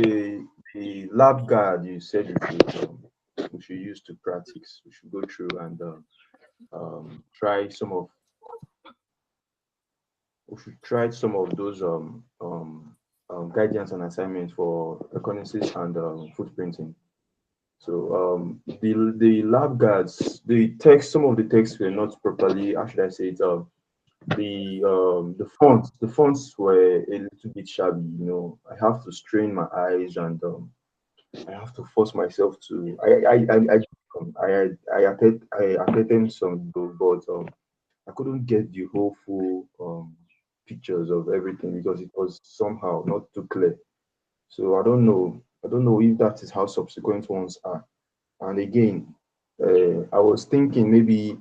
the lab guide you said we should use to practice. We should go through and try some of we should try some of those guidance and assignments for reconnaissance and footprinting. So the lab guards, the text, some of the texts were not properly. How should I say it? The fonts were a little bit shabby. I have to strain my eyes and I have to force myself to. I attended some though, but I couldn't get the whole full pictures of everything because it was somehow not too clear. So I don't know. I don't know if that is how subsequent ones are. And again, I was thinking maybe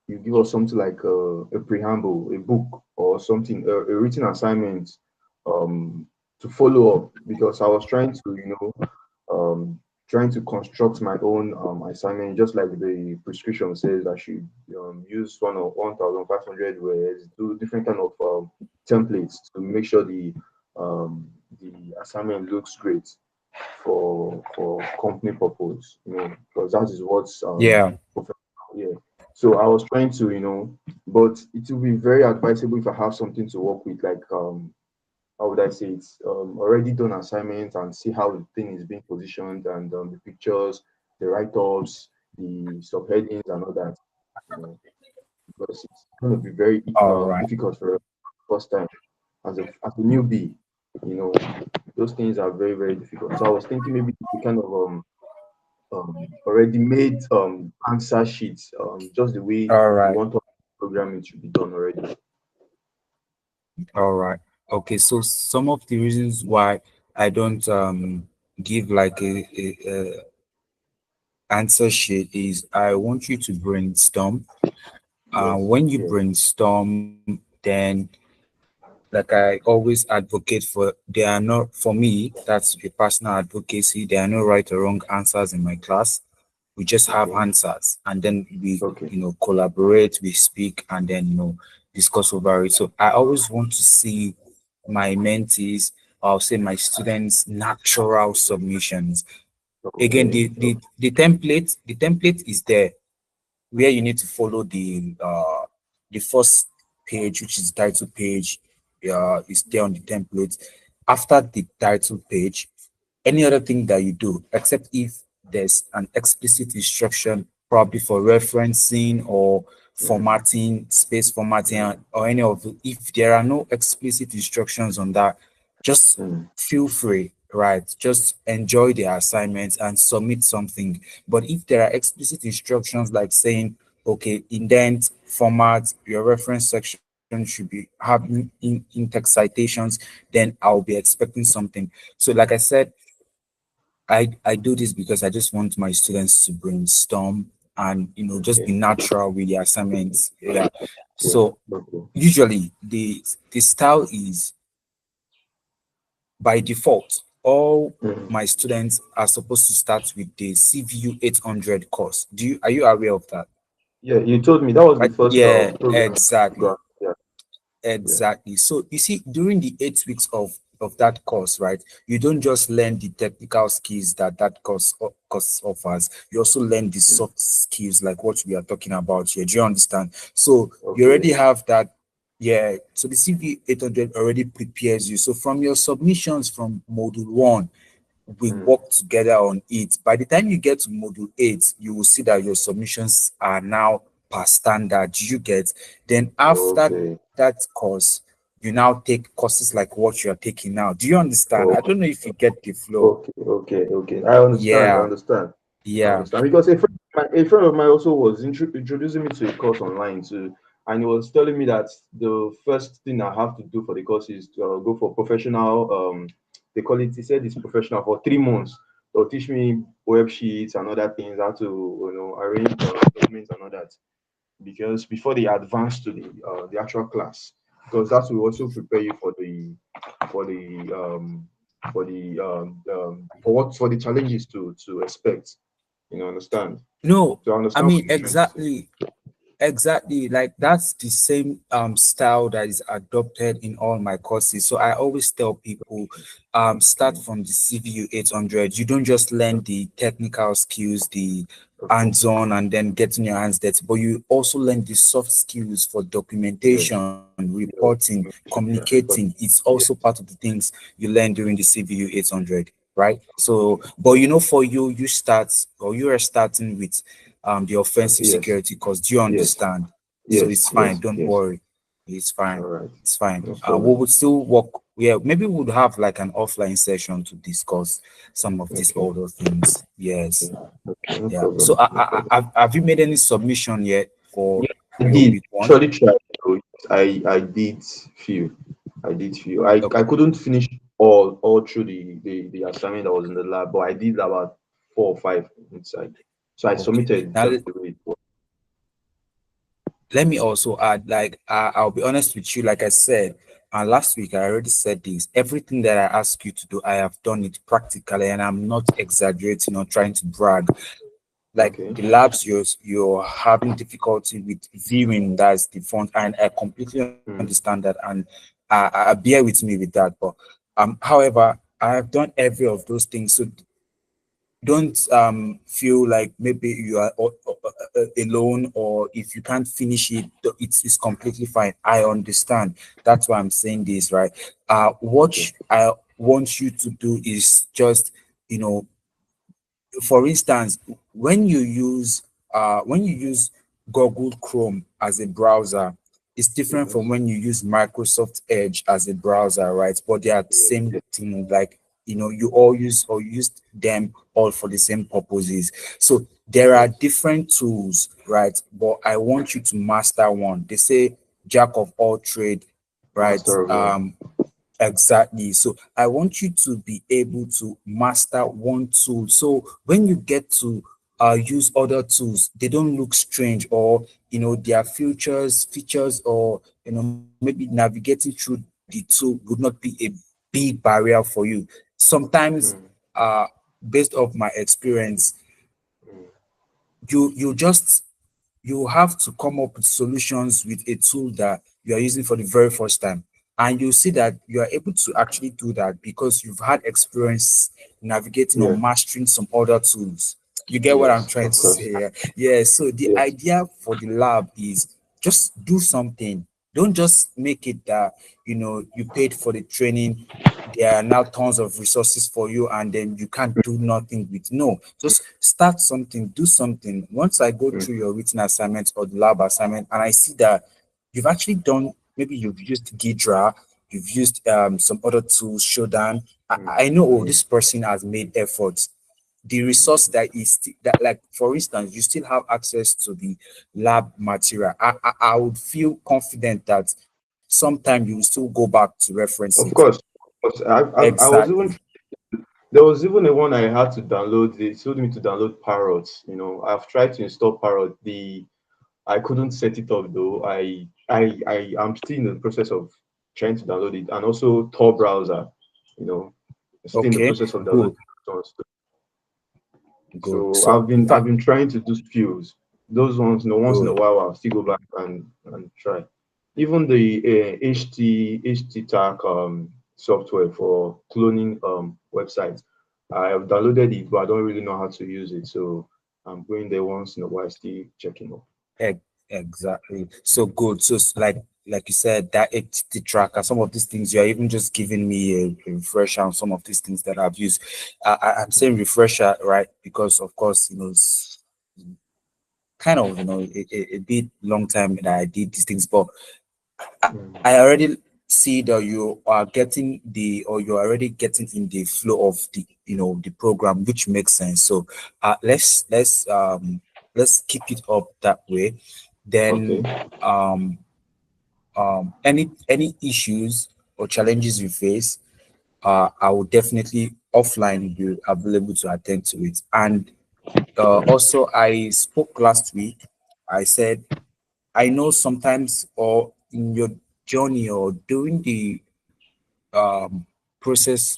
you give us something like a preamble, a book, or something, a written assignment to follow up because I was trying to, trying to construct my own assignment, just like the prescription says I should use 1,500 words, do different kind of templates to make sure the assignment looks great for company purpose, because that is what's Yeah. professional. Yeah. So I was trying to, but it will be very advisable if I have something to work with, like how would I say it, already done assignments and see how the thing is being positioned and the pictures, the write-ups, the subheadings and all that, you know, because it's going to be very All right. difficult for us first time as a newbie, you know, those things are very, very difficult. So I was thinking maybe we kind of already made answer sheets, just the way All you right. want our programming to be done already. All right. Okay. So some of the reasons why I don't give like a answer sheet is I want you to brainstorm. Yes, When you yeah, brainstorm, then like I always advocate for, there are not, for me, that's a personal advocacy. There are no right or wrong answers in my class. We just have okay, answers, and then we, okay, collaborate, we speak, and then, discuss over it. So I always want to see my mentees, I'll say my students' natural submissions. Again, okay, the template is there where you need to follow the first page, which is title page, is there on the template. After the title page, any other thing that you do, except if there's an explicit instruction, probably for referencing or mm, formatting, space formatting, mm, or any of the, if there are no explicit instructions on that, just mm, feel free, right? Just enjoy the assignments and submit something. But if there are explicit instructions like saying, okay, indent, format, your reference section should be have in text citations, then I'll be expecting something. So, like I said, I do this because I just want my students to brainstorm and just be okay, natural with the assignments. Yeah. okay, So okay, usually the style is by default. All mm. my students are supposed to start with the CVU 800 course. Are you aware of that? Yeah, you told me that was the Right? first Yeah, program. exactly. Got, yeah, yeah, Exactly. So you see, during the 8 weeks of that course, right, you don't just learn the technical skills that course offers. You also learn the mm, soft skills, like what we are talking about here. Do you understand? So you okay, already have that. Yeah. So the CV 800 already prepares you. So from your submissions from module one, we mm, work together on it. By the time you get to module 8, you will see that your submissions are now per standard. You get, then after okay, that course, you now take courses like what you're taking now. Do you understand? I oh, don't know if you get the flow. okay, okay, okay. I understand. I Yeah, understand. I yeah. understand because a friend of mine also was introducing me to a course online too, and he was telling me that the first thing I have to do for the course is to go for professional. They call it. He said it's professional for 3 months. They'll teach me web sheets and other things, how to arrange documents and all that. Because before they advance to the actual class, because that will also prepare you for the for the challenges to expect. Understand? No, So I I understand what mean, you're trying to say. exactly. Exactly, like that's the same style that is adopted in all my courses. So I always tell people, start Okay. from the CVU 800. You don't just learn the technical skills, the Okay. hands-on, and then getting your hands dirty, but you also learn the soft skills for Yes. documentation, Yeah. reporting, Yeah. communicating. But It's also yes. part of the things you learn during the CVU 800, right? So, Okay. but you know, for you, you are starting with the offensive Yes. security because do you Yes. understand? So Yes. it's fine. Yes. Don't Yes. worry. It's All fine. right. It's fine. No We problem. would still work. Yeah, maybe we would have like an offline session to discuss some of these Okay. older things. Yes. Okay. Okay. No Yeah. So problem. No problem. have you made any submission yet for Yeah, I your did. week one? Actually tried. So I did few. I did few. I Okay. couldn't finish all through the assignment that was in the lab, but I did about 4 or 5 inside. So I Okay. submitted Now just the way it was. let me also add, like, I'll be honest with you, like I said, last week I already said this. Everything that I ask you to do, I have done it practically, and I'm not exaggerating or trying to brag. Like Okay. the labs you're having difficulty with viewing, that's the font, and I completely Mm, understand that, and I bear with me with that. But however, I have done every of those things, so don't feel like maybe you are alone, or if you can't finish it, it's completely fine. I understand. That's why I'm saying this, right? What okay. I want you to do is just, you know, for instance, when you use when you use Google Chrome as a browser, it's different from Yes. when you use Microsoft Edge as a browser, right? But they are the Yes. same Yes. thing. Like, you know, you all use or use them all for the same purposes. So there are Yes. different tools, right? But I want you to master one. They say jack of all trade, right? Master of none. Exactly. So I want you to be able to master one tool. So when you get to use other tools, they don't look strange, or you know their features, or you know maybe navigating through the tool would not be a big barrier for you. Sometimes, Mm, uh, based off my experience, mm, you just you have to come up with solutions with a tool that you are using for the very first time. And you see that you are able to actually do that because you've had experience navigating or yeah. mastering some other tools. You get what I'm Yes. trying Of to course. say here? Yeah. So the Yes. idea for the lab is just do something. Don't just make it that, you know, you paid for the training, there are now tons of resources for you, and then you can't do nothing with. No, just start something, do something. Once I go Mm, through your written assignment or the lab assignment and I see that you've actually done, maybe you've used Gidra, you've used some other tools, Shodan, mm, I know, oh, mm, this person has made efforts. The resource mm. that is that, like for instance, you still have access to the lab material. I would feel confident that sometime you will still go back to reference it. Of course. Of course. I was Exactly. even there was even a one I had to download. They told me to download Parrot. I've tried to install Parrot. I couldn't set it up though. I am still in the process of trying to download it, and also Tor browser. You know, still in the Okay, process of downloading good, those. good. So So, in I've fact, been trying to do skills. Those ones, once in a good. while, I'll still go back and try. Even the HT tag software for cloning websites, I have downloaded it, but I don't really know how to use it. So I'm going there once in a while, still checking up. Exactly. So good. So like you said, that HT tracker, some of these things you're even just giving me a refresher on some of these things that I've used. I'm saying Mm, refresher, right? Because of course, you know, it's kind of, you know, a bit long time that I did these things, but mm. I already see that you are getting the, or you're already getting in the flow of the, you know, the program, which makes sense. So let's keep it up that way. Okay. Then um any issues or challenges you face, I will definitely offline be available to attend to it. And also I spoke last week. I said I know sometimes, or in your journey or during the um, process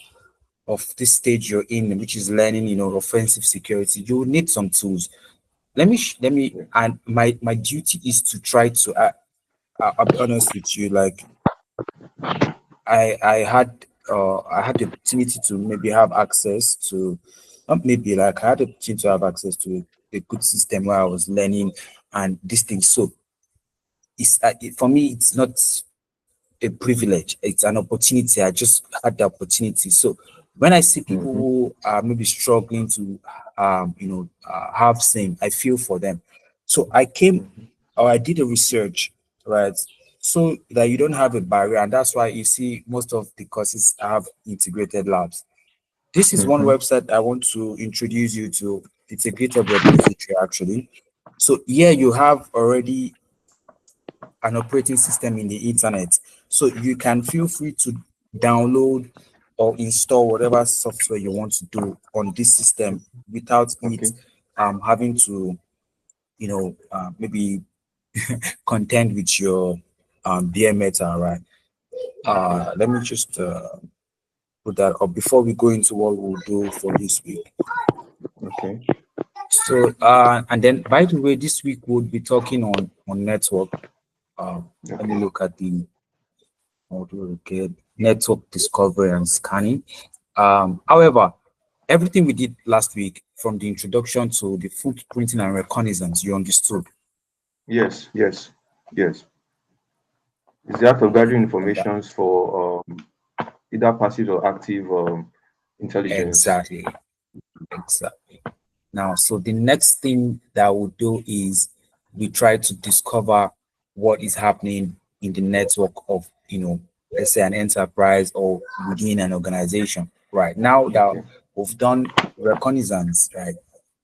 of this stage you're in, which is learning, you know, offensive security, you will need some tools. let me, Yeah. and my duty is to try to I'll be honest with you, like I had I had the opportunity to maybe have access to, not maybe, like I had the opportunity to have access to a good system where I was learning and these things. So it's for me, it's not a privilege, it's an opportunity. I just had the opportunity. So when I see people Mm-hmm. who are maybe struggling to have same, I feel for them. So I came, Mm-hmm. or I did a research, right? So that you don't have a barrier, and that's why you see most of the courses have integrated labs. This is one Mm-hmm. website I want to introduce you to. It's a GitHub repository actually. So here you have already an operating system in the internet. So you can feel free to download or install whatever software you want to do on this system without it Okay. having to, maybe contend with your bare metal, right? Okay. Let me just put that up before we go into what we'll do for this week. Okay. So, and then by the way, this week we'll be talking on network. Let me Okay. look at the module. Okay, network discovery and scanning. However, everything we did last week, from the introduction to the footprinting and reconnaissance, you understood. Yes. Yes. Yes. It's the act of gathering And that, informations for either passive or active intelligence. exactly, exactly. Now, so the next thing that we'll do is we try to discover what is happening in the network of, let's say an enterprise or within an organization. Right now that Okay. we've done reconnaissance, right?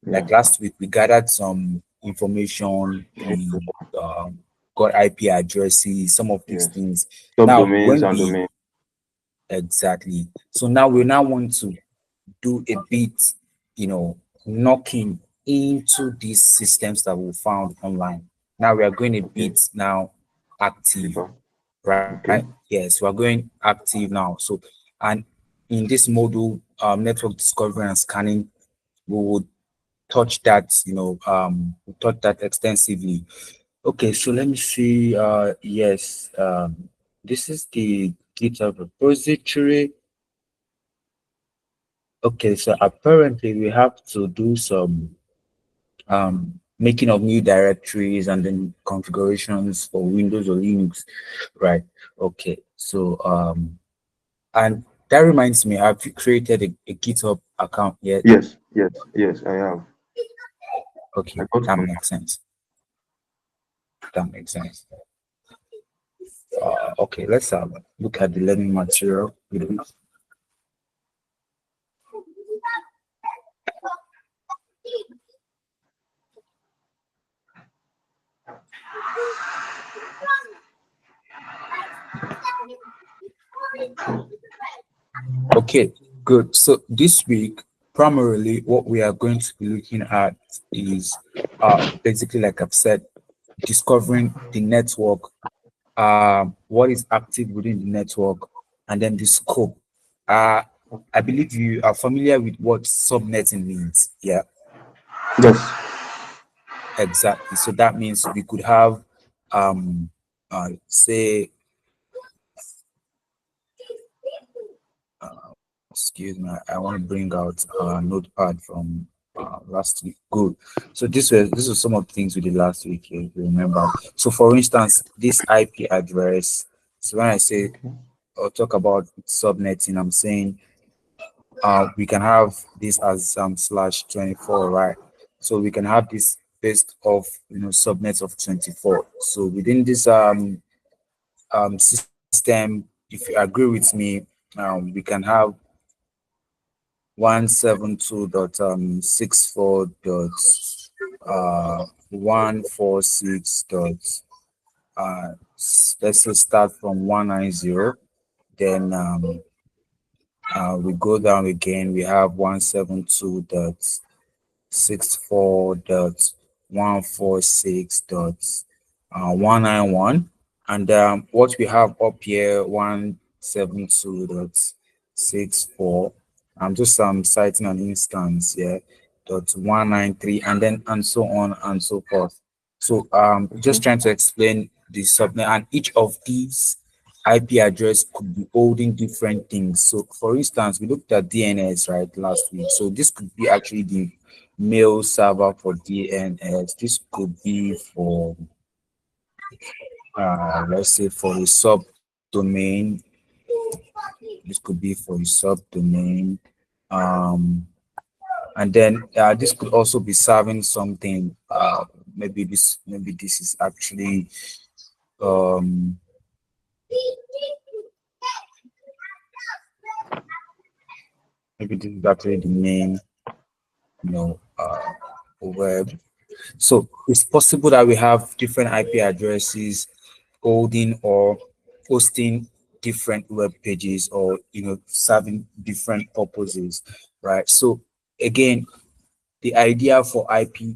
Yeah. Like last week, we gathered some information. We um, got IP addresses, some of these Yes. things. Now, Subdomains when and we domain. exactly, so now we now want to do a bit, knocking into these systems that we found online. Now we are going a Okay. bit now active, Deeper. right? Okay. Yes, we are going active now. So, and in this module, network discovery and scanning, we would touch that, we touch that extensively. Okay, so let me see. Yes, this is the GitHub repository. Okay, so apparently we have to do some making of new directories and then configurations for Windows or Linux, right? Okay, so and that reminds me, have you created a GitHub account yet? Yes. Yes. Yes. I have. I Okay, got that one. makes sense. That makes sense. Okay, let's have a look at the learning material. Okay, good. So this week, primarily what we are going to be looking at is basically, like I've said, discovering the network, what is active within the network, and then the scope. Uh, I believe you are familiar with what subnetting means. Yeah, Yes. exactly. So that means we could have, say, excuse me, I want to bring out a notepad from last week. Good. So this was some of the things we did last week, if you remember. So for instance, this IP address. So when I say Okay. or talk about subnetting, I'm saying we can have this as slash 24, right? So we can have this based off subnets of 24. So within this system, if you agree with me, we can have 172.64 dot 146 dot let's say start from 190, then we go down again, we have 172.64 dot 146 dot 191, and what we have up here 172.64. I'm just citing an instance here. dot 193, and then and so on and so forth. So just Okay. trying to explain the subnet, and each of these IP address could be holding different things. So for instance, we looked at DNS right last week. So this could be actually the mail server for DNS. This could be for let's say for a subdomain. This could be for a subdomain. Um, and then this could also be serving something. Maybe this is actually um, maybe this is actually the main, you know, web. So it's possible that we have different IP addresses holding or hosting different web pages, or serving different purposes, right? So again, the idea for IP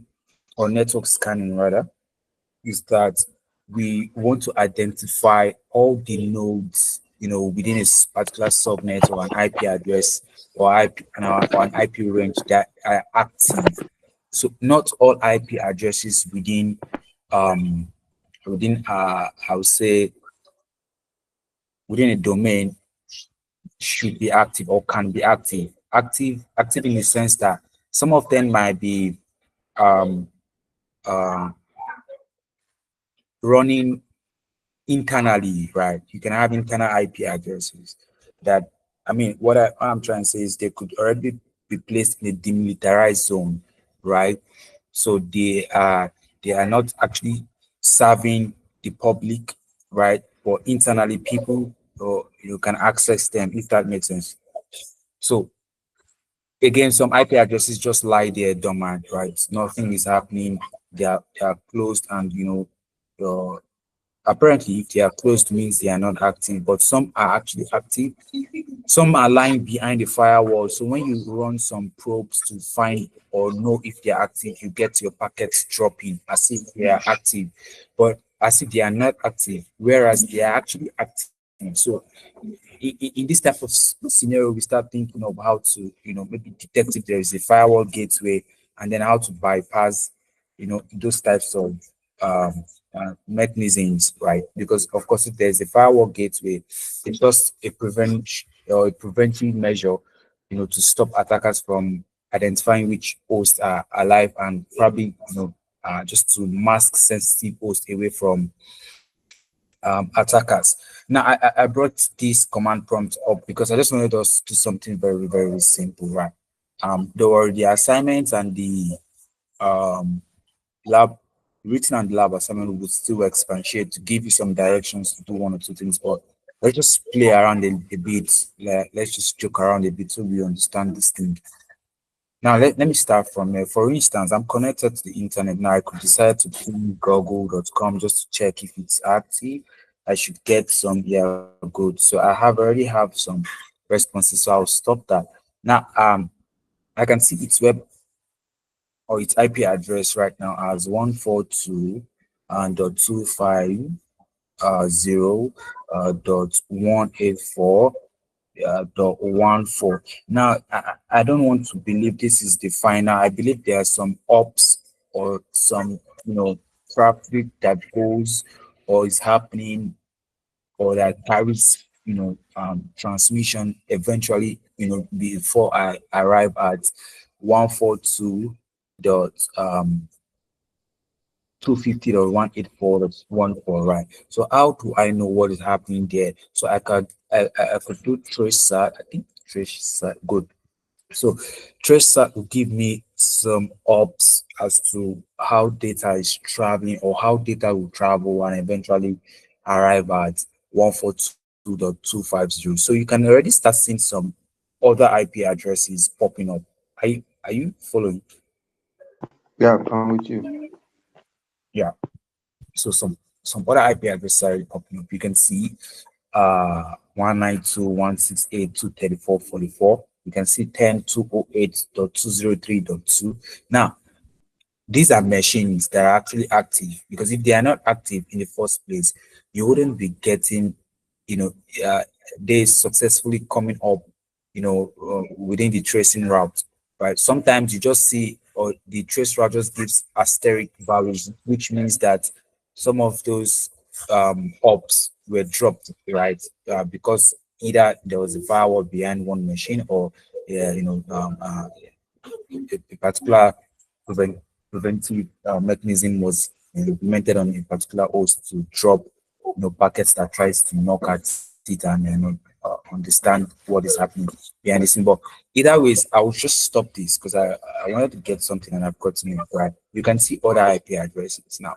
or network scanning rather is that we want to identify all the nodes, within a particular subnet or an IP address, or an IP range that are active. So not all IP addresses um I would say within a domain should be active or can be active. Active in the sense that some of them might be um uh, running internally, right? You can have internal IP addresses that, I mean, what I'm trying to say is they could already be placed in a demilitarized zone, right? So they are not actually serving the public, right? But internally, people, or you can access them, if that makes sense. So again, some IP addresses just lie there dormant, right? Nothing is happening. They are closed, and apparently, if they are closed, means they are not active, but some are actually active. Some are lying behind the firewall. So when you run some probes to find or know if they are active, you get your packets dropping as if they are active, but as if they are not active, whereas they are actually active. So in this type of scenario, we start thinking of how to, maybe detect if there is a firewall gateway, and then how to bypass, those types of um, mechanisms, right? Because of course, if there's a firewall gateway, it's just a preventive measure, to stop attackers from identifying which hosts are alive, and probably, just to mask sensitive hosts away from attackers. Now, I brought this command prompt up because I just wanted us to do something very, very simple, right? There were the assignments and the um, lab written, and the lab assignment would still expatiate to give you some directions to do one or two things, but let's just play around a bit. Let's just joke around a bit so we understand this thing. Now, let me start from here. For instance, I'm connected to the internet. Now, I could decide to ping google.com just to check if it's active. I should get some, yeah, good. So I already have some responses, so I'll stop that. Now, I can see its web or its IP address right now as 142 and dot 25 0 dot 184 dot 14. Now, I don't want to believe this is the final. I believe there are some ops or some, traffic that goes or is happening, or that carries, transmission eventually, before I arrive at 142 dot 250.184.14, right? So how do I know what is happening there? So I could do trace sat. I think trace sat good. So trace sat will give me some ops as to how data is traveling, or how data will travel and eventually arrive at 142.250. So you can already start seeing some other IP addresses popping up. Are you following? Yeah, I'm with you. Yeah. So some other IP addresses are popping up. You can see 192.168.234.44. You can see 10.208.203.2. Now, these are machines that are actually active, because if they are not active in the first place, you wouldn't be getting, you know, uh, they successfully coming up, within the tracing route. right? Sometimes you just see, or the trace route just gives asterisk values, which means that some of those ops were dropped, right? Because either there was a firewall behind one machine, or yeah, a particular prevent, preventive mechanism was implemented on a particular host to drop packets that tries to knock at it and understand what is happening behind the scene. But either ways, I will just stop this because I wanted to get something and I've gotten it right. You can see other IP addresses now.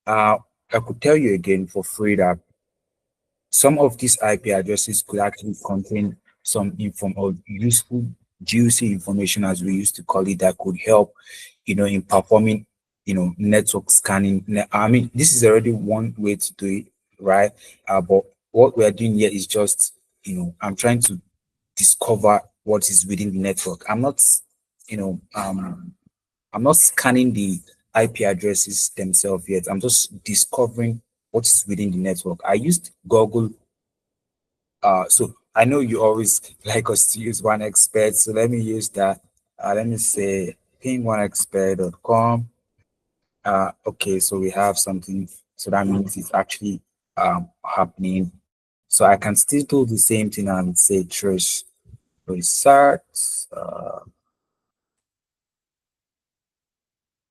Uh, I could tell you again for free that some of these IP addresses could actually contain some inform or useful juicy information, as we used to call it, that could help, in performing, network scanning. I mean, this is already one way to do it, right? But what we are doing here is just, I'm trying to discover what is within the network. You know, um, I'm not scanning the IP addresses themselves yet. I'm just discovering what is within the network. I used Google. So I know you always like us to use one expert. So let me use that. Let me say ping1expert.com. Okay, so we have something. So that means it's actually happening. So I can still do the same thing and say trace research uh,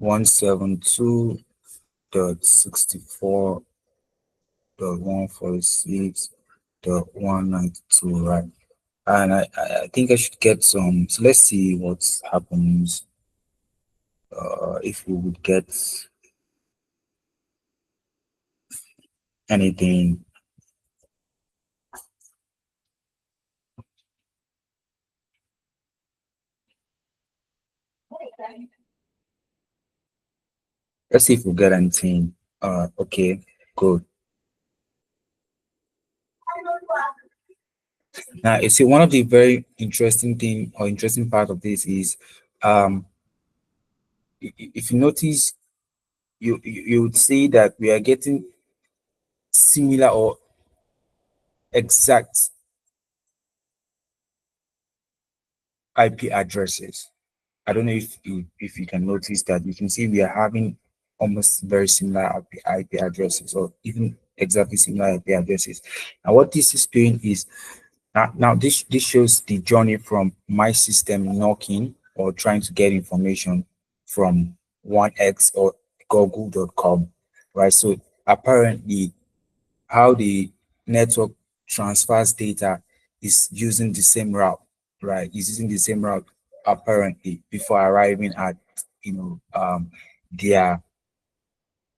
172.64.146.192, right? And I think I should get some. So let's see what happens if we would get anything. Let's see if we get anything. Okay, good. Now, you see, one of the very interesting thing or interesting part of this is, um, if you notice, you would see that we are getting similar or exact IP addresses. I don't know if you can notice that. You can see we are having almost very similar IP addresses, or even exactly similar IP addresses. And what this is doing is, now this shows the journey from my system knocking or trying to get information from 1x or google.com, right? So apparently how the network transfers data is using the same route, right? Is using the same route apparently before arriving at, their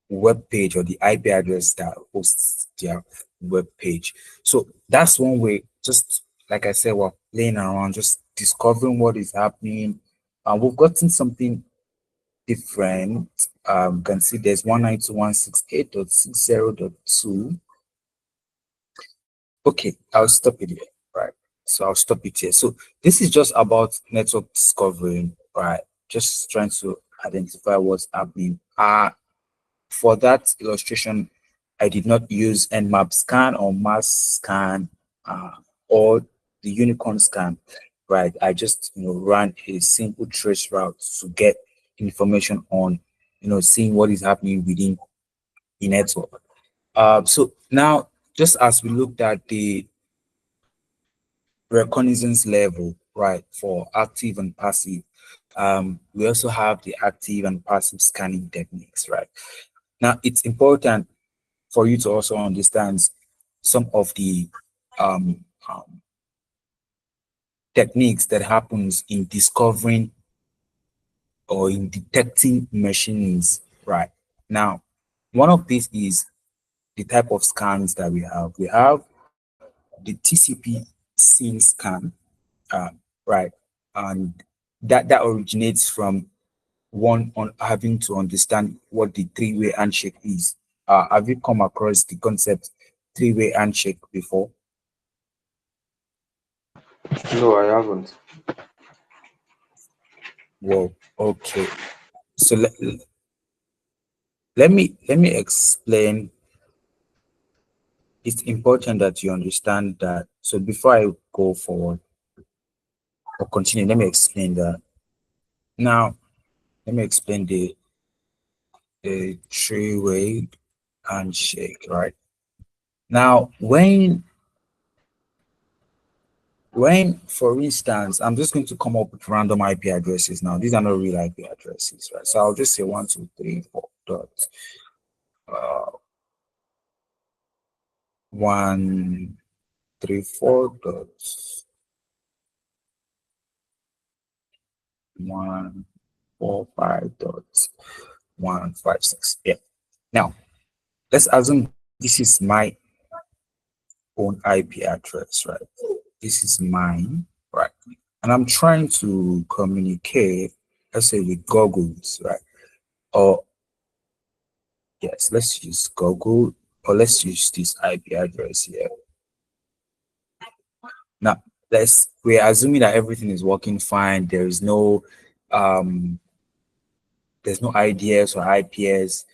web page or the IP address that hosts their web page. So that's one way, just like I said, we're playing around, just discovering what is happening. We've gotten something different. You can see there's 192.168.60.2. Okay, I'll stop it here, right? So I'll stop it here. So this is just about network discovering, right? Just trying to identify what's happening. For that illustration, I did not use Nmap scan or mass scan uh, or the unicorn scan, right? I just ran a simple trace route to get information on seeing what is happening within the network. So now, just as we looked at the reconnaissance level, right, for active and passive, we also have the active and passive scanning techniques, right? Now, it's important for you to also understand some of the um, um, techniques that happens in discovering or in detecting machines, right? Now, one of these is the type of scans that we have. We have the TCP scene scan, uh, right? And that originates from one on having to understand what the three-way handshake is. Have you come across the concept three-way handshake before? No, I haven't. Well, okay. So let me explain. It's important that you understand that. So before I go forward, or continue. Let me explain that. Now, let me explain the three-way handshake, right? Now, when, for instance, I'm just going to come up with random IP addresses now. These are not real IP addresses, right? So I'll just say 1, 2, 3, 4 dot 1, 3, 4 dot 1, 4, 5 dot 1, 5, 6. Yeah. Now let's assume this is my own IP address, right? This is mine, right? And I'm trying to communicate, let's say with Google's, right? Or yes, let's use Google, or let's use this IP address here. Now, we're assuming that everything is working fine. Um, there's no IDS or IPS.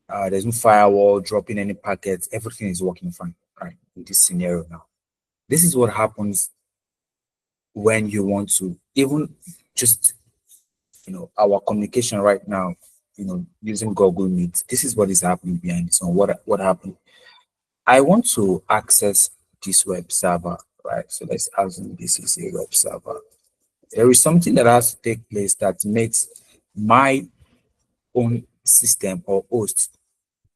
There's no firewall dropping any packets. Everything is working fine, right? In this scenario now, this is what happens when you want to even just our communication right now. Using Google Meet. This is what is happening behind this. And what happened? I want to access this web server, right? So let's assume this is a web server. There is something that has to take place that makes my own system or host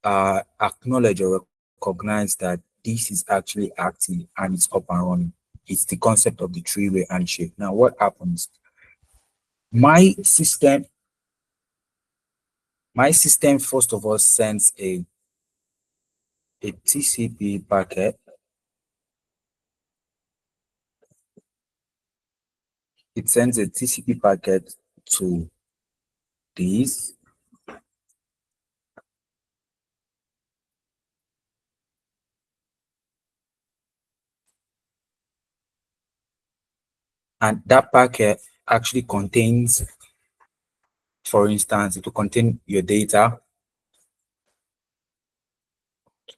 acknowledge or recognize that this is actually active and it's up and running. It's the concept of the three-way handshake. Now, what happens? My system, my system first of all sends a TCP packet. It sends a TCP packet to this, and that packet actually contains, for instance, it will contain your data,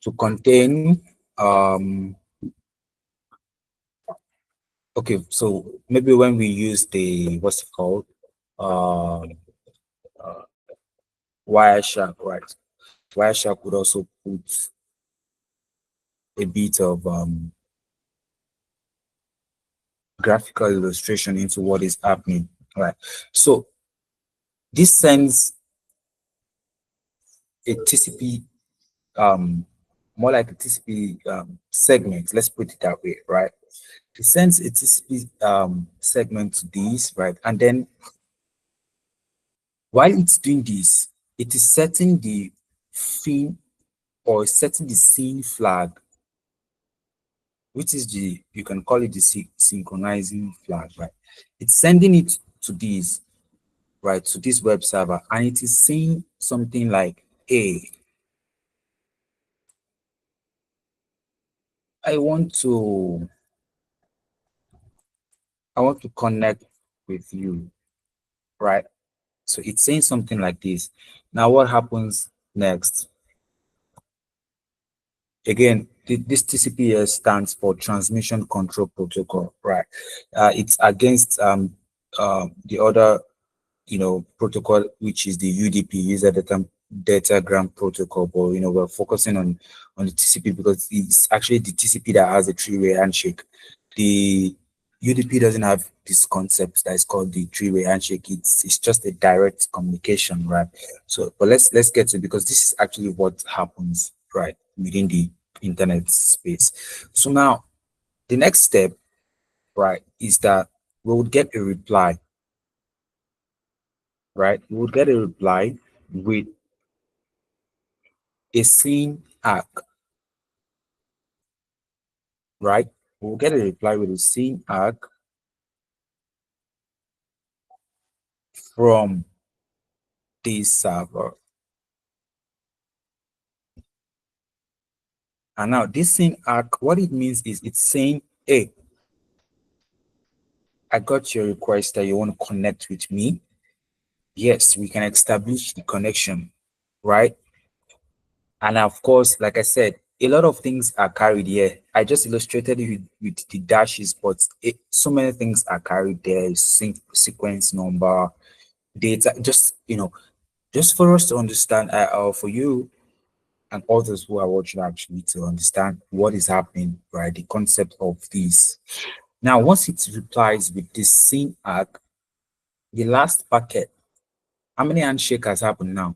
to contain okay, so maybe when we use the what's it called, um Wireshark, right? Wireshark would also put a bit of graphical illustration into what is happening, right? So this sends a TCP, more like a TCP segment. Let's put it that way, right? It sends a TCP segment to this, right? And then while it's doing this, it is setting the fin or setting the scene flag, which is you can call it the synchronizing flag, right? It's sending it to this, right, to this web server, and it is saying something like, hey, I want to connect with you, right? So it's saying something like this. Now what happens next? Again, this TCPS stands for Transmission Control Protocol, right? It's against the other protocol, which is the UDP, user datagram protocol. But we're focusing on the TCP because it's actually the TCP that has a three-way handshake. The UDP doesn't have this concept that is called the three-way handshake. It's just a direct communication, right? So, but let's get to it, because this is actually what happens, right, within the internet space. So now the next step, right, is that we would get a reply, right? We would get a reply with a scene arc, right? We'll get a reply with a scene arc from this server. And now this scene arc, what it means is it's saying, hey, I got your request that you want to connect with me. Yes, we can establish the connection, right? And of course, like I said, a lot of things are carried here. I just illustrated it with the dashes, but so many things are carried there. Sequence number, data, just just for us to understand, for you and others who are watching actually to understand what is happening, right? The concept of this. Now, once it replies with this same arc, the last packet, how many handshake has happened now?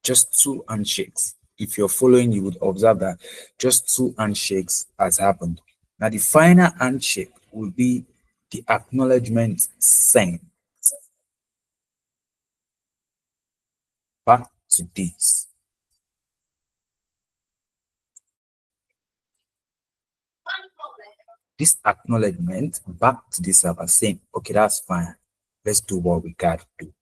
Just two handshakes. If you're following, you would observe that just two handshakes has happened. Now, the final handshake will be the acknowledgement sent back to this. This acknowledgement back to the server saying, okay, that's fine. Let's do what we got to do.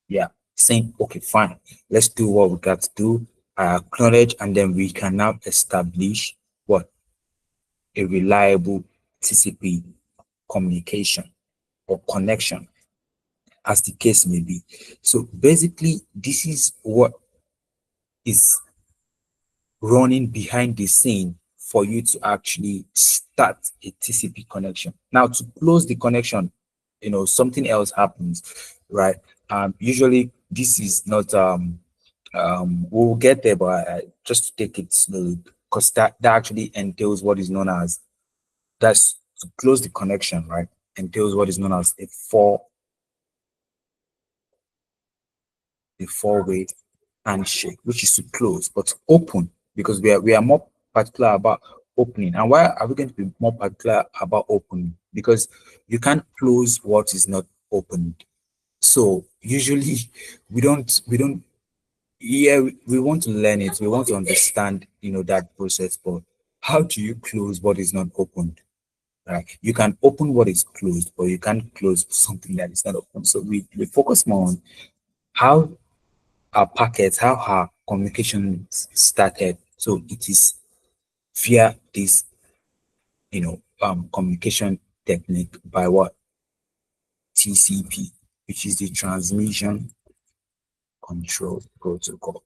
Yeah, saying, okay, fine. Let's do what we got to do. I acknowledge, and then we can now establish what a reliable TCP communication or connection, as the case may be. So basically, this is what is running behind the scene for you to actually start a TCP connection. Now, to close the connection, something else happens, right? Usually, this is not we'll get there, but just to take it slowly, because that actually entails what is known as that's to close the connection, right? Entails what is known as a four-way handshake, which is to close, but open, because we are more particular about opening. And why are we going to be more particular about opening? Because you can't close what is not opened. So usually we don't yeah, we want to learn it, we want to understand that process, but how do you close what is not opened? Right? You can open what is closed, but you can't close something that is not open. So we focus more on how our packets, how our communication started. So it is via this, communication technique by what? TCP, which is the transmission control protocol.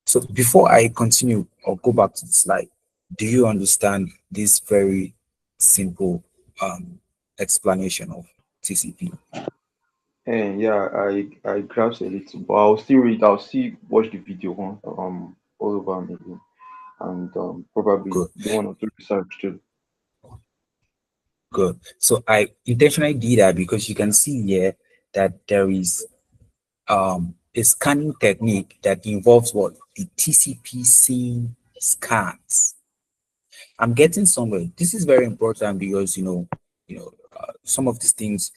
So before I continue or go back to the slide, do you understand this very simple explanation of TCP? And yeah, I grasp a little, but I'll still read. I'll still watch the video one all over again, and probably Good, do one or two research too. good. So I intentionally did that because you can see here that there is a scanning technique that involves what? The TCP scene scans. I'm getting somewhere. This is very important because some of these things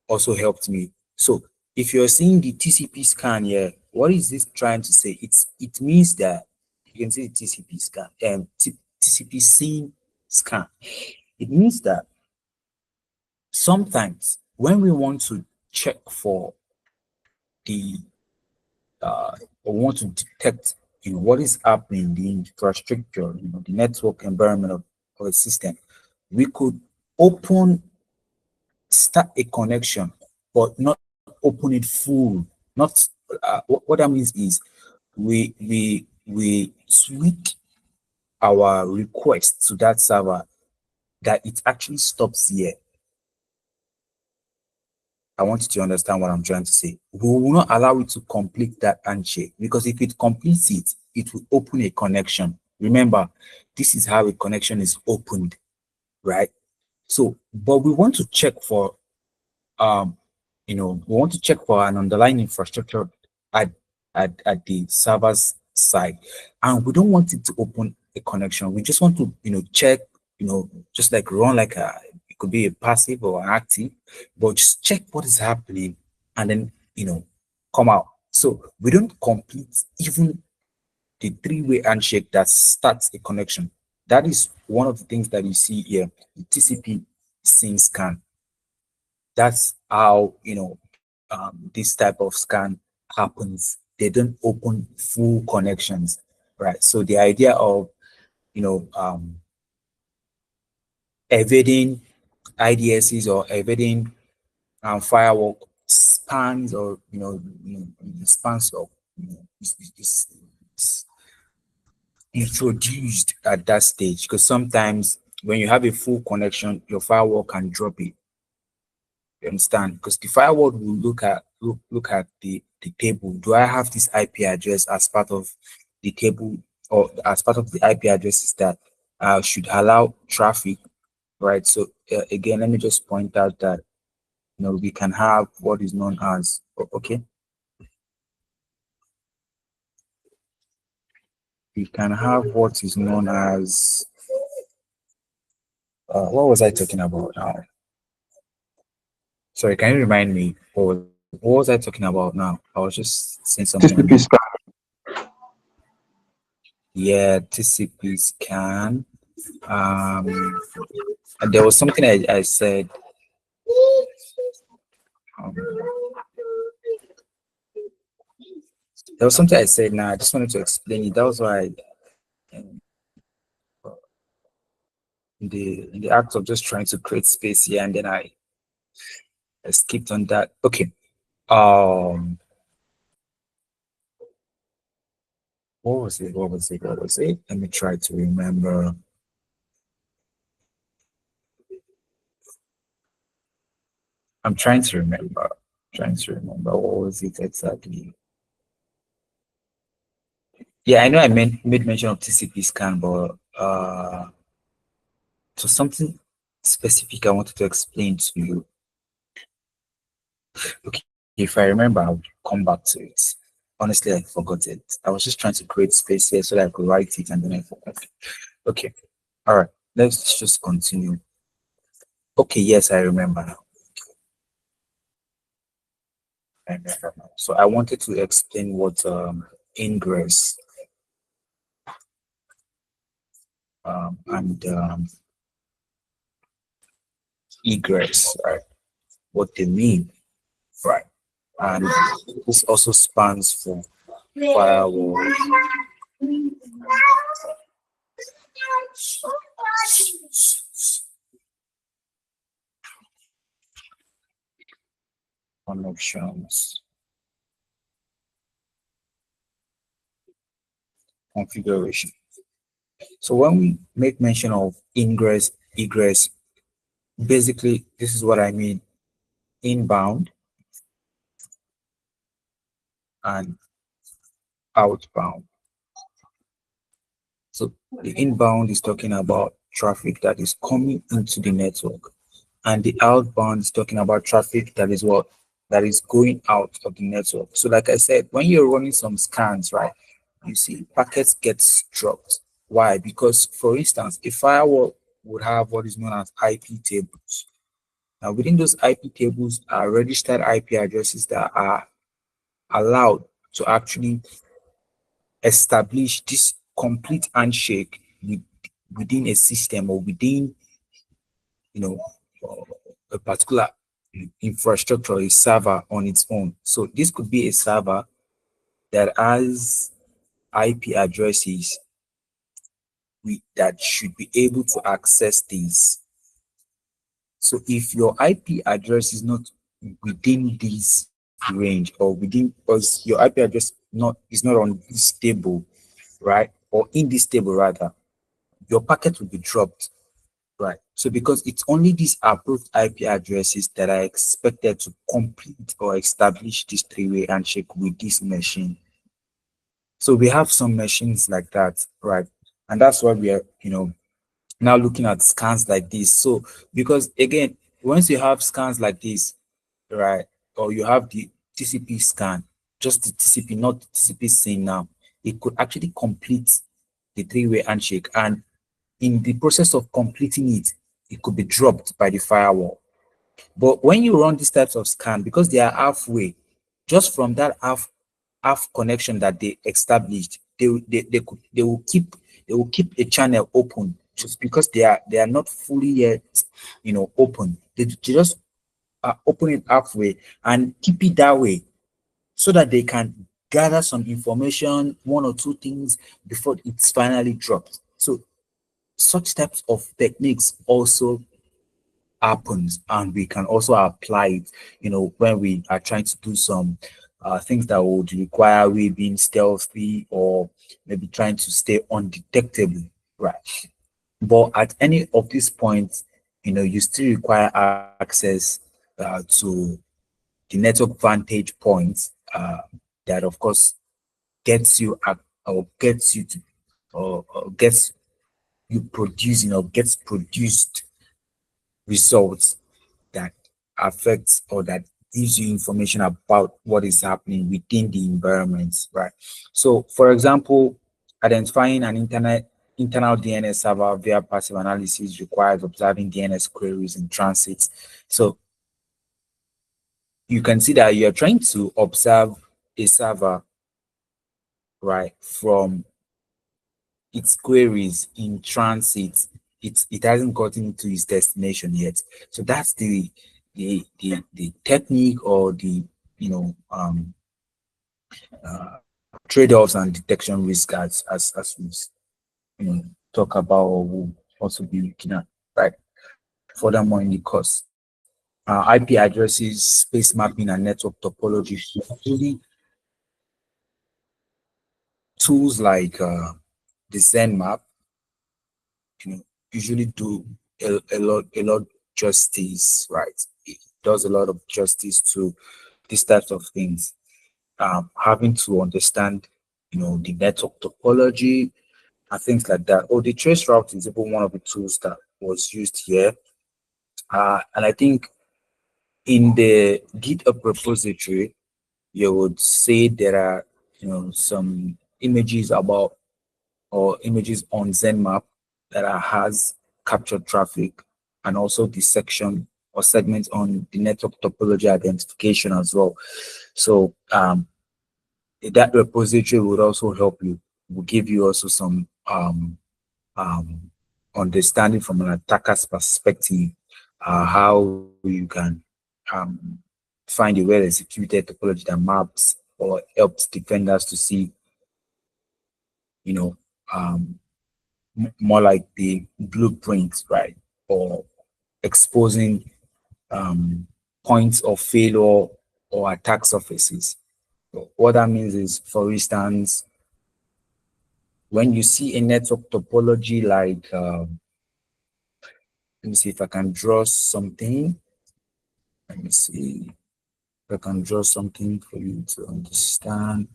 also helped me. So if you're seeing the TCP scan here, what is this trying to say? It means that you can see the TCP scan and TCP scene scan. It means that sometimes when we want to check for the or want to detect what is happening in the infrastructure, the network environment of a system, we could open start a connection, but not open it full. Not what that means is we tweak our request to that server that it actually stops here. I want you to understand what I'm trying to say. We will not allow it to complete that handshake, because if it completes it, it will open a connection. Remember, this is how a connection is opened, right? So, but we want to check for um we want to check for an underlying infrastructure at at the server's side, and we don't want it to open a connection. We just want to check, just like run like a, it could be a passive or an active, but just check what is happening and then come out. So we don't complete even the three-way handshake that starts a connection. That is one of the things that you see here, the TCP SYN scan. That's how this type of scan happens. They don't open full connections, right? So the idea of you know um, evading IDSs or evading firewall spans, or the spans of, is introduced at that stage, because sometimes when you have a full connection, your firewall can drop it. You understand? Because the firewall will look at the table. Do I have this IP address as part of the table, or as part of the IP addresses that should allow traffic, right? So again, let me just point out that we can have what is known as, okay, we can have what is known as, what was I talking about now? Sorry, can you remind me? What was I talking about now? I was just saying something on TCP mute. scan. Yeah, TCP scan. And there was something I said. Um, there was something I said now. I just wanted to explain it. That was why in the act of just trying to create space here, and then I skipped on that. Okay. Um, what was it? What was it? What was it? Let me try to remember. I'm trying to remember. Trying to remember what was it exactly. Yeah, I know I made mention of TCP scan, but so something specific I wanted to explain to you. Okay, if I remember, I'll come back to it. Honestly, I forgot it. I was just trying to create space here so that I could write it, and then I forgot. Okay, all right. Let's just continue. Okay, yes, I remember now. I remember now. So I wanted to explain what ingress and egress, right? What they mean, right? And this also spans for firewall connections configuration. So when we make mention of ingress, egress, basically this is what I mean: inbound and outbound. So the inbound is talking about traffic that is coming into the network, and the outbound is talking about traffic that is what that is going out of the network. So like I said, when you're running some scans, right, you see packets get dropped. Why? Because for instance, a firewall would have what is known as IP tables. Now within those IP tables are registered IP addresses that are allowed to actually establish this complete handshake within a system, or within, you know, a particular infrastructure, a server on its own. So this could be a server that has IP addresses that should be able to access these. So if your IP address is not within this range, or within, because your IP address is not on this table, right, or in this table rather, your packet will be dropped. Right. So because it's only these approved IP addresses that are expected to complete or establish this three-way handshake with this machine. So we have some machines like that, right? And that's why we are, now looking at scans like this. So because again, once you have scans like this, right, or you have the TCP scan, just the TCP, not the TCP SYN now, it could actually complete the three-way handshake. And in the process of completing it, it could be dropped by the firewall. But when you run these types of scan, because they are halfway, just from that half connection that they established, they will keep a channel open, just because they are not fully yet, open. They just open it halfway and keep it that way, so that they can gather some information, one or two things, before it's finally dropped. So such types of techniques also happens, and we can also apply it, when we are trying to do some things that would require we being stealthy, or maybe trying to stay undetectable, right? But at any of these points, you still require access to the network vantage points, that of course gets you at, or gets you to, or gets you producing, or gets produced results that affects, or that gives you information about what is happening within the environment, right? So, for example, identifying an internal DNS server via passive analysis requires observing DNS queries in transit. So you can see that you're trying to observe a server, right, from its queries in transit. It hasn't gotten to its destination yet. So that's the technique, or the trade-offs and detection risk, as we talk about, or will also be looking at, right, furthermore in the course. IP addresses, space mapping, and network topology. Really, tools like the Zen map, usually do a lot justice, right? It does a lot of justice to these types of things. Having to understand, the network topology and things like that. Oh, the trace route is even one of the tools that was used here. And I think in the GitHub repository, you would say there are, some images about, or images on ZenMap that has captured traffic, and also the section or segment on the network topology identification as well. So that repository would also help you, will give you also some um, understanding from an attacker's perspective, how you can find a well executed topology that maps or helps defenders to see, you know, um, more like the blueprint, right? Or exposing points of failure or attack surfaces. So what that means is, for instance, when you see a network topology like, let me see if I can draw something. Let me see if I can draw something for you to understand.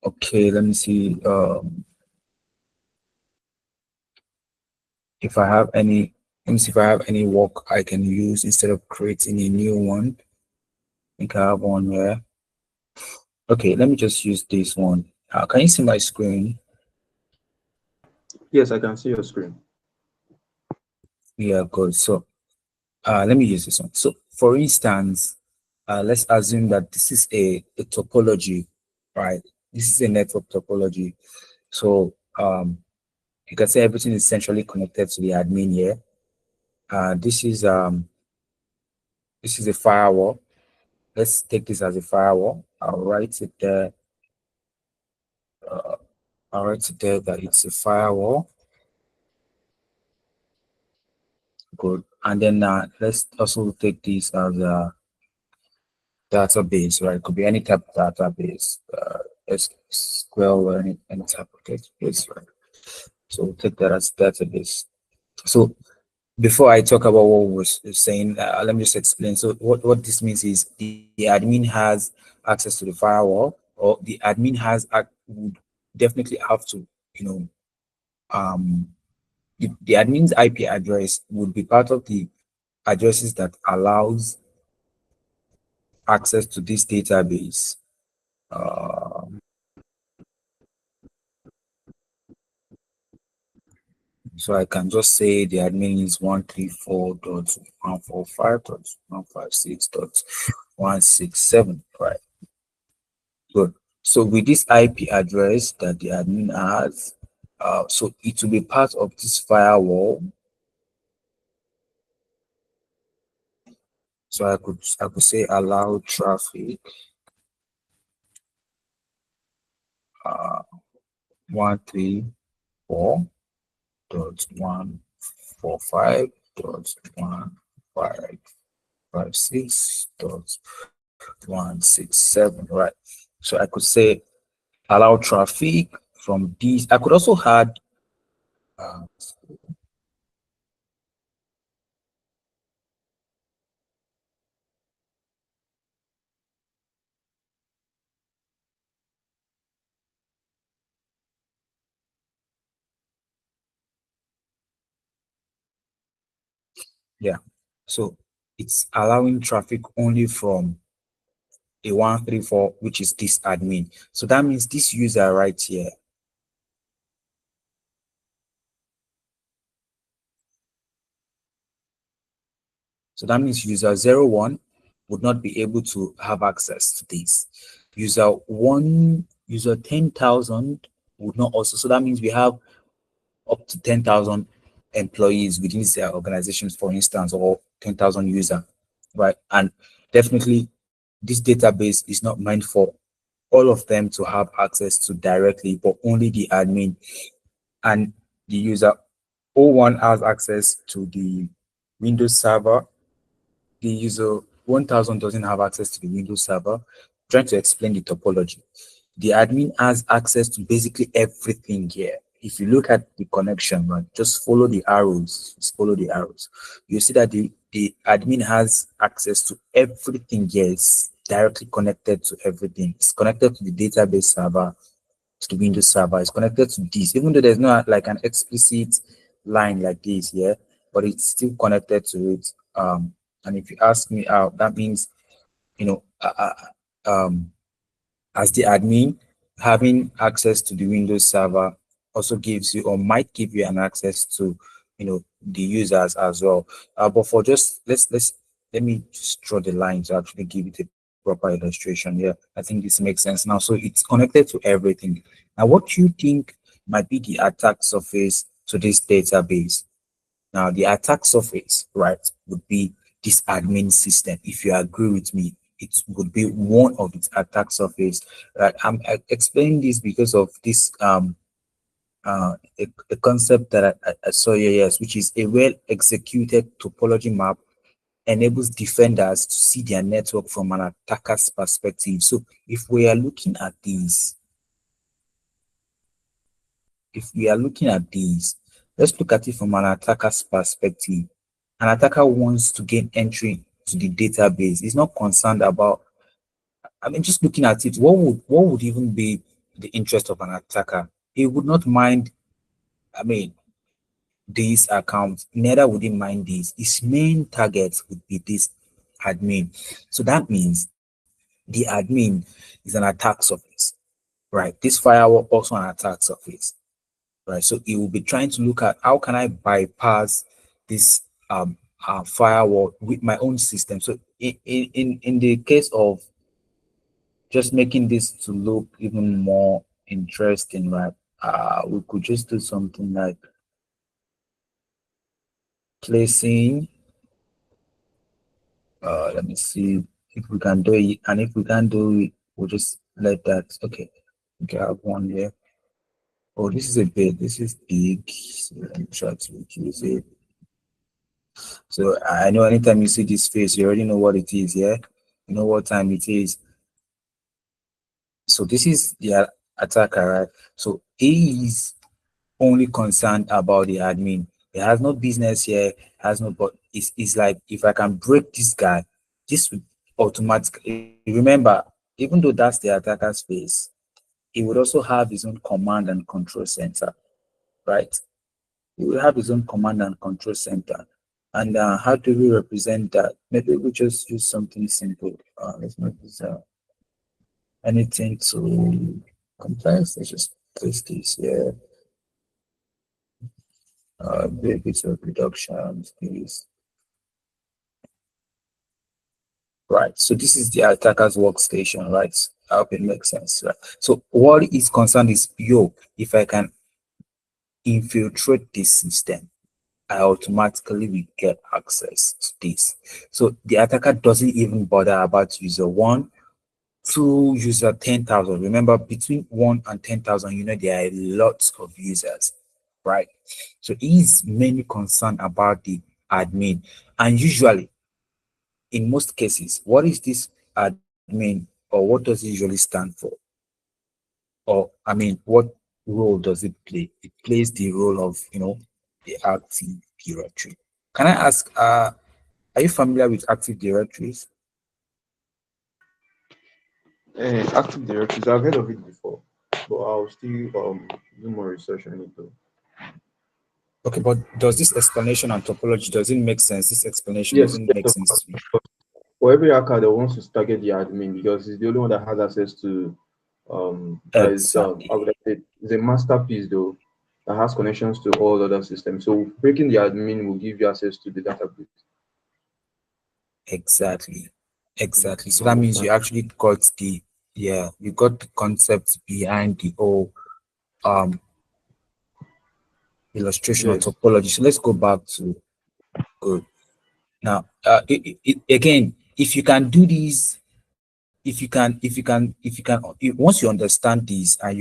Okay, let me see if I have any. Let me see if I have any work I can use instead of creating a new one. I think I have one here. Okay, let me just use this one. Can you see my screen? Yes, I can see your screen. Yeah, good. So let me use this one. So for instance, let's assume that this is a topology, right? This is a network topology. So you can say everything is centrally connected to the admin here. This is a firewall. Let's take this as a firewall. I'll write it there that it's a firewall. Good. And then let's also take this as a database, right? It could be any type of database, SQL, or any type of database, right? So we'll take that as database. So before I talk about what we was saying, let me just explain. So what this means is the admin has access to the firewall, or the admin would definitely have to, you know, the admin's IP address would be part of the addresses that allows access to this database. So I can just say the admin is 134.145.156.167, right? Good. So with this IP address that the admin has, so it will be part of this firewall. So I could say allow traffic 134.1.5.156.167, right? So I could say allow traffic from these. I could also add uh, yeah. So it's allowing traffic only from a 134, which is this admin. So that means this user right here. So that means user 01 would not be able to have access to this. User 10,000 would not also. So that means we have up to 10,000 employees within these organizations, for instance, or 10,000 user, right? And definitely this database is not meant for all of them to have access to directly, but only the admin. And the user 01 has access to the Windows server. The user 1000 doesn't have access to the Windows server. I'm trying to explain the topology. The admin has access to basically everything here. If you look at the connection, right, just follow the arrows. Just follow the arrows. You see that the admin has access to everything here. It's directly connected to everything. It's connected to the database server, to the Windows server. It's connected to this, even though there's not like an explicit line like this here, but it's still connected to it. And if you ask me out, that means you know, as the admin, having access to the Windows server also gives you or might give you an access to, the users as well. But for just let me just draw the line to actually give it a proper illustration here. I think this makes sense now. So it's connected to everything. Now, what do you think might be the attack surface to this database? Now, the attack surface, right, would be this admin system. If you agree with me, it would be one of its attack surface. Right? I'm explaining this because of this a concept that I saw here, yes, which is a well executed topology map enables defenders to see their network from an attacker's perspective. So if we are looking at these, if we are looking at these, let's look at it from an attacker's perspective. An attacker wants to gain entry to the database. He's not concerned about, I mean, just looking at it, what would even be the interest of an attacker? He would not mind, I mean, these accounts, neither would he mind these. His main target would be this admin. So that means the admin is an attack surface, right? This firewall also an attack surface, right? So he will be trying to look at how can I bypass this firewall with my own system. So in the case of just making this to look even more interesting, right? We could just do something like placing. Let me see if we can do it, and if we can't do it, we'll just let that. Okay, okay, I have one here. Oh, this is a bit. This is big. So let me try to reduce it. So I know anytime you see this face, you already know what it is, yeah? You know what time it is. So this is the attacker, right? So he is only concerned about the admin. He has no business here, has no, but it's like if I can break this guy, this would automatically remember, even though that's the attacker's face, he would also have his own command and control center, right? He will have his own command and control center. And how do we represent that? Maybe we just use something simple. Let's not use anything too complex. Let's just place this here. Do a bit of reduction, please. Right. So this is the attacker's workstation, right? I hope it makes sense, right? So what is concerned is, if I can infiltrate this system, I automatically will get access to this. So the attacker doesn't even bother about user one to user 10,000. Remember, between 1 and 10,000, there are lots of users, right? So he's mainly concerned about the admin. And usually, in most cases, what is this admin or what does it usually stand for? Or, I mean, what role does it play? It plays the role of, the Active Directory. Can I ask, are you familiar with Active Directories? Active Directories, I've heard of it before, but I'll still do more research on it though. Okay, but does this explanation and topology doesn't make sense? This explanation Yes, doesn't yes, make of sense course. to me. For every hacker that wants to target the admin because he's the only one that has access to that is how Exactly. would I say it? It's a masterpiece though that has connections to all other systems. So breaking the admin will give you access to the database. Exactly. Exactly. So I that means understand. you actually got you got the concept behind the whole um illustration or Yes. topology. So let's go back to good. Now, again, if you can do these, once you understand these and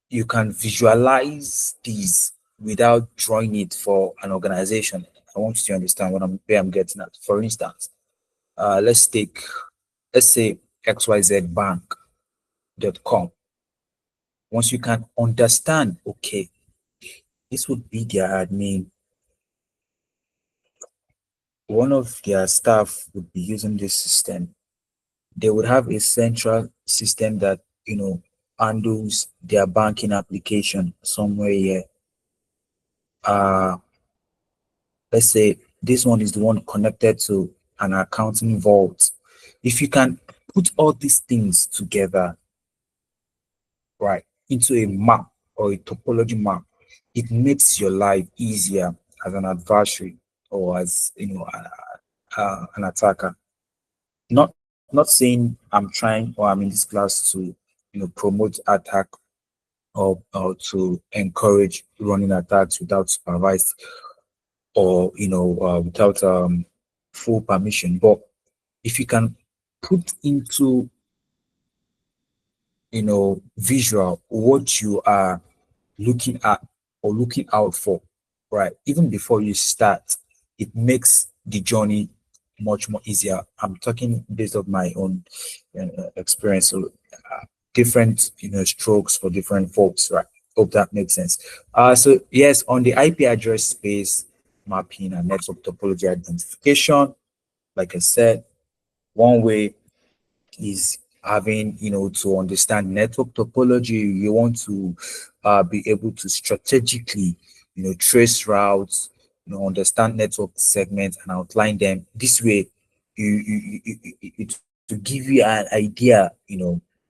you can visualize these without drawing it for an organization. I want you to understand where I'm getting at. For instance, let's say xyzbank.com. Once you can understand, okay, this would be their admin. One of their staff would be using this system. They would have a central system that handles their banking application somewhere here. Uh, let's say this one is the one connected to an accounting vault. If you can put all these things together, right, into a map or a topology map, it makes your life easier as an adversary or as an attacker. Not saying I'm trying or I'm in this class to promote attack or to encourage running attacks without supervised or without full permission. But if you can put into visual what you are looking at or looking out for, right? Even before you start, it makes the journey much more easier. I'm talking based on my own experience. So different, strokes for different folks, right? Hope that makes sense. So yes, on the IP address space mapping and network topology identification, like I said, one way is having to understand network topology. You want to be able to strategically trace routes, understand network segments and outline them. This way it to give you an idea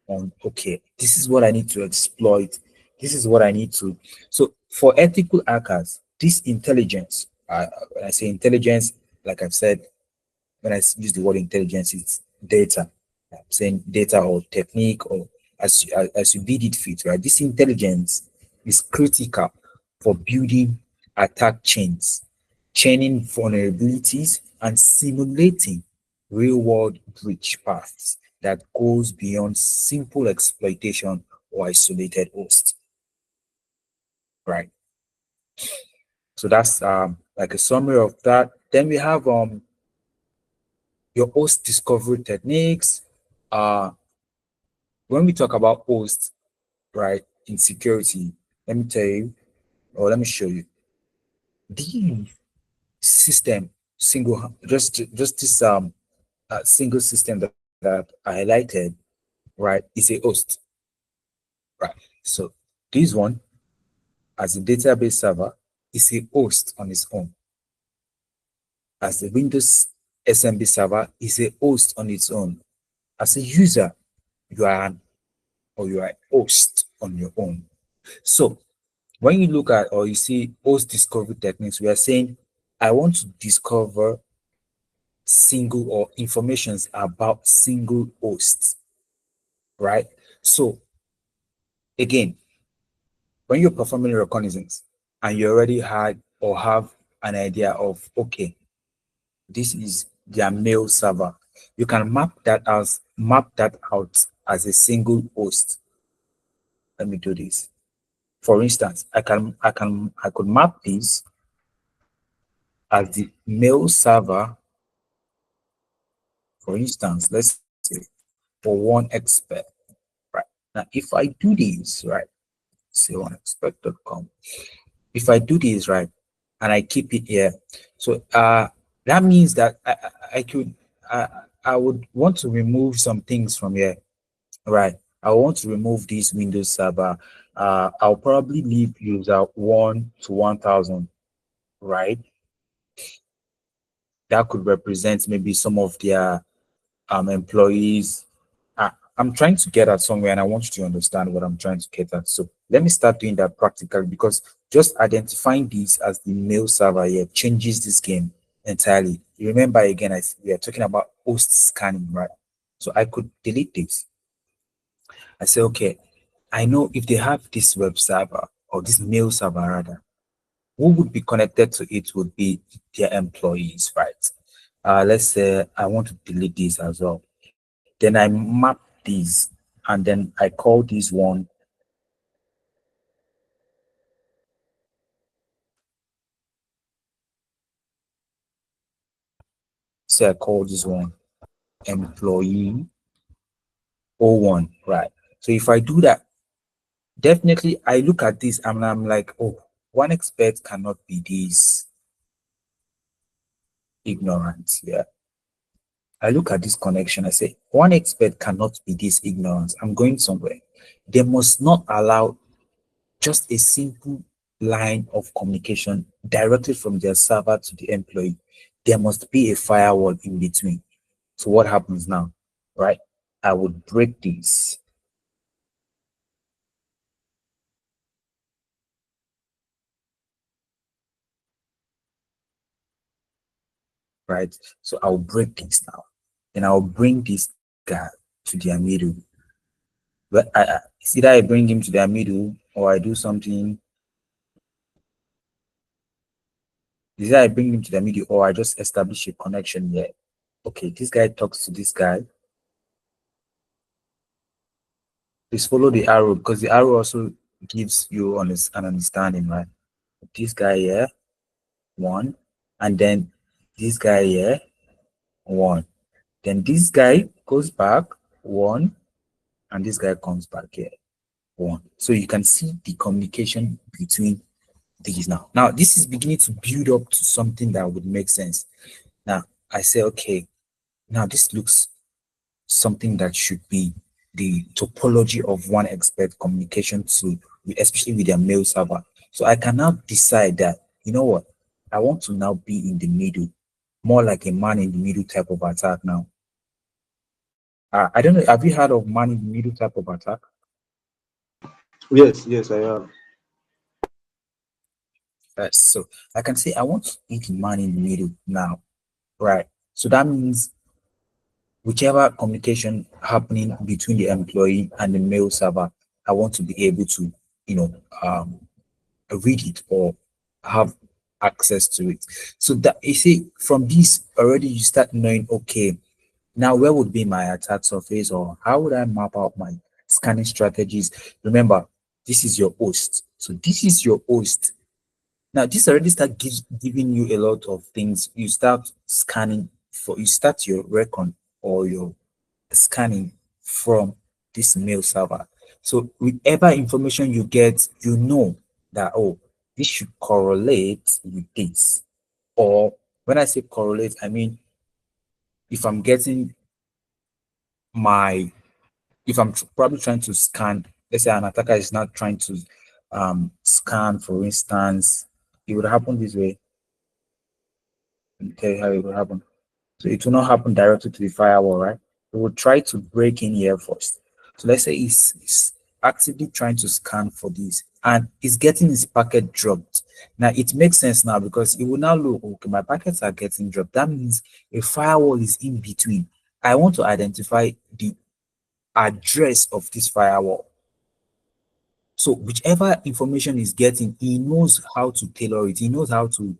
on, okay, this is what I need to exploit, this is what I need to. So for ethical hackers, this intelligence, when I say intelligence, like I've said, when I use the word intelligence, it's data. I'm saying data or technique or as you bid it fit, right? This intelligence is critical for building attack chains, chaining vulnerabilities, and simulating real-world breach paths that goes beyond simple exploitation or isolated hosts, right? So that's like a summary of that. Then we have your host discovery techniques. Uh, when we talk about hosts, right, in security, let me tell you, or let me show you the system single, just this single system that I highlighted, right, is a host, right? So this one, as a database server, is a host on its own. As the Windows SMB server is a host on its own. As a user, you are an or you are a host on your own. So when you look at or you see host discovery techniques, we are saying, I want to discover single or informations about single hosts, right? So again, when you're performing reconnaissance and you already had or have an idea of, okay, this is their mail server. You can map that out as a single host. Let me do this. For instance, I could map this as the mail server, for instance, let's say for one expert, right? Now, if I do this, right, say oneexpert.com, if I do this, right, and I keep it here, so that means that I could, I, I would want to remove some things from here, right? I want to remove this Windows server. I'll probably leave user 1 to 1000, right? That could represent maybe some of their employees. I'm trying to get at somewhere, and I want you to understand what I'm trying to get at. So let me start doing that practically, because just identifying this as the mail server here changes this game entirely. You remember again, we are talking about host scanning, right? So I could delete this. I say, okay, I know if they have this web server or this mail server rather, who would be connected to it would be their employees, right? Let's say I want to delete this as well. Then I map these, and then I call this one, say I call this one employee O1, right? So if I do that, definitely I look at this and I'm like, oh, one expert cannot be this ignorant. Yeah. I look at this connection, I say, one expert cannot be this ignorant. I'm going somewhere. They must not allow just a simple line of communication directly from their server to the employee. There must be a firewall in between. So what happens now, right? I would break this, right? So I'll break this now. Then I'll bring this guy to their middle. But it's either I bring him to their middle or I do something. Is either I bring him to the middle or I just establish a connection here. Okay, this guy talks to this guy. Please follow the arrow, because the arrow also gives you an understanding, right? This guy here, one, and then this guy here, one. Then this guy goes back, one, and this guy comes back here, one. So you can see the communication between these now. Now, this is beginning to build up to something that would make sense. Now, I say, okay, now this looks something that should be the topology of one expert communication to, especially with their mail server. So I can now decide that, you know what, I want to now be in the middle, more like a man in the middle type of attack now. I don't know, have you heard of man in the middle type of attack? Yes, yes, I have. So I can say I want to be the man in the middle now, right? So that means whichever communication happening between the employee and the mail server, I want to be able to, you know, um, read it or have access to it. So that you see, from this already you start knowing, okay, now where would be my attack surface, or how would I map out my scanning strategies? Remember, this is your host. So this is your host. Now this already giving you a lot of things. You start scanning for, you start your recon or your scanning from this mail server. So whatever information you get, you know that, oh, this should correlate with this. Or when I say correlate, I mean if I'm getting my, if I'm probably trying to scan, let's say an attacker is not trying to scan, for instance, it would happen this way. Let me tell you how it would happen. So it will not happen directly to the firewall, right? It will try to break in here first. So let's say it's actively trying to scan for this and it's getting his packet dropped. Now it makes sense now, because it will now look, okay, my packets are getting dropped. That means a firewall is in between. I want to identify the address of this firewall. So whichever information is getting, he knows how to tailor it. He knows how to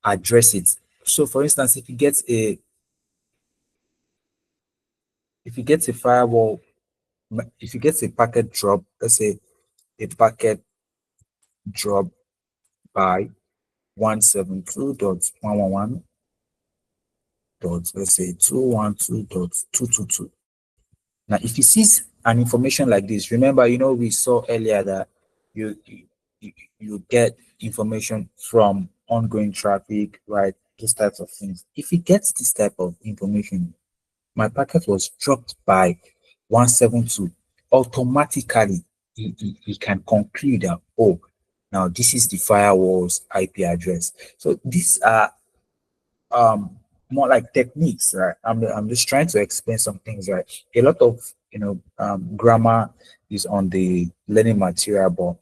address it. So for instance, if he gets a firewall, if he gets a packet drop, let's say a packet drop by 172.111 dot, let's say 212.222. Now, if he sees an information like this, remember, we saw earlier that you you, you get information from ongoing traffic, right? Those types of things. If he gets this type of information, my packet was dropped by 172, automatically he can conclude that, oh, now this is the firewall's IP address. So these are um more like techniques, right? I'm just trying to explain some things, right? A lot of grammar is on the learning material, but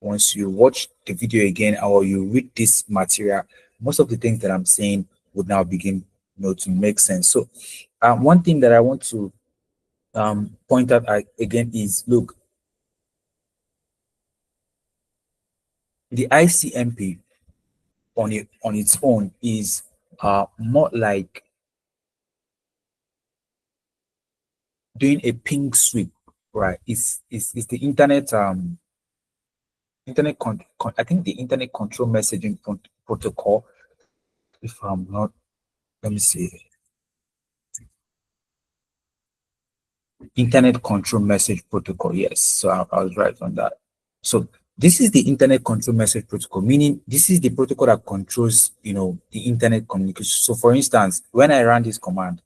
once you watch the video again or you read this material, most of the things that I'm saying would now begin to make sense. So one thing that I want to point out again is, look, the ICMP on its own is more like doing a ping sweep, right? It's the I think the internet control messaging protocol. If I'm not, let me see, internet control message protocol. Yes, so I was right on that. So this is the internet control message protocol, meaning this is the protocol that controls, the internet communication. So for instance, when I ran this command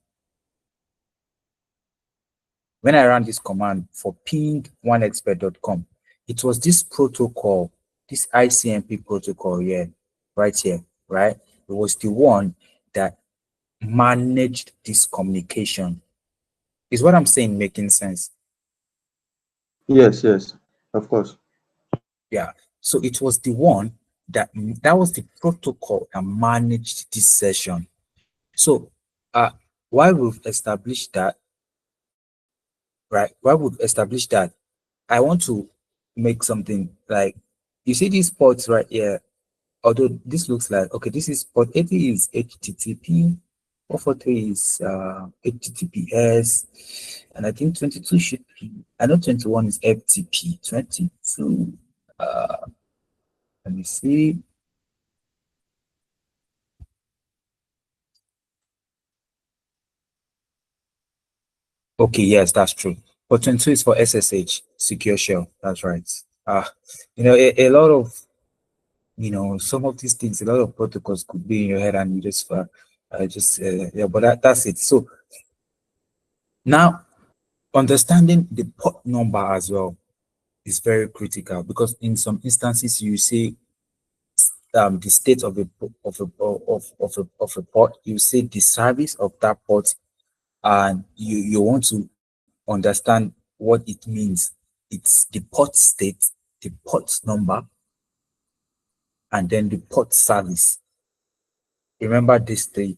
for ping1expert.com, it was this protocol, this ICMP protocol here, right here, right? It was the one that managed this communication. Is what I'm saying making sense? Yes, yes, of course. Yeah. So it was the one that was the protocol that managed this session. So uh while we've established that, right? While we've established that, I want to make something like, you see these ports right here. Although this looks like, okay, this is port 80 is HTTP, 443 is HTTPS, and I think 22 should be, I know 21 is FTP, 22, uh, let me see. Okay, yes, that's true. But 22 is for SSH, secure shell. That's right. A lot of, some of these things, a lot of protocols could be in your head and you yeah, but that's it. So now, understanding the port number as well is very critical, because in some instances you say the state of a port, you say the service of that port, and you want to understand what it means. It's the port state, the port number, and then the port service. Remember this three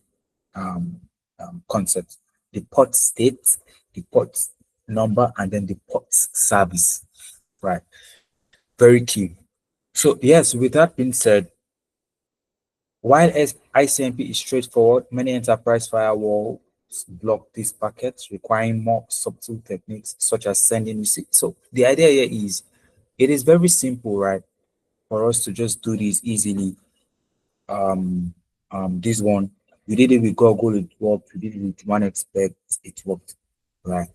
concepts: the port state, the port number, and then the port service. Right. Very key. So yes, with that being said, while ICMP is straightforward, many enterprise firewalls block these packets, requiring more subtle techniques such as sending receipt. So the idea here is, it is very simple, right, for us to just do this easily. Um, this one, we did it with Google, it worked. We did it with one expert, it worked, right?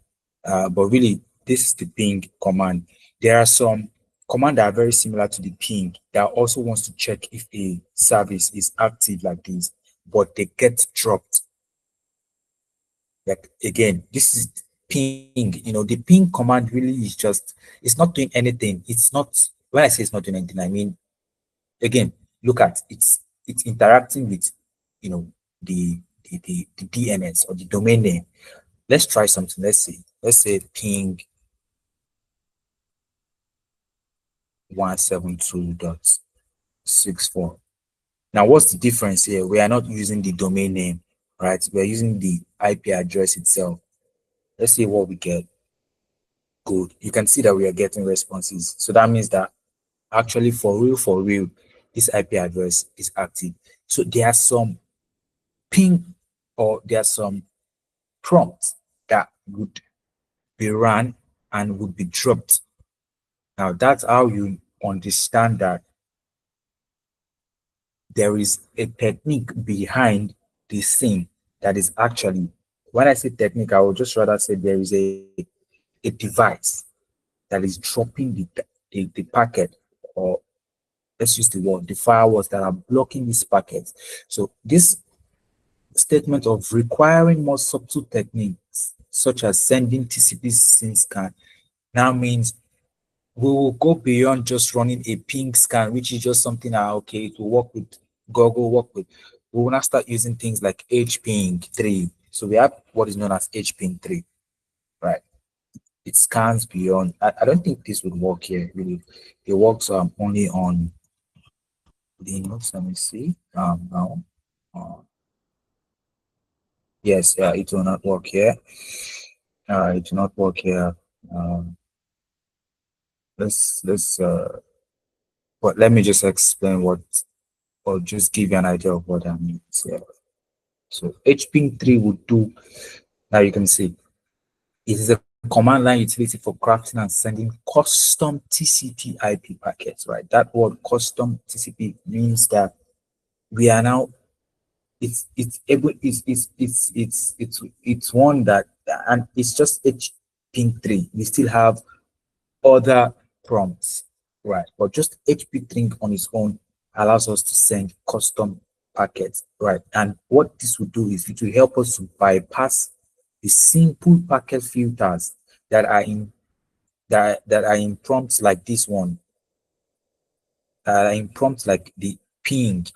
But really, this is the ping command. There are some commands that are very similar to the ping that also wants to check if a service is active like this, but they get dropped. Like again, this is ping. The ping command really is just, it's not doing anything. It's not, when I say it's not doing anything, I mean, again, look at it's interacting with, you know the DNS or the domain name. Let's try something. Let's say ping 172.64. Now what's the difference here? We are not using the domain name, right? We're using the IP address itself. Let's see what we get. Good. You can see that we are getting responses. So that means that actually for real, this IP address is active. So there are some ping or there are some prompts that would be run and would be dropped. Now that's how you understand that there is a technique behind the scene that is actually, when I say technique, I would just rather say there is a device that is dropping the packet, or let's use the word, the firewalls that are blocking these packets. So this statement of requiring more subtle techniques, such as sending TCP SYN scan, now means we will go beyond just running a ping scan, which is just something that, okay, to work with Google, work with. We will now start using things like HPing 3. So we have what is known as HPing 3, right? It scans beyond. I don't think this would work here, really. It works only on Linux. Let me see. Now. Uh, yes, it will not work here. It will not work here. Um, let's but let me just explain what, or just give you an idea of what I mean here. So HPing 3 would do, now you can see, it is a command line utility for crafting and sending custom TCP IP packets, right? That word custom TCP means that we are now, it's able, it's one that, and it's just HPing 3. We still have other prompts, right? But just HP3 on its own allows us to send custom packets, right? And what this will do is it will help us to bypass the simple packet filters that are in that are in prompts like this one, in prompts like the ping,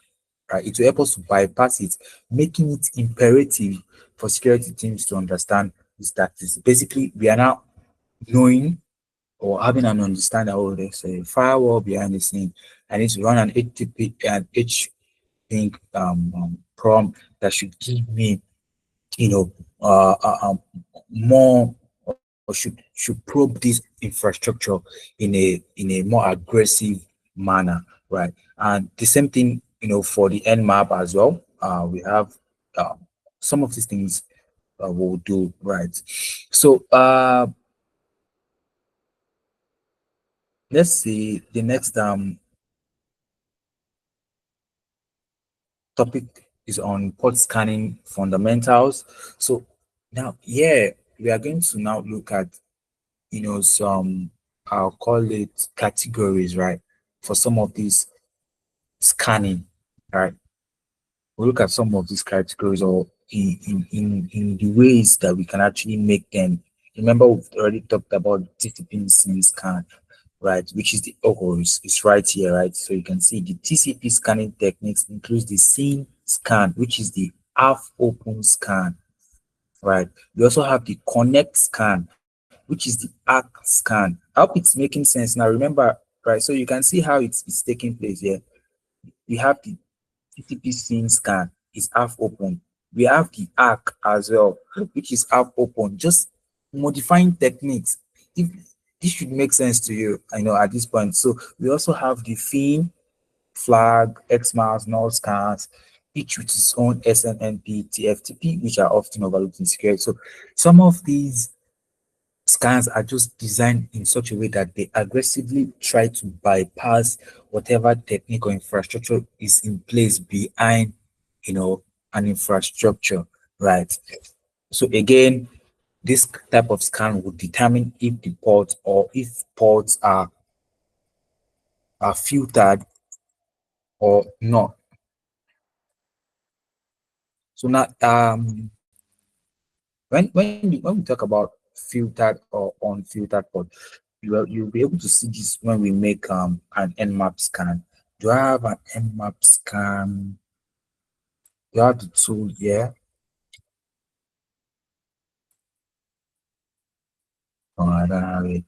right? It will help us to bypass it, making it imperative for security teams to understand is that is basically we are now knowing or having an understanding, oh, there's a firewall behind the scene. I need to run an HTTP and H thing prompt that should give me, you know, more, or should probe this infrastructure in a more aggressive manner, right? And the same thing, for the Nmap as well. We have some of these things we'll do, right? So let's see the next topic is on port scanning fundamentals. So now, yeah, we are going to now look at, some, I'll call it categories, right? For some of these scanning, right? We'll look at some of these categories, or in the ways that we can actually make them. Remember, we've already talked about TCP scan, right? Which is the, oh, it's right here, right? So you can see the TCP scanning techniques includes the scene scan, which is the half open scan, right? We also have the connect scan, which is the arc scan. I hope it's making sense now. Remember, right? So you can see how it's taking place here. We have the TCP scene scan is half open. We have the arc as well, which is half open. Just modifying techniques. If this should make sense to you, I know at this point. So we also have the theme, flag, XMAS, null scans, each with its own SNMP, TFTP, which are often overlooked in security. So some of these scans are just designed in such a way that they aggressively try to bypass whatever technique or infrastructure is in place behind, an infrastructure, right? So again, this type of scan would determine if the ports, or if ports are filtered or not. So now, when we talk about filtered or unfiltered port, you'll be able to see this when we make an Nmap scan. Do I have an Nmap scan? Do I have the tool here? No, I don't have it.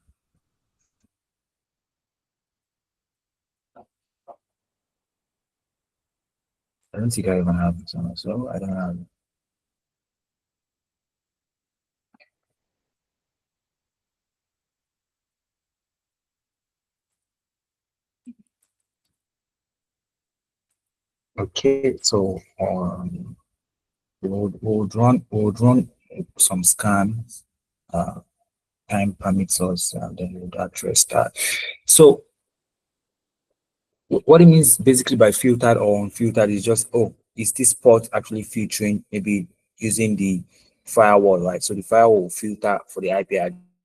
I don't think I even have it on, so I don't have it. Okay, so we would run some scans. Uh, Time permits us, and then we would address that. So what it means basically by filtered or unfiltered is just, oh, is this port actually filtering, maybe using the firewall, right? So the firewall will filter for the IP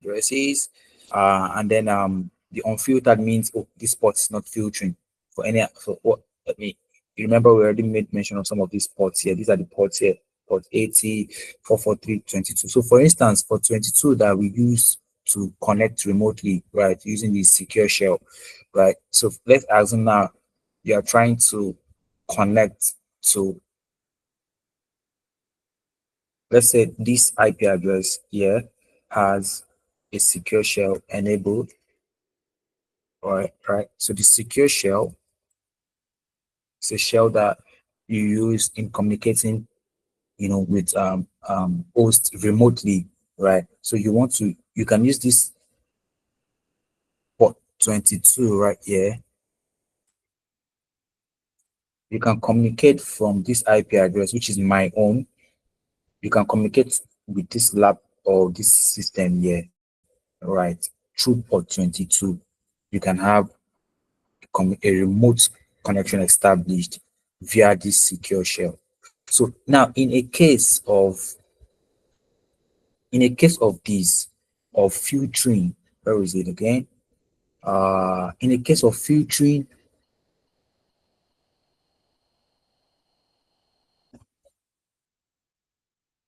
addresses, and then the unfiltered means, oh, this port is not filtering for any, for what, let me, you remember we already made mention of some of these ports here. These are the ports here, port 80, 443, 22. So for instance, for 22 that we use to connect remotely, right, using the secure shell, right? So let's assume now you are trying to connect to, let's say this IP address here has a secure shell enabled, right? So the secure shell is a shell that you use in communicating, with host remotely, right? So you can use this port 22 right here. You can communicate from this IP address, which is my own. You can communicate with this lab or this system here, right, through port 22. You can have a remote connection established via this secure shell. So now in a case of this, of filtering, where is it again? In a case of filtering,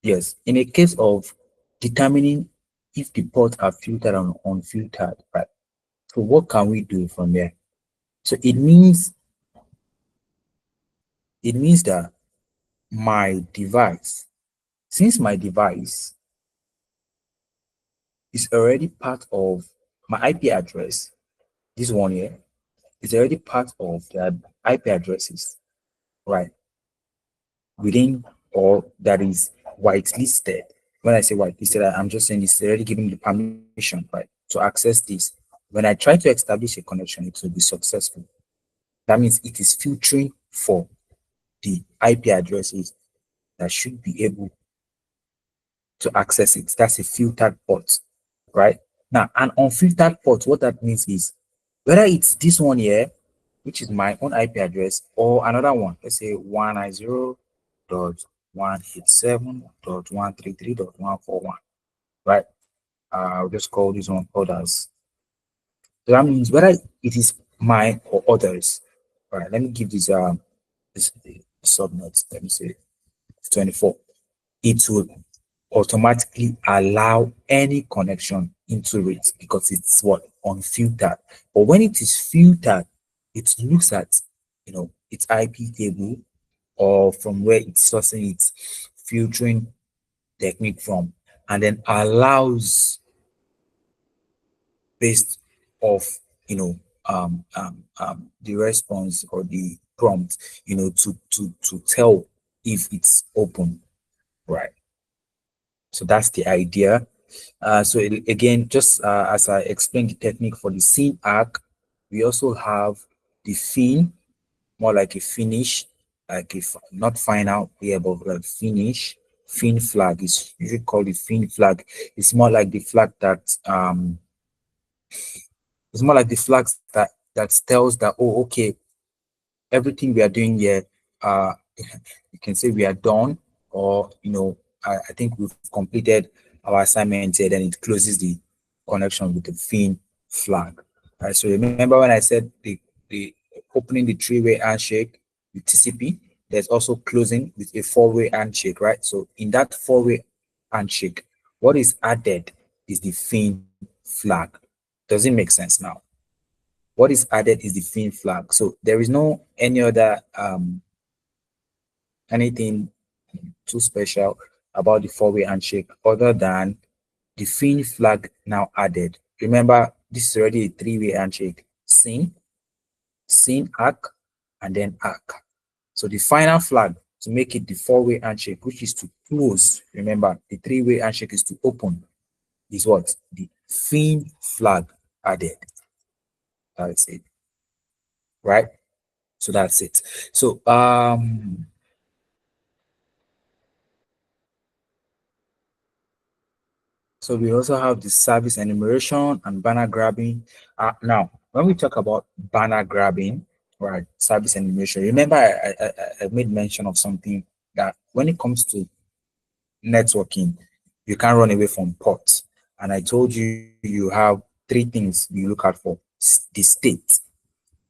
yes, in a case of determining if the ports are filtered or unfiltered, right? So what can we do from there? So it means that my device, since my device is already part of my IP address, this one here is already part of the IP addresses, right? Within, or that is whitelisted. When I say whitelisted, I'm just saying it's already giving the permission, right, to access this. When I try to establish a connection, it will be successful. That means it is filtering for the IP addresses that should be able to access it. That's a filtered port, right? Now, an unfiltered port, what that means is whether it's this one here, which is my own IP address, or another one, let's say 190.187.133.141, right? I'll just call this one others. So that means whether it is mine or others. All right, let me give this subnet. Let me say 24. It will automatically allow any connection into it because it's what, unfiltered. But when it is filtered, it looks at its IP table, or from where it's sourcing its filtering technique from, and then allows, based off the response or the prompt, to tell if it's open, right? So that's the idea. So again, just as I explained the technique for the scene arc, we also have the fin, more like a finish, like if not final, yeah, but like finish. Fin flag is usually called the fin flag. It's more like the flag that it's more like the flags that tells that, oh, okay, everything we are doing here, uh, you can say we are done, or I think we've completed our assignment here. Then it closes the connection with the fin flag. Right. So remember when I said the opening the three-way handshake with TCP, there's also closing with a four-way handshake, right? So in that four-way handshake, what is added is the fin flag. Does it make sense now? What is added is the fin flag. So there is no any other anything too special about the four-way handshake other than the fin flag now added. Remember, this is already a three-way handshake. Sin, arc, and then arc. So the final flag to make it the four-way handshake, which is to close. Remember, the three-way handshake is to open. Is what? The fin flag added. That's it. Right? So that's it. So so we also have the service enumeration and banner grabbing. Now, when we talk about banner grabbing, right, service enumeration, remember I made mention of something that when it comes to networking, you can't run away from ports. And I told you you have three things you look out for: the state,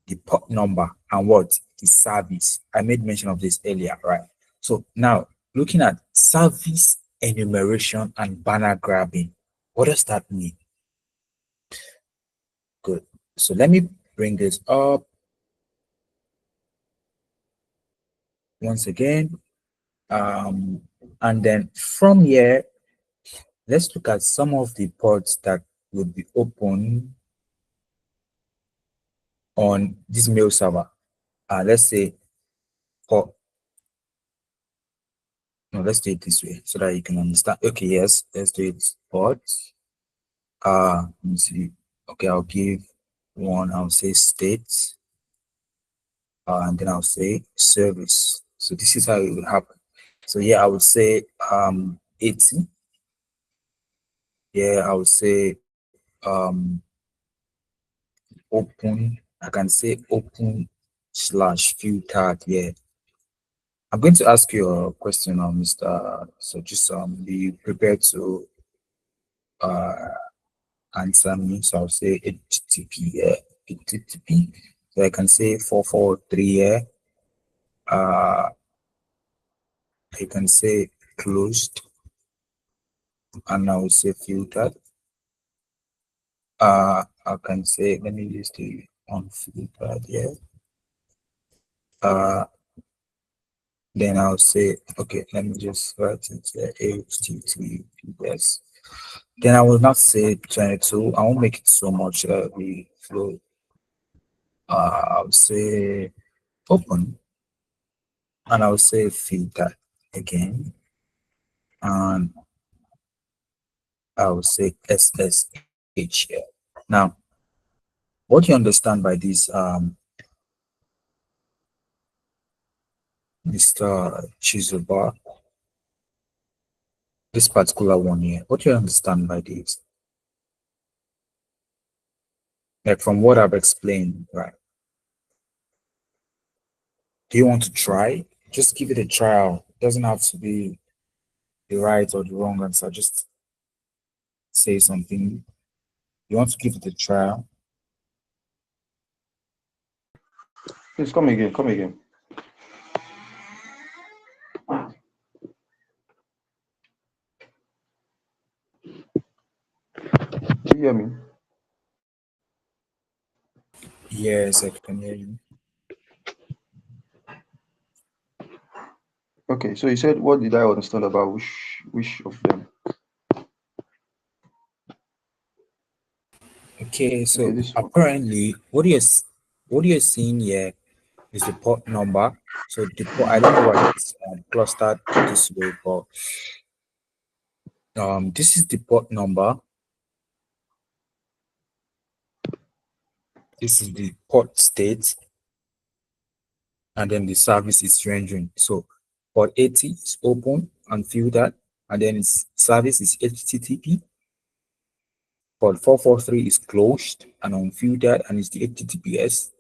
the port number, and what? The service. I made mention of this earlier, right? So now looking at service enumeration and banner grabbing, what does that mean? Good. So let me bring this up once again. Um, and then from here, let's look at some of the ports that would be open on this mail server. Let's say for no, let's do it this way so that you can understand. Okay, yes, let's do it. Ports. Let me see. Okay, I'll give one. I'll say state, and then I'll say service. So this is how it would happen. So yeah, I would say 80. Yeah, I would say open. I can say open slash filtered. Yeah. I'm going to ask you a question, Mr. So just be prepared to uh answer me. So I'll say HTTP. Yeah, HTTP. So I can say 443. Yeah. Uh, I can say closed, and I will say filtered. I can say, let me use the unfiltered. Yeah. Uh, then I'll say, okay, let me just write it there, HTTPS. Then I will not say 22. I won't make it so much the flow. I'll say open, and I'll say filter again, and I'll say SSH here. Now, what you understand by this, Mr. Chizuba, this particular one here, what you understand by this? Like from what I've explained, right? Do you want to try? Just give it a trial. It doesn't have to be the right or the wrong answer. Just say something. You want to give it a trial. Please come again. Come again. Do you hear me? Yes, I can hear you. Okay. So you said, what did I understand about which of them? Okay, Okay, so this one. apparently what you're seeing here is the port number. So the port, I don't know why it's clustered this way, but this is the port number. This is the port state, and then the service is rendering. So port 80 is open and filtered, and then its service is HTTP. Port 443 is closed and unfiltered, and it's the HTTPS.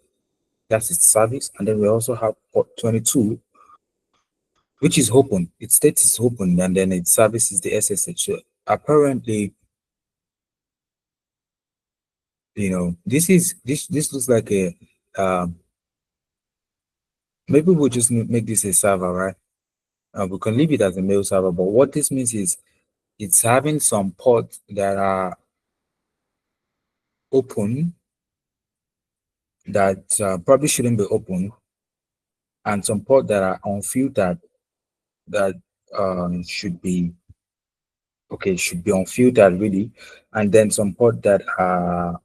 That's its service. And then we also have port 22, which is open. Its state is open, and then its service is the SSH. So apparently, this looks like a maybe we'll just make this a server, right? We can leave it as a mail server, but what this means is it's having some ports that are open that probably shouldn't be open, and some ports that are unfiltered that should be okay, should be unfiltered really, and then some ports that are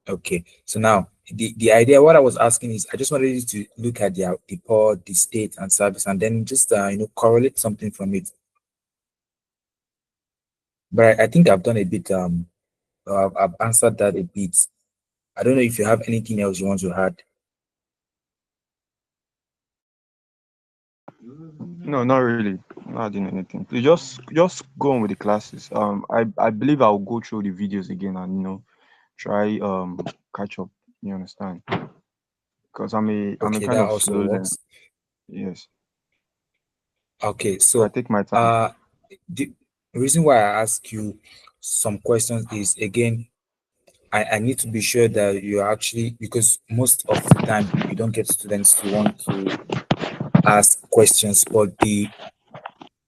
okay. So now the idea, what I was asking is, I just wanted you to look at the port, the state, and service, and then just correlate something from it. But I think I've done a bit. I've answered that a bit. I don't know if you have anything else you want to add. No, not really. Not adding anything. Please just go on with the classes. I believe I'll go through the videos again and try catch up. You understand? Because I'm a Okay, kind that of also slow learner. works. Yes. Okay, So I so take my time. the reason why I ask you some questions is again, I need to be sure that you're actually, because most of the time you don't get students to want to ask questions, but the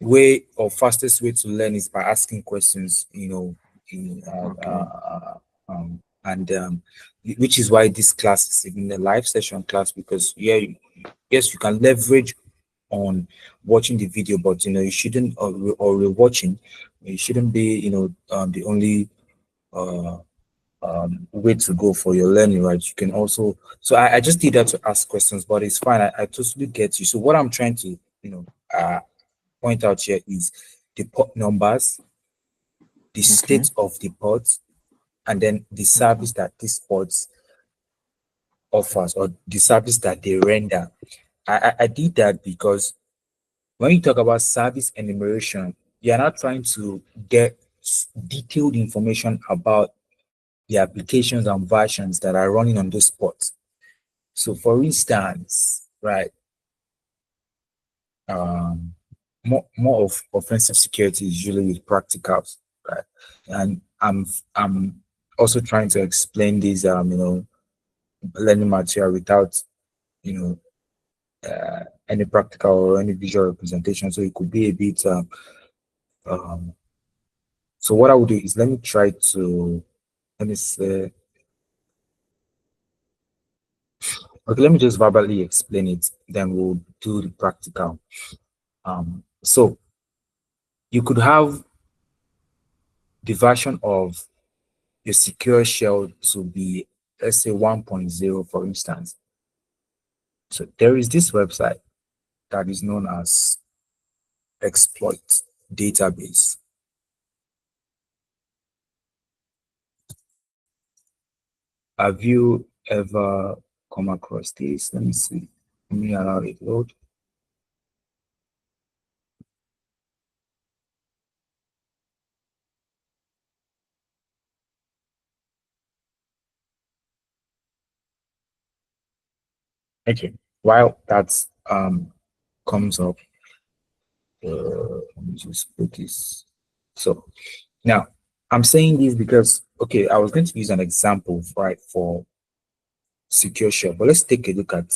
way or fastest way to learn is by asking questions, Okay. and which is why this class is even a live session class, because yeah, yes, you can leverage on watching the video, but you shouldn't, or watching, you shouldn't be, the only uh way to go for your learning, right? You can also, so I just did that to ask questions, but it's fine. I totally get you. So what I'm trying to, point out here is the port numbers, the Okay. state of the ports, and then the Okay. service that these ports offers, or the service that they render. I did that because when you talk about service enumeration, you're not trying to get detailed information about the applications and versions that are running on those ports. So, for instance, right, um, more of offensive security is usually with practicals, right? And I'm also trying to explain this, learning material without, you any practical or any visual representation. So it could be a bit. Um, so what I would do is let me try to, let me say, okay, let me just verbally explain it. Then we'll do the practical. So you could have the version of your secure shell to be, let's say, 1.0, for instance. So there is this website that is known as exploit database. Have you ever come across this? Let me see. Let me allow it load. Okay. While that's comes up, let me just put this. So now I'm saying this because, okay, I was going to use an example, right, for secure shell, but let's take a look at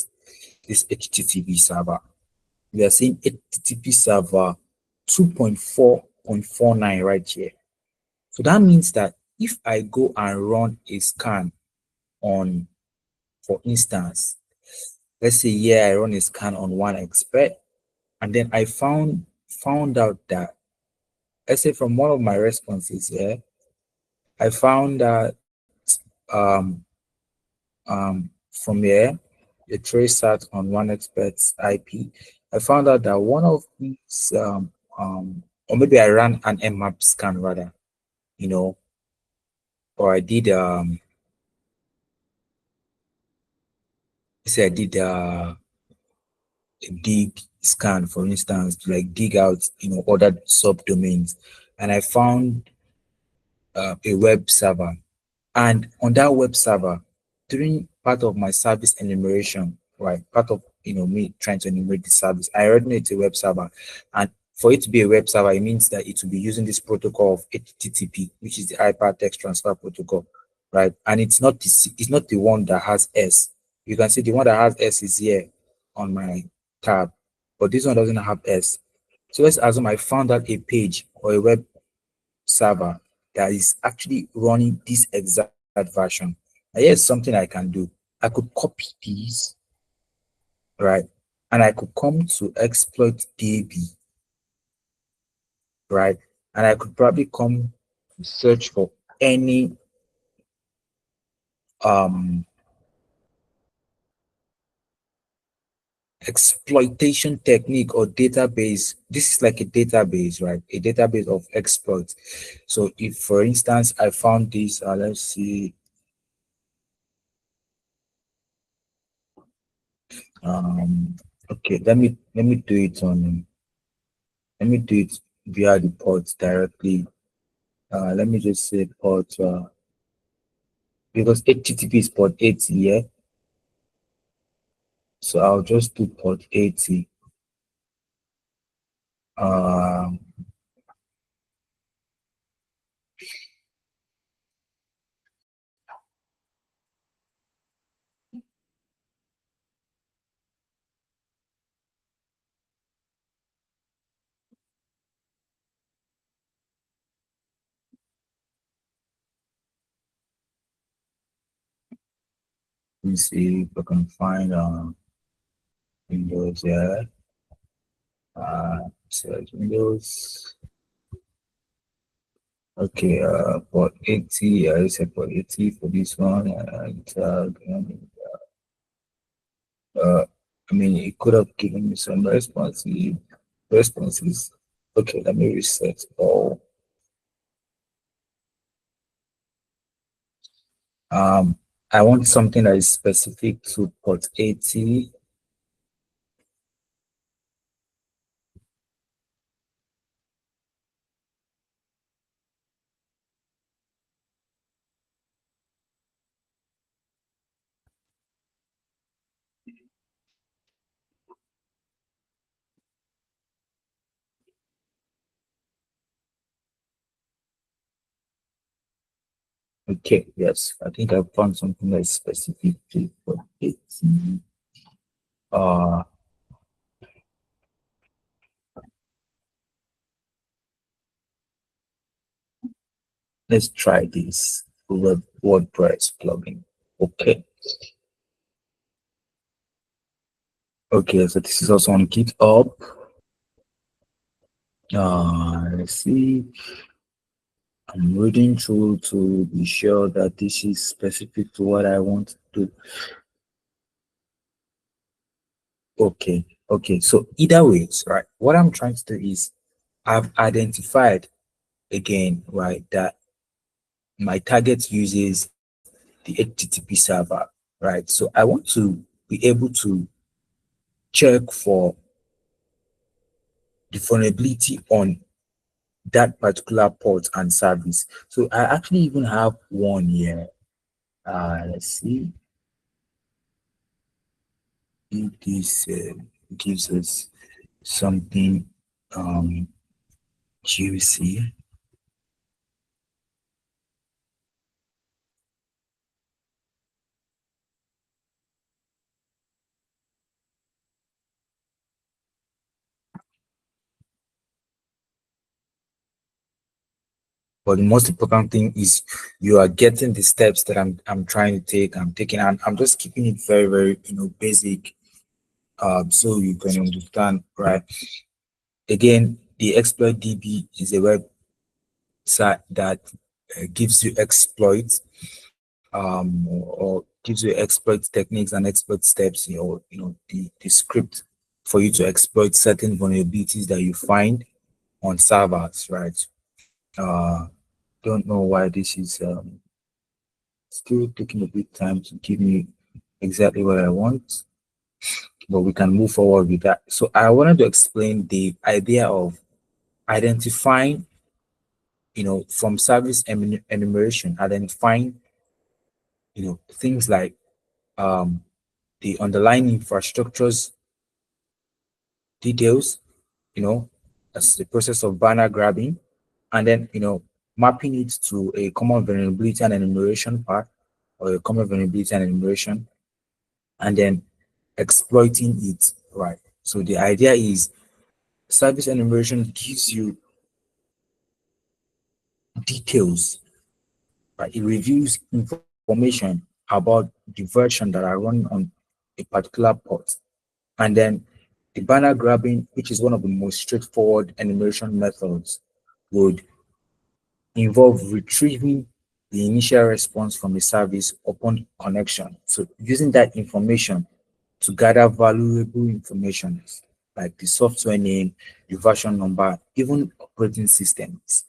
this HTTP server. We are seeing HTTP server 2.4.49 right here. So that means that if I go and run a scan on, for instance, let's say, yeah, I run a scan on one expert, and then I found out that, let's say, from one of my responses here, I found that um from here, a trace sat on one expert's IP. I found out that one of these or maybe I ran an mmap scan rather, you know, or I did say I did a dig scan, for instance, to like dig out, other subdomains, and I found a web server. And on that web server, during part of my service enumeration, right, part of, me trying to enumerate the service, I already know it's a web server. And for it to be a web server, it means that it will be using this protocol of HTTP, which is the Hypertext Transfer Protocol, right? And it's not the one that has S. You can see the one that has S is here on my tab, but this one doesn't have S. So let's assume I found out a page or a web server that is actually running this exact version. And here's something I can do. I could copy these, right? And I could come to exploit DB, right? And I could probably come to search for any um exploitation technique or database. This is like a database, right? A database of exploits. So if, for instance, I found this, let's see, um, okay, let me do it on. Let me do it via the port directly. Let me just say port because HTTP is port 80, yeah. So I'll just do port 80. Um, let me see if I can find Windows there. Select Windows. Okay, port 80. I said port 80 for this one. And uh, I mean, it could have given me some responses. Okay, let me reset all. Um, I want something that is specific to port 80. Okay, yes, I think I found something that is specific to port 80. Uh, let's try this WordPress plugin. Okay, okay, so this is also on GitHub. Let's see. I'm reading through to be sure that this is specific to what I want to do. Okay, okay. So either ways, right? What I'm trying to do is I've identified again, right, that my target uses the HTTP server, right? So I want to be able to check for the vulnerability on that particular port and service. So I actually even have one here. Let's see if this gives us something juicy. But the most important thing is you are getting the steps that I'm trying to take. I'm taking. I'm just keeping it very very basic, so you can understand, right? Again, the exploit DB is a website that gives you exploits, or gives you exploit techniques and exploit steps, the script for you to exploit certain vulnerabilities that you find on servers, right? Uh, don't know why this is still taking a bit time to give me exactly what I want, but we can move forward with that. So I wanted to explain the idea of identifying, from service enumeration, identifying, things like um, the underlying infrastructures details, as the process of banner grabbing, and then, mapping it to a common vulnerability and enumeration part, or a common vulnerability and enumeration, and then exploiting it, right? So the idea is service enumeration gives you details, right? It reveals information about the version that are running on a particular port. And then the banner grabbing, which is one of the most straightforward enumeration methods, would involve retrieving the initial response from a service upon connection. So using that information to gather valuable information like the software name, the version number, even operating systems.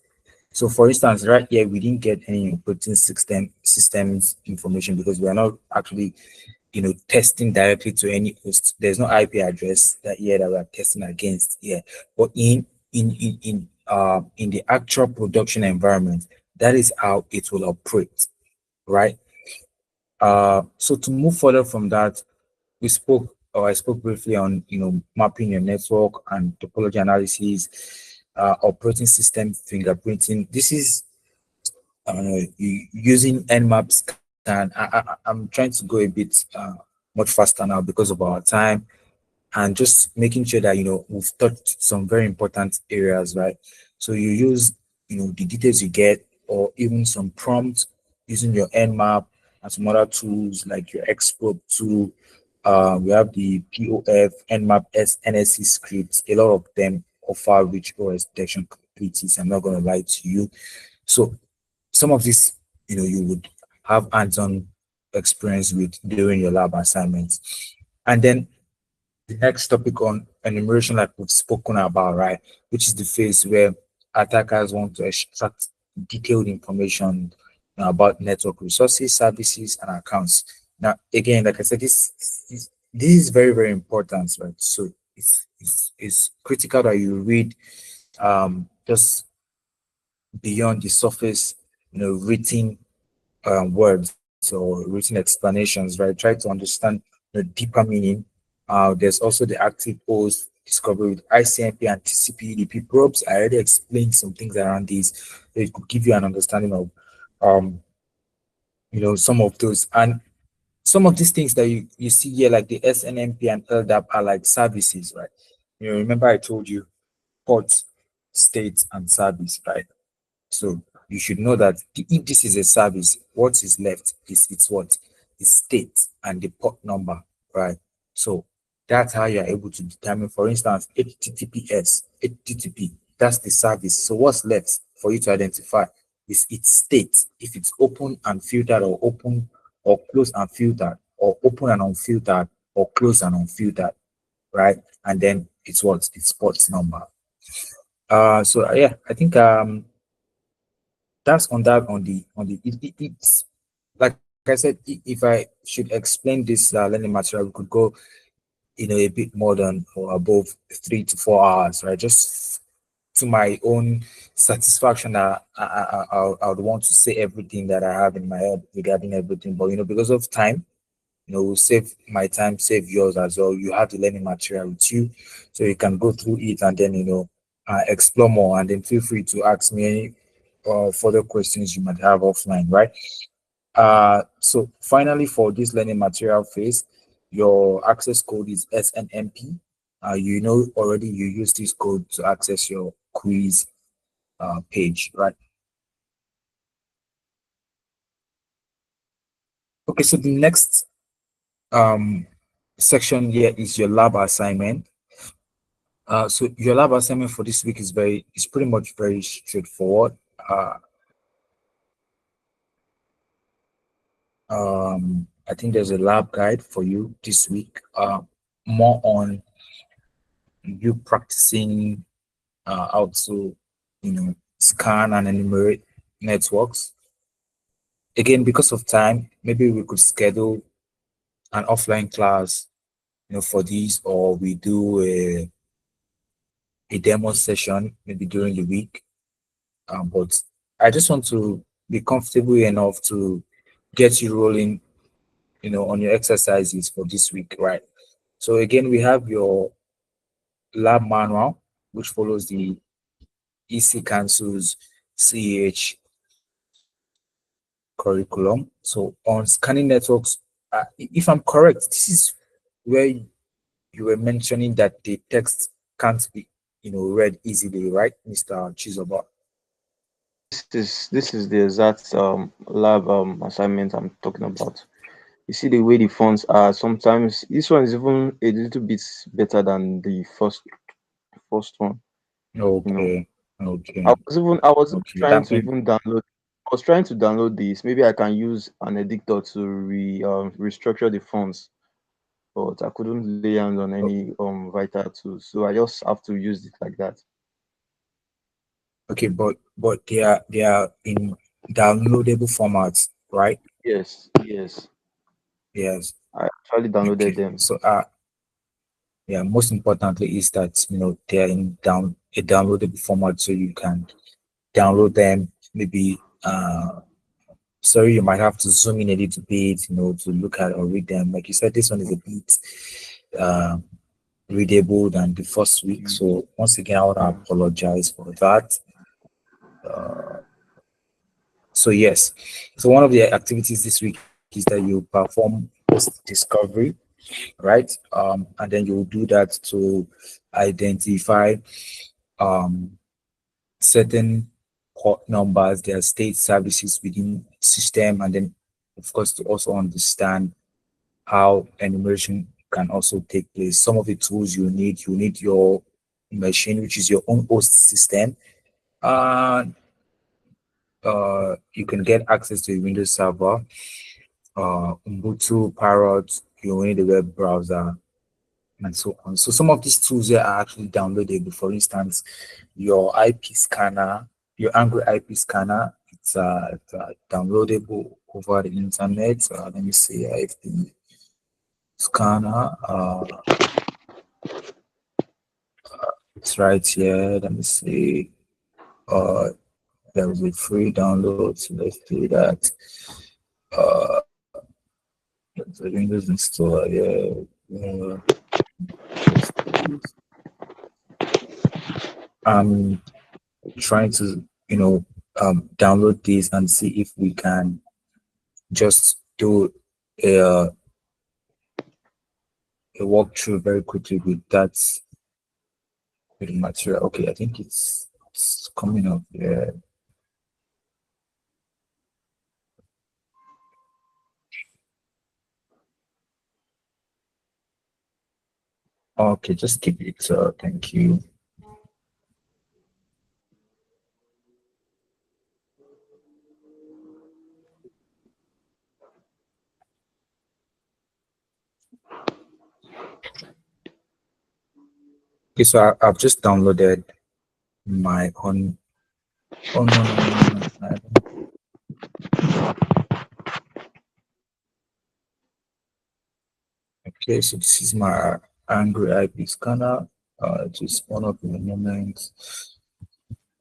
So for instance, right here, we didn't get any operating systems information because we are not actually, testing directly to any host. There's no IP address that here that we are testing against here. But in in the actual production environment, that is how it will operate, right? So to move further from that, we spoke or I spoke briefly on mapping your network and topology analysis, operating system fingerprinting. This is using nmap scan. I'm trying to go a bit much faster now because of our time, and just making sure that we've touched some very important areas, right? So you use the details you get, or even some prompts using your nmap and some other tools like your export tool. We have the POF, nmap, NSC scripts. A lot of them offer rich OS detection capabilities. I'm not going to lie to you. So some of this, you would have hands-on experience with during your lab assignments. And then the next topic on enumeration, like we've spoken about, right, which is the phase where attackers want to extract detailed information about network resources, services, and accounts. Now, again, like I said, this is very, very important, right? So it's critical that you read just beyond the surface, written words or written explanations, right? Try to understand the deeper meaning. There's also the active host discovery with ICMP and TCP/UDP probes. I already explained some things around these, so it could give you an understanding of, um, some of those. And some of these things that you see here, like the SNMP and LDAP, are like services, right? Remember I told you port, state, and service, right? So you should know that if this is a service, what is left is it's what is state and the port number, right? So that's how you're able to determine, for instance, HTTP, that's the service. So what's left for you to identify is its state, if it's open and filtered, or open or closed and filtered, or open and unfiltered, or closed and unfiltered, right? And then it's what its port number. So yeah, I think that's on that it's like I said, if I should explain this learning material, we could go a bit more than or above 3 to 4 hours, right? Just to my own satisfaction, I would want to say everything that I have in my head regarding everything, but because of time, we'll save my time, save yours as well. You have the learning material with you, so you can go through it and then explore more, and then feel free to ask me any further questions you might have offline, right? So finally, for this learning material phase, your access code is SNMP. Already you use this code to access your quiz page, right? Okay, so the next section here is your lab assignment. So your lab assignment for this week is pretty much very straightforward. I think there's a lab guide for you this week, more on you practicing how to, scan and enumerate networks. Again, because of time, maybe we could schedule an offline class, for these, or we do a demo session maybe during the week. But I just want to be comfortable enough to get you rolling, on your exercises for this week, right? So again, we have your lab manual, which follows the EC Council's CEH curriculum. So on scanning networks, if I'm correct, this is where you were mentioning that the text can't be, read easily, right, Mr. Chizoba? This is the exact lab assignment I'm talking about. You see the way the fonts are. Sometimes this one is even a little bit better than the first one. You know, Okay, I okay, was even I was okay. trying That to means even download. I was trying to download this. Maybe I can use an editor to restructure the fonts, but I couldn't lay hands on any vital tools, so I just have to use it like that. okay, but they are in downloadable formats, right? Yes, yes. Yes. I actually downloaded Okay. them. So yeah, most importantly is that they are in a downloadable format so you can download them. Maybe sorry, you might have to zoom in a little bit, to look at or read them. Like you said, this one is a bit uh, readable than the first week. Mm, So once again, I want to yeah. apologize for that. So yes, so one of the activities this week is that you perform post discovery, right? And then you will do that to identify um, certain port numbers, their state services within system, and then of course to also understand how enumeration can also take place. Some of the tools you need your machine, which is your own host system. And you can get access to a Windows server, Ubuntu, Parrot, you need a web browser, and so on. So some of these tools here are actually downloadable. For instance, your IP scanner, your Angry IP scanner, it's downloadable over the internet. Let me see if the scanner, it's right here. Let me see. Uh, there was a free download, so let's do that. Uh, the Windows installer, yeah. Let's do this. I'm trying to, download this and see if we can just do a, a walkthrough very quickly with that with the material. Okay, I think it's coming up. Yeah. Okay, just keep it. Thank you. Okay, so I've just downloaded my own. Oh no no no no no! Okay, so this is my Angry IP scanner. Just one up in a moment.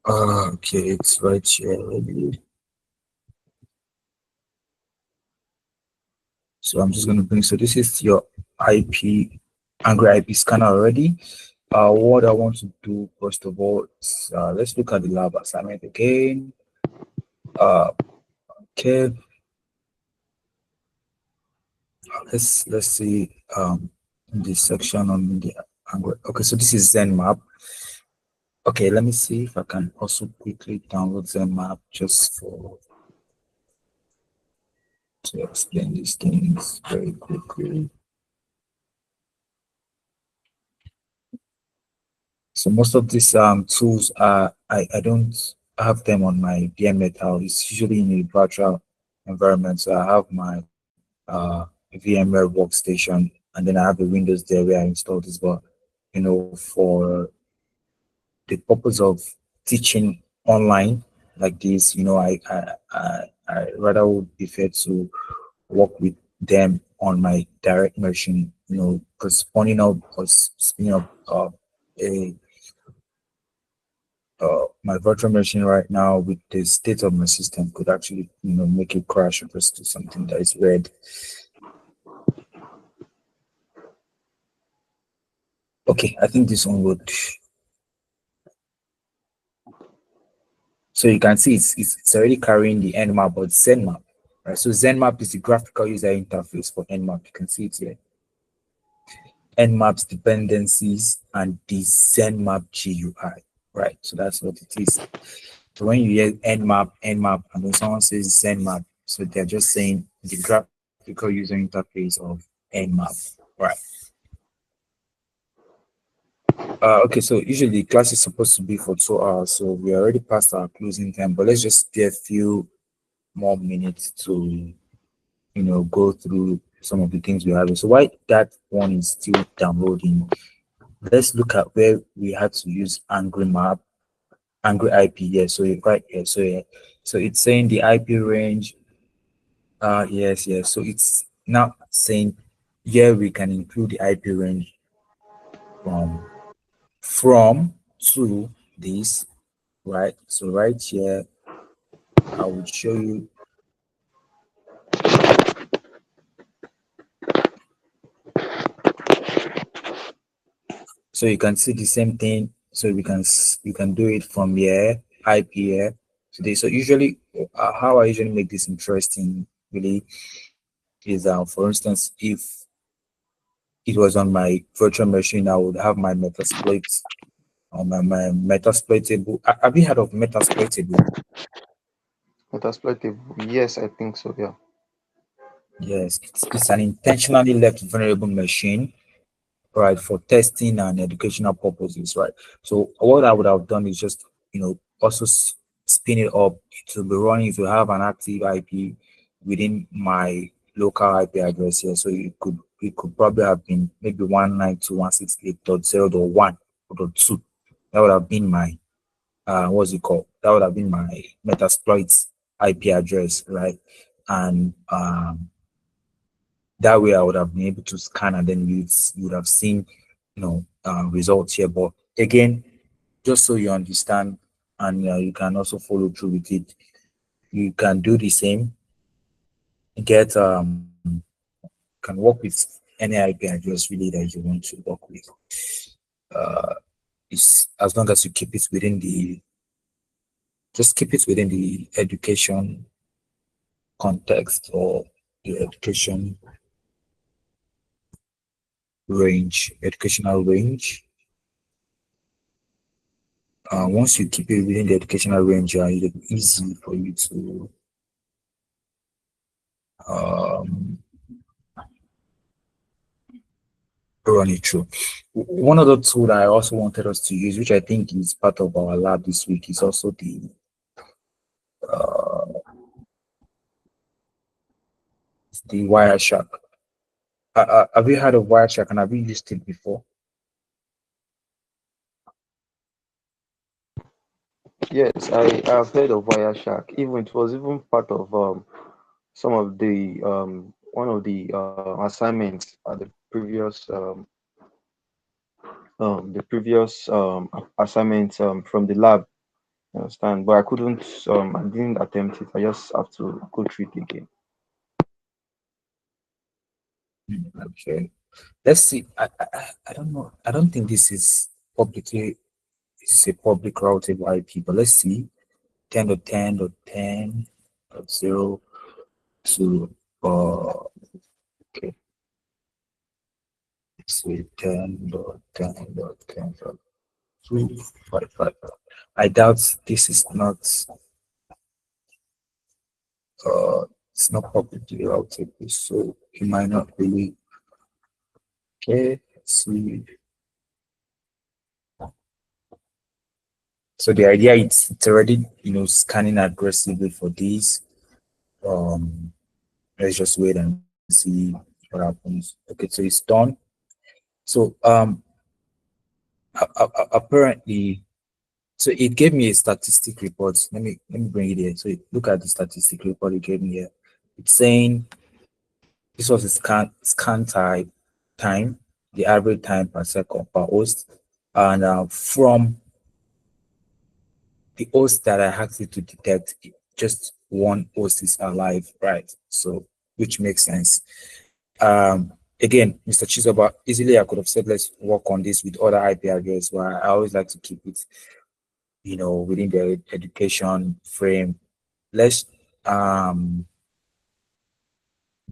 Okay, it's right here already. So I'm just going to bring, so this is your IP, Angry IP scanner already. What I want to do first of all is, let's look at the lab assignment again. Uh, okay, let's see in this section on the Angry. Okay, so this is ZenMap. Okay, let me see if I can also quickly download ZenMap just for to explain these things very quickly. So most of these tools are I don't have them on my VM metal. It's usually in a virtual environment. So I have my VMware workstation, and then I have the Windows there where I installed this. But for the purpose of teaching online like this, I rather would prefer to work with them on my direct machine. Because spinning up a my virtual machine right now with the state of my system could actually make it crash or just do something that is red. Okay, I think this one would. So you can see it's already carrying the nmap, but zenmap, right? So zenmap is the graphical user interface for nmap. You can see it here. Nmap's dependencies and the zenmap GUI, right? So that's what it is. So when you hear nmap, and then someone says zenmap, so they're just saying the graphical user interface of nmap, right? Okay, so usually the class is supposed to be for 2 hours, so we already passed our closing time, but let's just stay a few more minutes to go through some of the things we have. So while that one is still downloading, let's look at where we had to use Angry IP. Yeah, so right here. So yeah, so it's saying the IP range. Yes. So it's now saying here we can include the IP range from from to this, right? So right here, I would show you so you can see the same thing. So you can do it from here, IP here today. So usually, how I usually make this interesting really is for instance, if it was on my virtual machine, I would have my Metasploit or my Metasploitable. Have you heard of Metasploitable? Metasploitable. Yes, I think so. Yeah. Yes, it's an intentionally left vulnerable machine, right, for testing and educational purposes, right? So what I would have done is just, also spin it up to be running to have an active IP within my local IP address here. So it could probably have been maybe 192.168.0.1 or .2. That would have been my what's it called? That would have been my Metasploit IP address, right? And that way I would have been able to scan and then you would have seen, results here. But again, just so you understand and you can also follow through with it, you can do the same, get can work with any IP address really that you want to work with. Uh, it's as long as you keep it within the just keep it within the education context or the educational range. Once you keep it within the educational range, it'll be easy for you to um, run it through. One other tool that I also wanted us to use, which I think is part of our lab this week, is also uh, the Wireshark. Have you heard of Wireshark and have you used it before? Yes, I have heard of Wireshark. Even it was even part of some of the one of the assignments at the previous assignment from the lab. You understand? But I couldn't. I didn't attempt it. I just have to go through it again. Okay. Let's see. I don't know. I don't think this is a public routable IP, but let's see. 10.10.10.0 to okay, let's see 10.10.10.255. I doubt this is not uh it's not publicly routable, so you might not really care. Let's see. So the idea it's already scanning aggressively for these. Um let's just wait and see what happens. Okay, so it's done. So apparently, so it gave me a statistic report. Let me bring it here. So look at the statistic report it gave me here. It's saying this was a scan time, the average time per second per host, and from the host that I asked it to detect, just one host is alive, right? So which makes sense. Again, Mr. Chizoba, easily I could have said let's work on this with other IP address, but I always like to keep it, within the education frame. Let's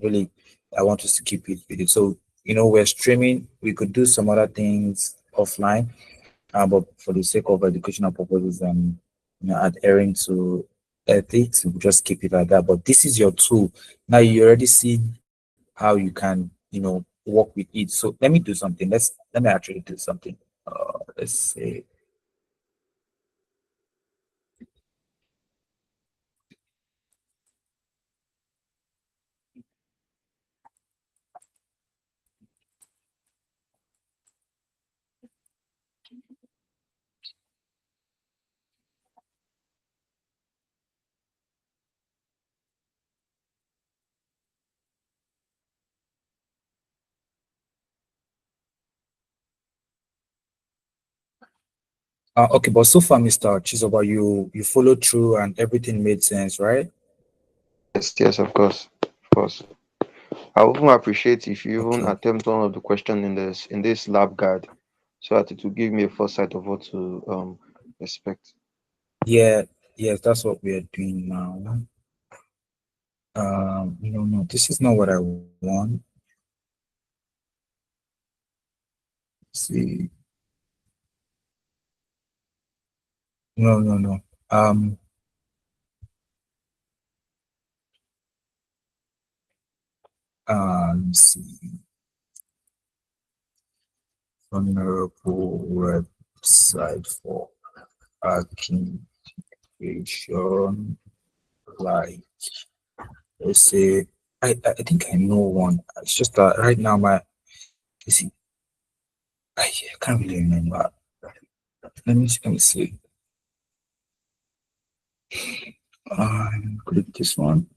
really I want us to keep it with it. So, we're streaming, we could do some other things offline, but for the sake of educational purposes and adhering to ethics, we just keep it like that. But this is your tool. Now you already see how you can, work with it. So let me do something. Let me actually do something. Let's say Okay, but so far, Mr. Chizoba, you followed through and everything made sense, right? Yes, yes, of course, of course. I would even appreciate if you even Okay. attempt one of the question in this lab guide, so that it will give me a foresight of what to expect. Yeah, yes, that's what we are doing now. No, no, this is not what I want. See, no, no, no. Um, let me see. Vulnerable website for hacking creation. Like, let's say, I think I know one. It's just that right now, you see, I can't really remember. Let me see. Click this one.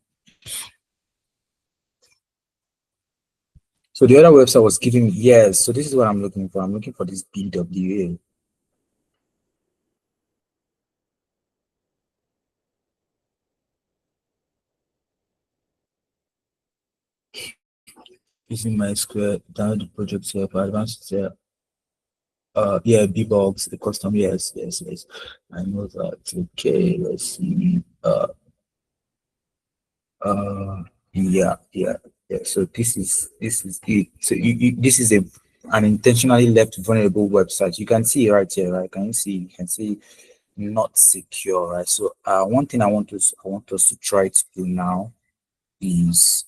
So the other website was giving yes. So this is what I'm looking for. I'm looking for this BWA. Using MySQL, download the project here for advanced yeah, B-Box, the custom, yes, yes, yes. I know that. Okay, let's see. Uh yeah, yeah, yeah. So this is it. So this is an intentionally left vulnerable website. You can see right here, right? Can you see? You can see not secure, right? So one thing I want us to try to do now is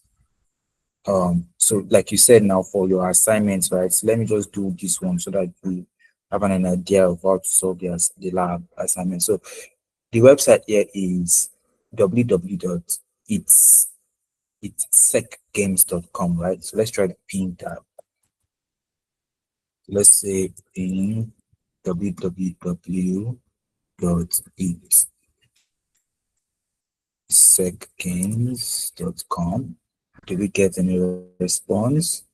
so like you said now for your assignments, right? So let me just do this one so that we have an idea of how to solve the lab assignment. So the website here is www.itsecgames.com, right? So let's try to pin that. Let's say pin www.itsecgames.com. Do we get any response?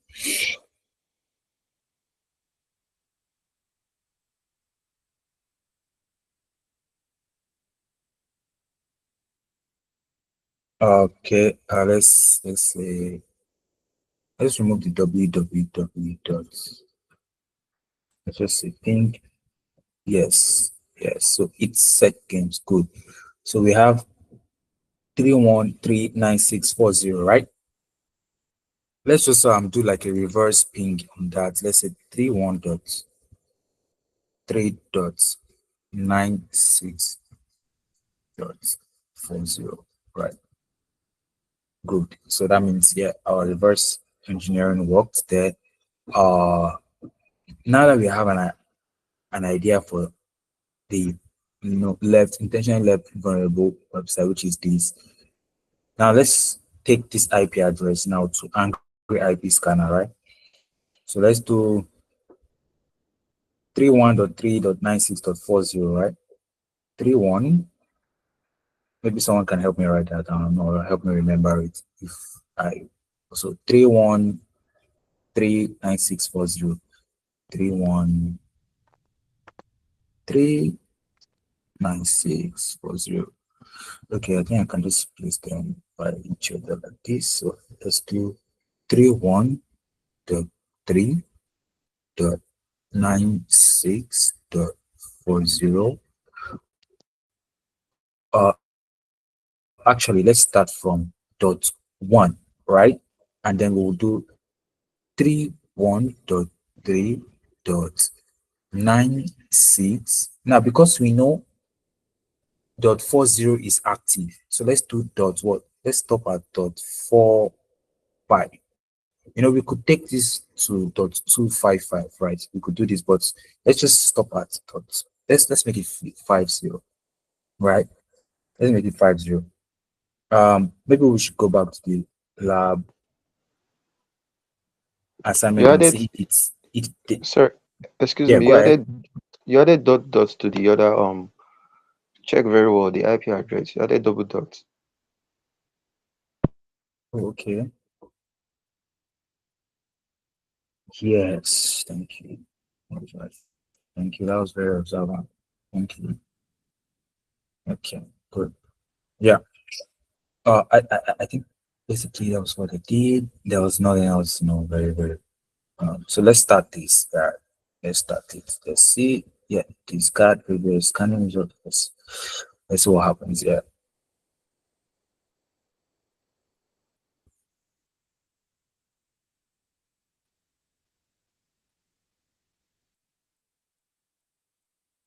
Okay, let's say let's remove the www dot. Let's just say ping. Yes, yes. So it's set games. Good. So we have 3139640, right? Let's just do like a reverse ping on that. Let's say 31.3.96.40. Right. Good. So that means yeah, our reverse engineering worked there. Uh Now that we have an idea for the left intentionally left vulnerable website, which is this. Now let's take this IP address now to Angry IP scanner, right? So let's do 31.3.96.40, right? 31. Maybe someone can help me write that down or help me remember it if I so 3139640. 3139640. Okay, I think I can just place them by each other like this. So let's do 31.3.96.40. Actually, let's start from .1, right? And then we'll do 31.3.96. Now, because we know .40 is active, so let's do dot what? Let's stop at .45. We could take this to .255, right? We could do this, but let's just stop at dot. Let's make it 50, right? Let's make it 50. Maybe we should go back to the lab You assignment and added, see if sir, excuse yeah, me, go ahead. you added dots to the other check very well the IP address. You added double dots. Oh, okay. Yes, thank you. Thank you. That was very observant. Thank you. Okay, good. Yeah. I think basically that was what I did. There was nothing else, very, very. So let's start this. Let's start it. Let's see. Yeah, this card reverse scanning result. Let's see what happens. Yeah.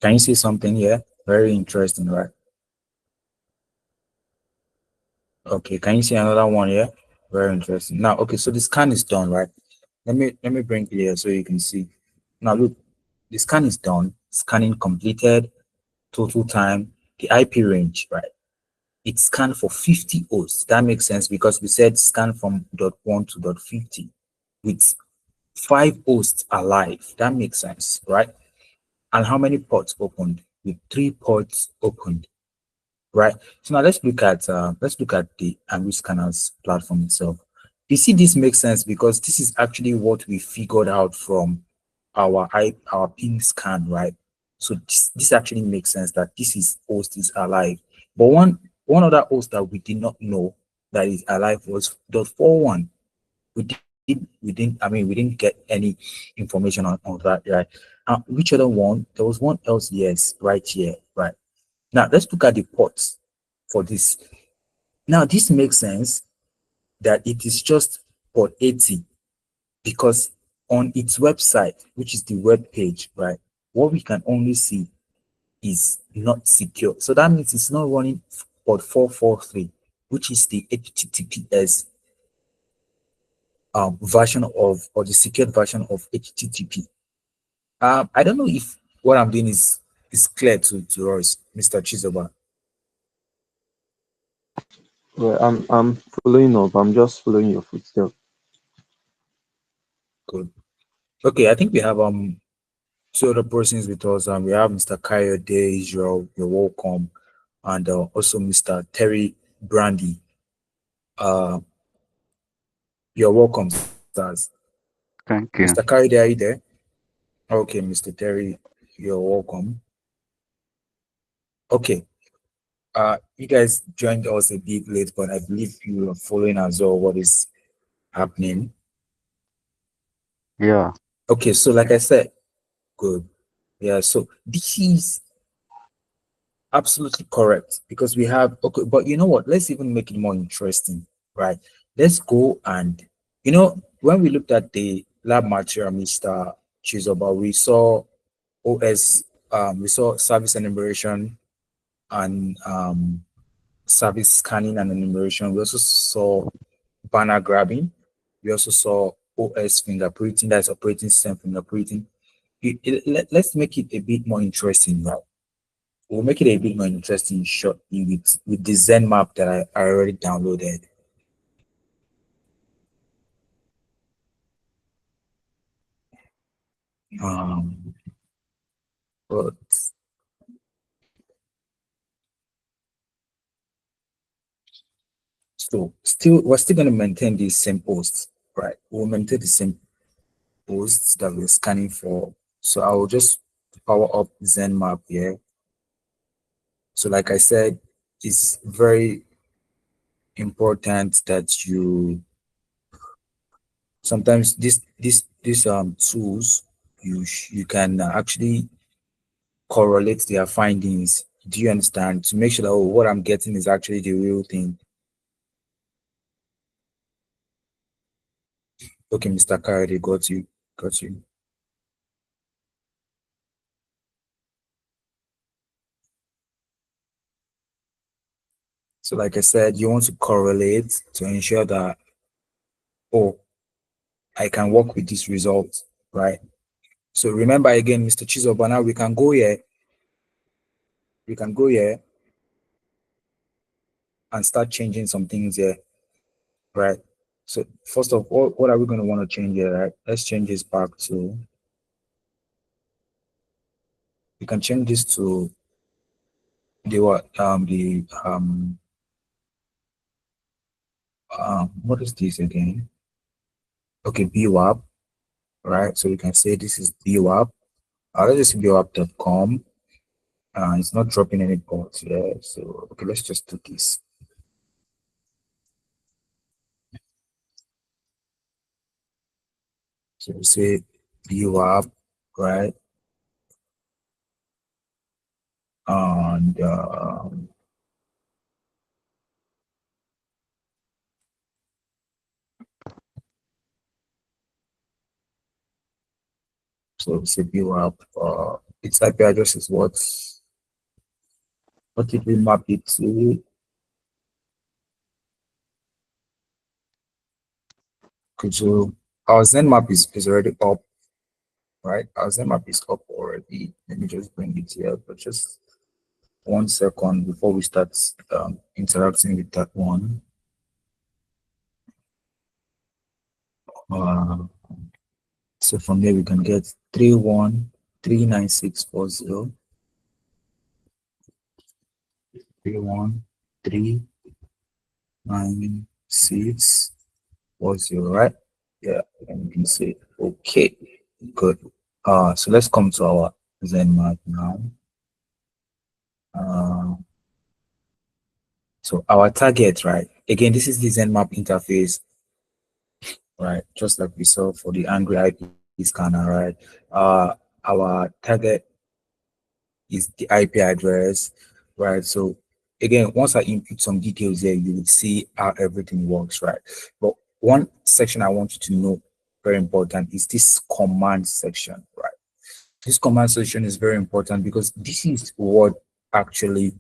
Can you see something here? Very interesting, right? Okay. Can you see another one here? Very interesting. Now, okay. So the scan is done, right? Let me bring it here so you can see. Now look, the scan is done. Scanning completed. Total time. The IP range, right? It scanned for 50 hosts. That makes sense because we said scan from dot 1 to dot 50 with 5 hosts alive. That makes sense, right? And how many ports opened? With 3 ports opened, right? So now let's look at the Angus Scanners platform itself. You see, this makes sense because this is actually what we figured out from our ping scan, right? So this actually makes sense that this is host is alive. But one other host that we did not know that is alive was .41. We didn't get any information on that, right? Which other one? There was one else, yes, right here, right. Now let's look at the ports for this. Now this makes sense that it is just port 80 because on its website, which is the web page, right, what we can only see is not secure. So that means it's not running port 443, which is the HTTPS version of, or the secured version of HTTP. I don't know if what I'm doing is clear to us, Mr. Chizoba. Yeah, I'm following up. I'm just following your footsteps. Good. Okay, I think we have two other persons with us. We have Mr. Kayode, you're welcome, and also Mr. Terry Brandy. Uh, you're welcome, stars. Thank Mr. you. Kayode, are you there? Okay, Mr. Terry, you're welcome. Okay, you guys joined us a bit late, but I believe you are following as well what is happening. Yeah. Okay, so like I said, good. Yeah, so this is absolutely correct because we have, okay, but you know what? Let's even make it more interesting, right? Let's go and, when we looked at the lab material, Mr. Chizoba, we saw OS, we saw service enumeration and service scanning and enumeration. We also saw banner grabbing. We also saw OS fingerprinting, that's operating system fingerprinting. Let's make it a bit more interesting now. We'll make it a bit more interesting shortly with the Zen map that I already downloaded. Um, but so still we're still gonna maintain these same posts, right? We'll maintain the same posts that we're scanning for. So I will just power up Zen map here. So like I said, it's very important that you sometimes these tools you can actually correlate their findings. Do you understand? To make sure that, oh, what I'm getting is actually the real thing. Okay, Mr. Kayode, got you. Got you. So like I said, you want to correlate to ensure that, oh, I can work with this result, right? So remember again, Mr. Chizoba, now we can go here. We can go here and start changing some things here, right? So first of all, what are we going to want to change here, right? Let's change this back to, we can change this to the what? What is this again? Okay, BWAP, right? So we can say this is BWAP. Let's just BWAP.com. It's not dropping any points. Yeah. So okay, let's just do this. So we say view app, right? And so we say view app. Its IP address is what did we map it to? Could you our Zen map is already up, right? Our Zen map is up already. Let me just bring it here, but just 1 second before we start interacting with that one. Uh, so from there we can get 31 39640 3139640, right? Yeah, and you can say okay, good. So let's come to our Zen map now. Uh, so our target, right? Again, this is the Zen map interface, right? Just like we saw for the Angry IP scanner, right? Our target is the IP address, right? So again, once I input some details here, you will see how everything works, right? But one section I want you to know, very important, is this command section, right? This command section is very important because this is what actually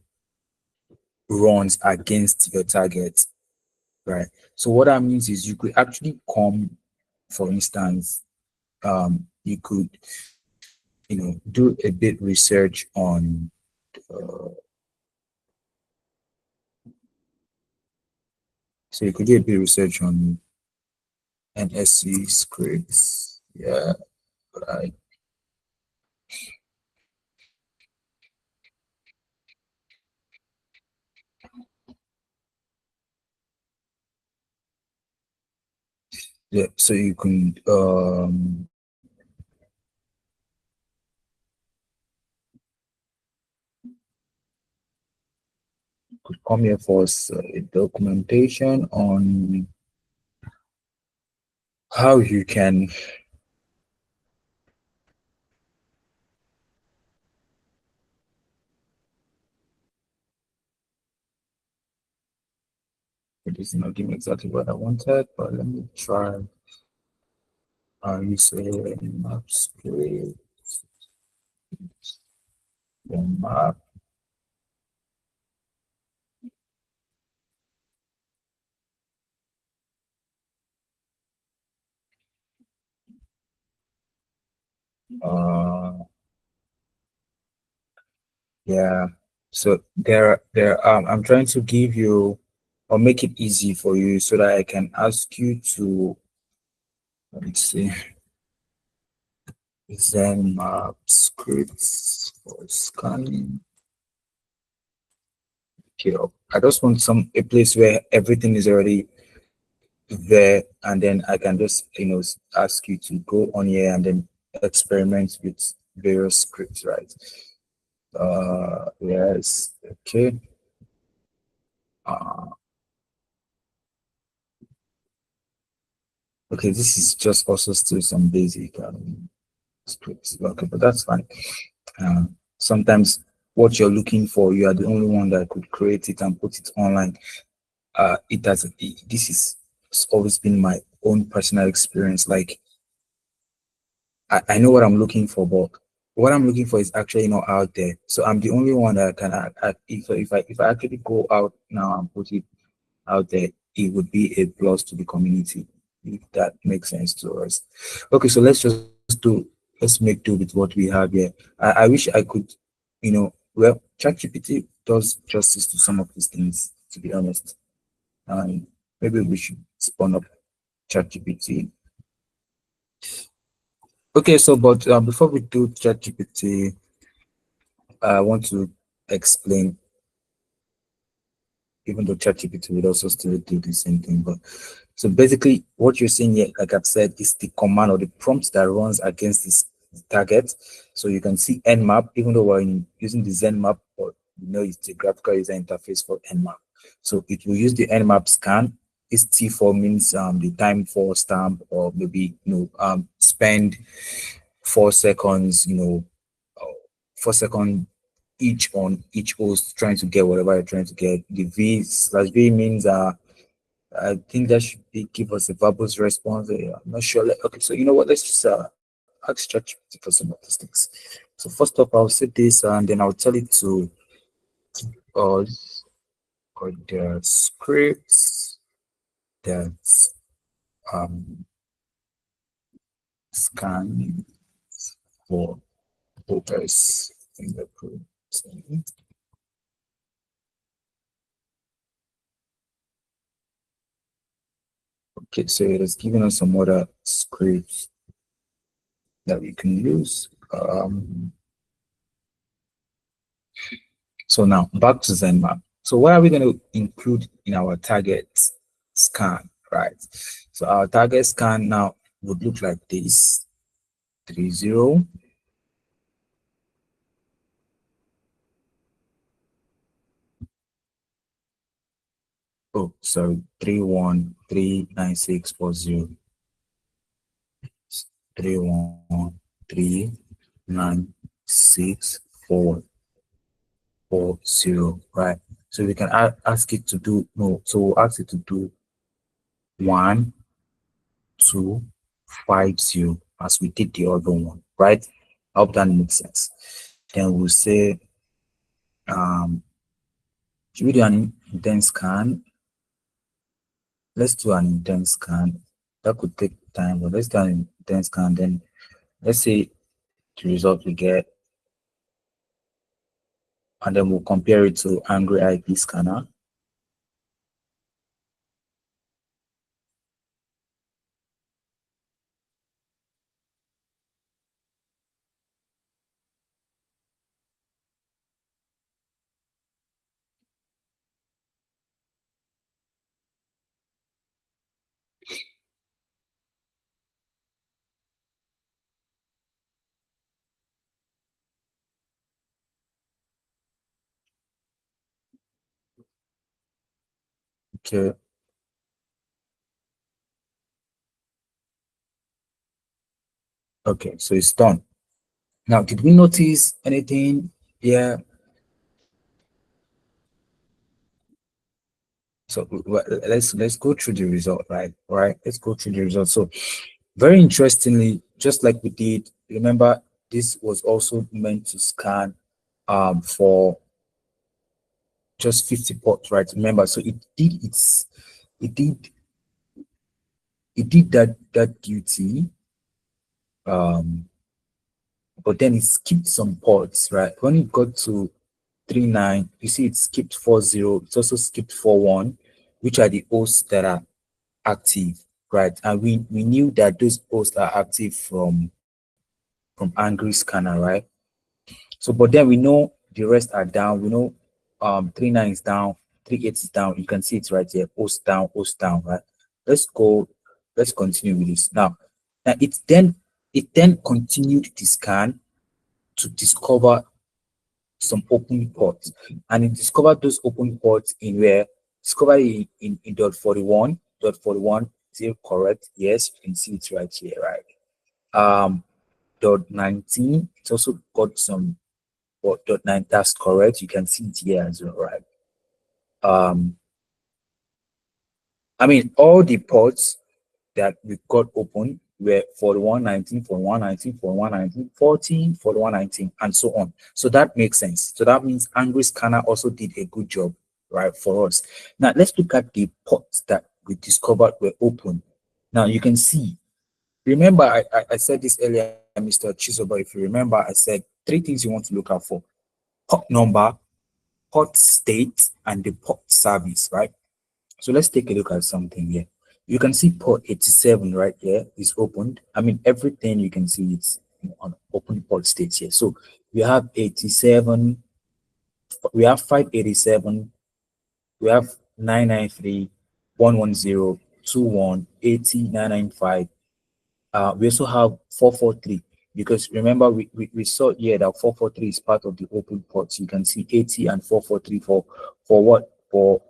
runs against your target, right? So what that means is you could actually come, for instance, you could, do a bit research on uh, so you could do a bit research on NSC scripts. Yeah, right. Yeah, so you can could come here for a documentation on how you can. It is not giving exactly what I wanted, but let me try. You say map script, map. Uh, yeah. So I'm trying to give you or make it easy for you so that I can ask you to, let's see, Zen map scripts for scanning. Okay, I just want a place where everything is already there, and then I can just ask you to go on here and then experiment with various scripts, right? Yes, okay. Uh, okay, this is just also still some basic scripts. Okay, but that's fine. Uh, Sometimes what you're looking for, you are the only one that could create it and put it online. This is it's always been my own personal experience. Like I know what I'm looking for, but what I'm looking for is actually not out there. So I'm the only one that can if I actually go out now and put it out there, it would be a plus to the community, if that makes sense to us. Okay, so let's make do with what we have here. I wish I could, well, ChatGPT does justice to some of these things, to be honest. And maybe we should spawn up ChatGPT. Okay, so but before we do ChatGPT, I want to explain, even though ChatGPT would also still do the same thing. But so basically, what you're seeing here, like I've said, is the command or the prompt that runs against this the target. So you can see Nmap, even though we're using the Zenmap, or it's the graphical user interface for Nmap. So it will use the Nmap scan. This T4 means the time for stamp, or maybe spend 4 seconds, 4 seconds each on each host trying to get whatever you're trying to get. The V/V means I think that should give us a verbose response. I'm not sure. Okay, so you know what? Let's just ask ChatGPT for some of these things. So first off, I'll say this, and then I'll tell it to us or the scripts that um scan for voters fingerprint. Okay, so it has given us some other scripts that we can use. So now back to Zenmap. So what are we going to include in our target scan, right? So our target scan now would look like this: 30. Oh, sorry, 3139640. 3139640, right? So we can ask it to do no. So we'll ask it to do 1250 as we did the other one, right? I hope that makes sense. Then we'll say should we do an intent scan? Let's do an intent scan. That could take time, but let's do an intent scan. Then let's say the result we get, and then we'll compare it to Angry IP scanner. Okay. Okay, so it's done. Now, did we notice anything? Yeah. So let's go through the result, right? All right, let's go through the result. So very interestingly, just like we did, remember this was also meant to scan for just 50 ports, right? Remember, so it did it did that duty, um, but then it skipped some ports, right? When it got to 39, you see it skipped 40, it's also skipped 41, which are the hosts that are active, right? And we knew that those hosts are active from Angry Scanner, right? So, but then we know the rest are down. We know 39 is down, 38 is down. You can see it right here. Host down, right? Let's go, let's continue with this. Now it then continued the scan to discover some open ports. And it discovered those open ports in where discovered in dot 41. Dot 41 is it correct? Yes, you can see it right here, right? Dot 19, it's also got some dot 9, that's correct. You can see it here as well, right? Um, I mean, all the ports that we got open were 4119, 4119, 4119, 14, 4119, and so on. So that makes sense. So that means Angry Scanner also did a good job, right, for us. Now, let's look at the ports that we discovered were open. Now, you can see, remember, I said this earlier, Mr. Chisoba, if you remember, I said 3 things you want to look out for: port number, port state, and the port service, right? So let's take a look at something here. You can see port 87 right here is opened. I mean, everything you can see it's on open port states here. So we have 87, we have 587, we have 993, 110, 21, 80, 995. We also have 443. because remember we saw here that 443 is part of the open ports. You can see 80 and 443 for what for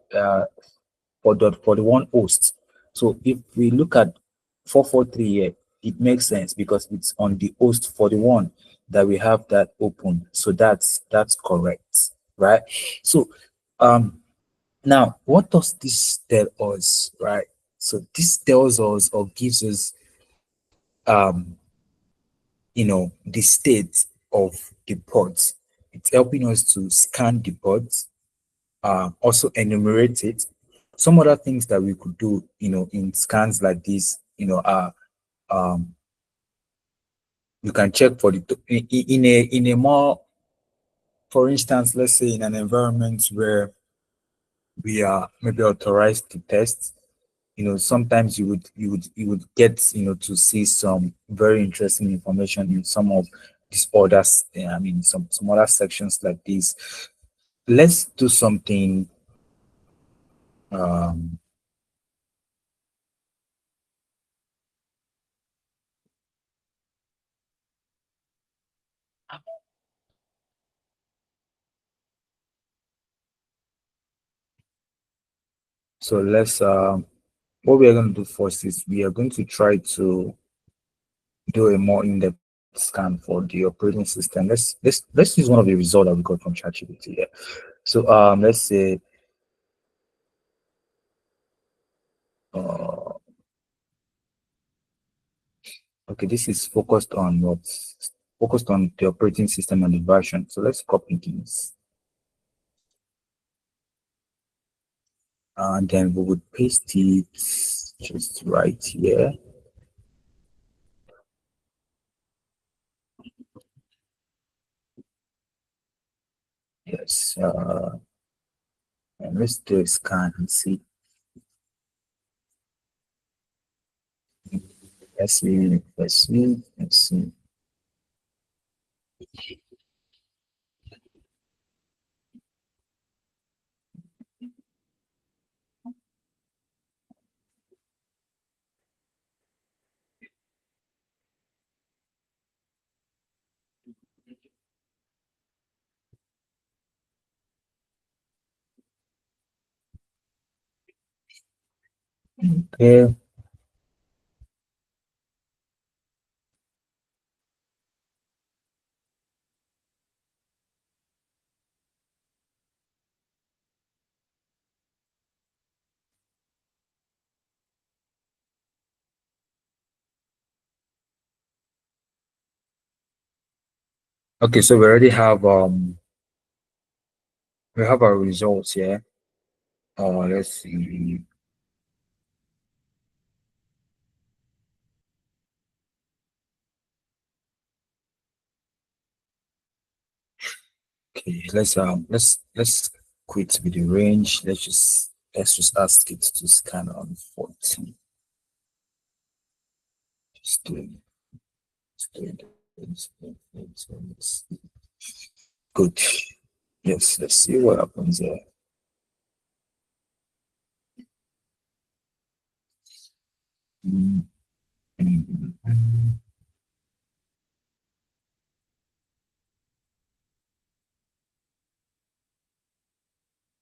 the one host. So if we look at 443 here, it makes sense because it's on the host for the one that we have that open. So that's correct, right? So um now what does this tell us, right? So this tells us or gives us the state of the pods. It's helping us to scan the pods, also enumerate it. Some other things that we could do, in scans like this, are um, you can check for the in a more, for instance, let's say in an environment where we are maybe authorized to test. Sometimes you would get to see some very interesting information in some of these others. I mean, some other sections like this. Let's do something. Um, so let's what we are going to do first is we are going to try to do a more in-depth scan for the operating system. Let's use one of the results that we got from ChatGPT here. So let's say uh okay, this is focused on the operating system and the version. So let's copy this and then we would paste it just right here. Yes, and let's do a scan and see. Let's see. Okay. Okay, so we have our results here. Let's see. Okay, let's quit with the range. Let's just ask it to scan on 14. Just doing this. Good. Yes, let's see what happens there. Mm, mm, mm.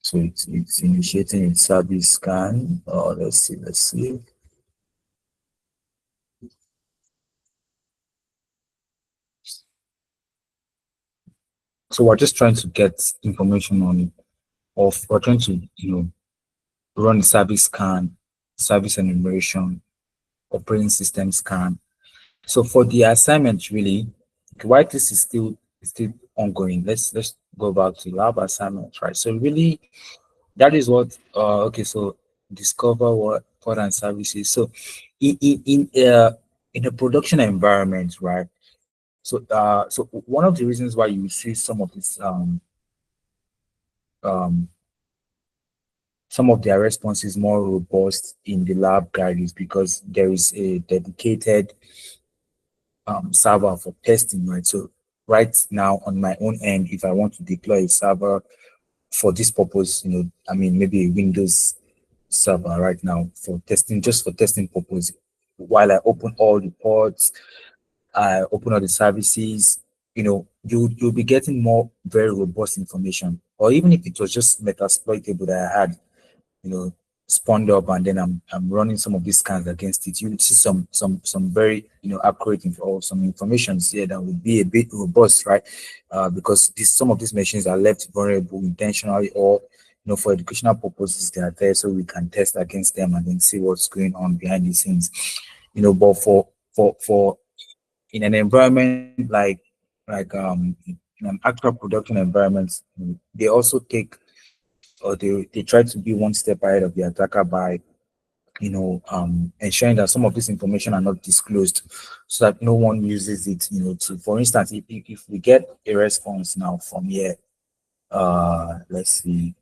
So it's initiating its service scan. Let's see. So we're just trying to get information on it, of we're trying to, run the service scan, service enumeration, operating system scan. So for the assignment, really, while this is still ongoing, let's go back to lab assignment, right? So really, that is what. Okay, so discover what product and services. So in a production environment, right? So one of the reasons why you see um some of their responses more robust in the lab guide is because there is a dedicated server for testing, right? So right now on my own end, if I want to deploy a server for this purpose, I mean maybe a Windows server right now for testing, just for testing purpose, while I open all the ports open all the services, you'll be getting more very robust information. Or even if it was just metasploitable that I had, you know, spawned up, and then I'm running some of these scans against it, you will see some very accurate info, or some information here that would be a bit robust, right? Because some of these machines are left vulnerable intentionally, or for educational purposes they are there so we can test against them and then see what's going on behind the scenes. But for in an environment like in an actual production environment, they also take, or they try to be one step ahead of the attacker by ensuring that some of this information are not disclosed, so that no one uses it, to, for instance, if we get a response now from here, let's see,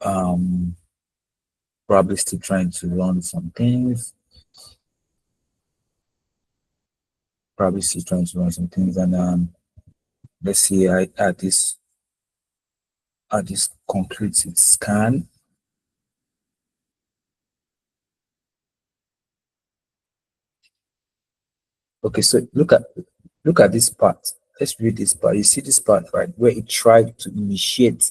um probably still trying to run some things, and let's see, I add this conclusive scan. Okay, so look at this part. Let's read this part. You see this part, right, where it tried to initiate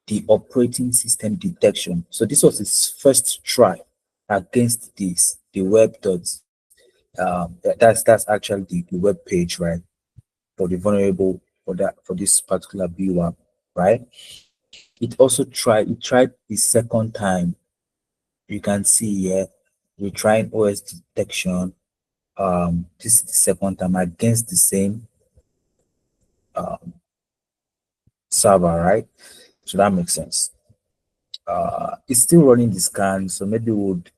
the operating system detection. So this was its first try against this, the web dot. That's actually the web page, right, for the vulnerable, for this particular viewer, right? It tried the second time. You can see here, we tried OS detection. This is the second time against the same um, server, right? So that makes sense. It's still running the scan, so maybe we would,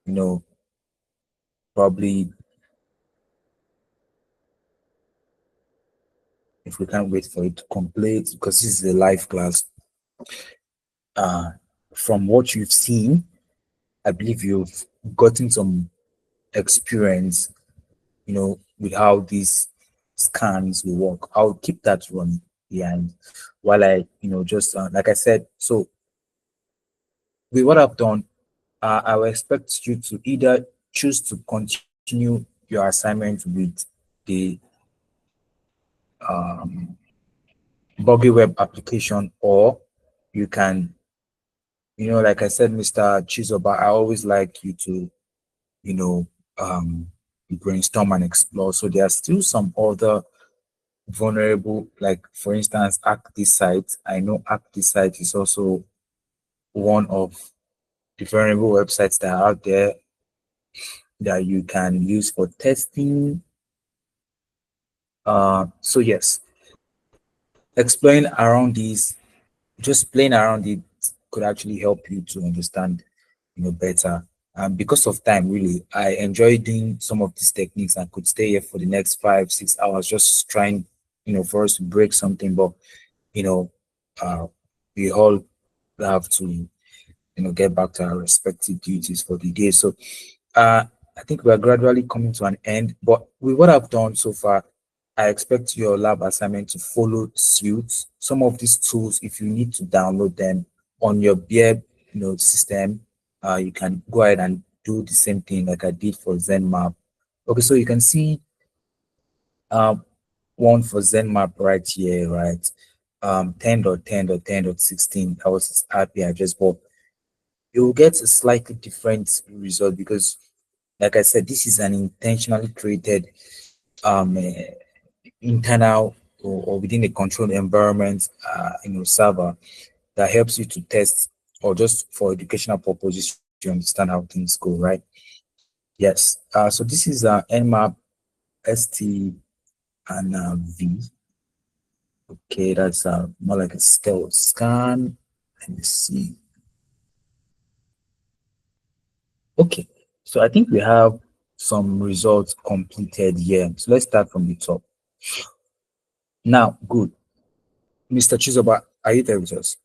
you know, probably, if we can't wait for it to complete, because this is a live class. Uh, from what you've seen, I believe you've gotten some experience, with how these scans will work. I'll keep that running behind while I, just like I said. So with what I've done, I will expect you to either choose to continue your assignment with the um, buggy web application, or you can, like I said, Mr. Chizoba, I always like you to, you know, um, brainstorm and explore. So there are still some other vulnerable, like for instance, Act This Site. I know Act This Site is also one of the vulnerable websites that are out there that you can use for testing. So yes, exploring around these, just playing around it could actually help you to understand, better. And because of time, really, I enjoy doing some of these techniques and could stay here for the next 5, 6 hours just trying, for us to break something. But you know, uh, we all have to, get back to our respective duties for the day. So uh, I think we're gradually coming to an end. But with what I've done so far, I expect your lab assignment to follow suit. Some of these tools, if you need to download them on your beer, system, you can go ahead and do the same thing like I did for ZenMap. Okay, so you can see um, one for ZenMap right here, right? 10.10.10.16, that was its IP address, but you will get a slightly different result because, like I said, this is an intentionally created internal, or within a controlled environment, server that helps you to test, or just for educational purposes, you understand how things go, right? Yes. So this is Nmap ST and V. Okay, that's more like a stealth scan. Let me see. Okay, so I think we have some results completed here. So let's start from the top. Now, good. Mr. Chizoba, are you there with us?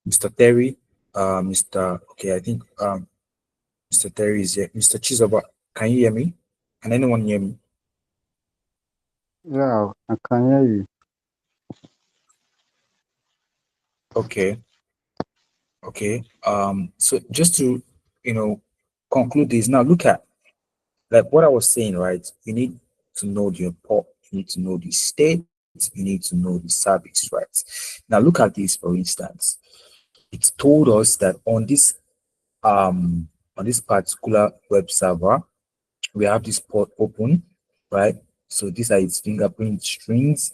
Mr. Terry, okay, I think Mr. Terry is here. Mr. Chizoba, can you hear me? Can anyone hear me? Yeah, I can hear you. Okay. Okay. So just to, you know, conclude this now, look at like what I was saying, right? You need to know your port, you need to know the state, you need to know the service, right? Now look at this for instance. It told us that on this particular web server, we have this port open, right? So these are its fingerprint strings.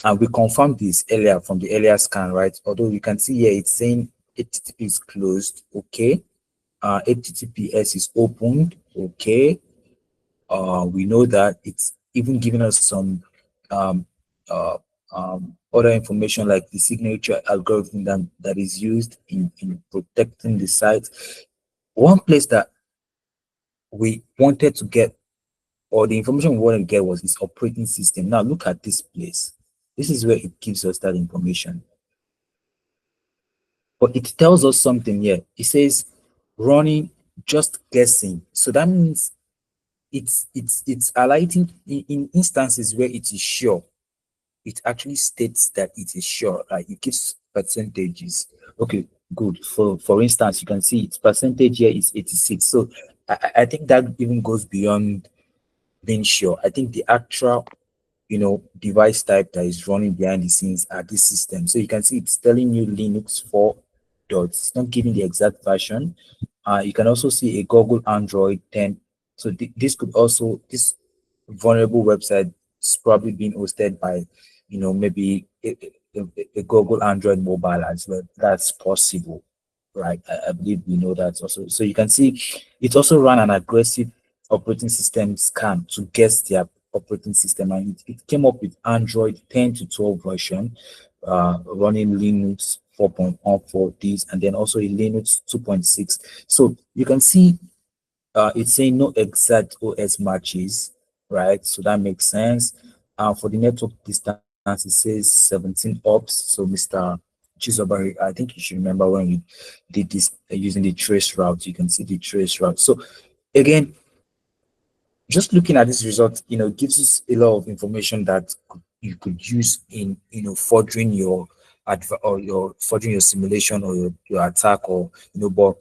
And we confirmed this earlier from the earlier scan, right? Although you can see here it's saying HTTP is closed, okay. HTTPS is opened, okay. We know that it's even giving us some um, uh, other information like the signature algorithm that is used in protecting the site. One place that we wanted to get, or the information we wanted to get, was its operating system. Now look at this place. This is where it gives us that information. But it tells us something here. It says running, just guessing. So that means it's highlighting in instances where it is sure. It actually states that it is sure. Like it gives percentages. Okay, good. For instance, you can see its percentage here is 86. So I think that even goes beyond being sure. I think the actual, device type that is running behind the scenes are this system. So you can see it's telling you Linux 4 dots. It's not giving the exact version. You can also see a Google Android 10. So this could also, this vulnerable website is probably being hosted by, maybe a Google Android mobile as well. That's possible, right? I believe we know that also. So you can see it also ran an aggressive operating system scan to guess their operating system, and it came up with Android 10 to 12 version, running Linux 4.1 for this, and then also a Linux 2.6. So you can see it's saying no exact OS matches, right? So that makes sense. For the network distance, it says 17 ops. So Mr. Chizobari, I think you should remember when we did this using the trace route. You can see the trace route. So again, just looking at this result, gives us a lot of information that you could use in, forging your or your forging your simulation or your attack, or but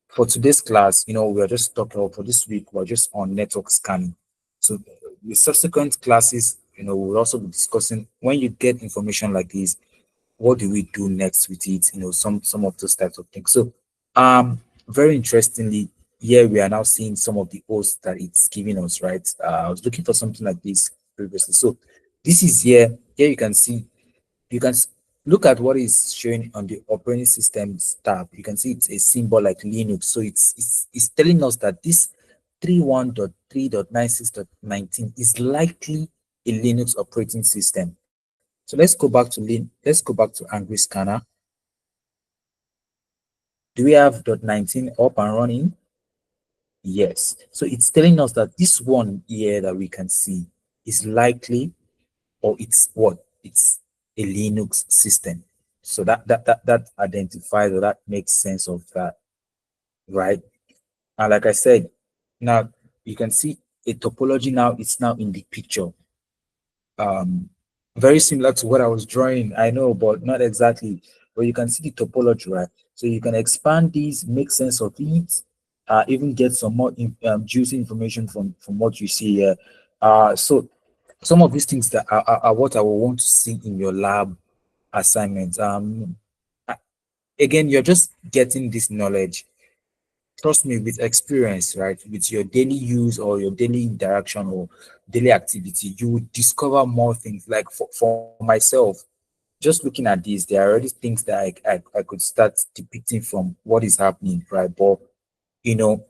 for today's class, we are just talking, or for this week, we're just on network scanning. So the subsequent classes, we'll also be discussing when you get information like this, what do we do next with it? Some of those types of things. So very interestingly, here we are now seeing some of the hosts that it's giving us, right? I was looking for something like this previously. So this is here you can see, you can look at what is showing on the operating systems tab. You can see it's a symbol like Linux. So it's telling us that this 31.3.96.19 is likely a Linux operating system. So let's go back to Angry Scanner. Do we have .19 up and running? Yes. So it's telling us that this one here that we can see is likely, or it's what? It's a Linux system. So that identifies, or that makes sense of that, right? And like I said, now you can see a topology now, it's now in the picture. Um, Very similar to what I was drawing, I know, but not exactly. But you can see the topology, right? So you can expand these, make sense of it, even get some more juicy information from what you see here. So some of these things that are what I will want to see in your lab assignment. A- Again, you're just getting this knowledge. Trust me, with experience, right, with your daily use or your daily interaction or daily activity, you will discover more things. Like for myself, just looking at these, there are already things that I could start depicting from what is happening, right? But you know,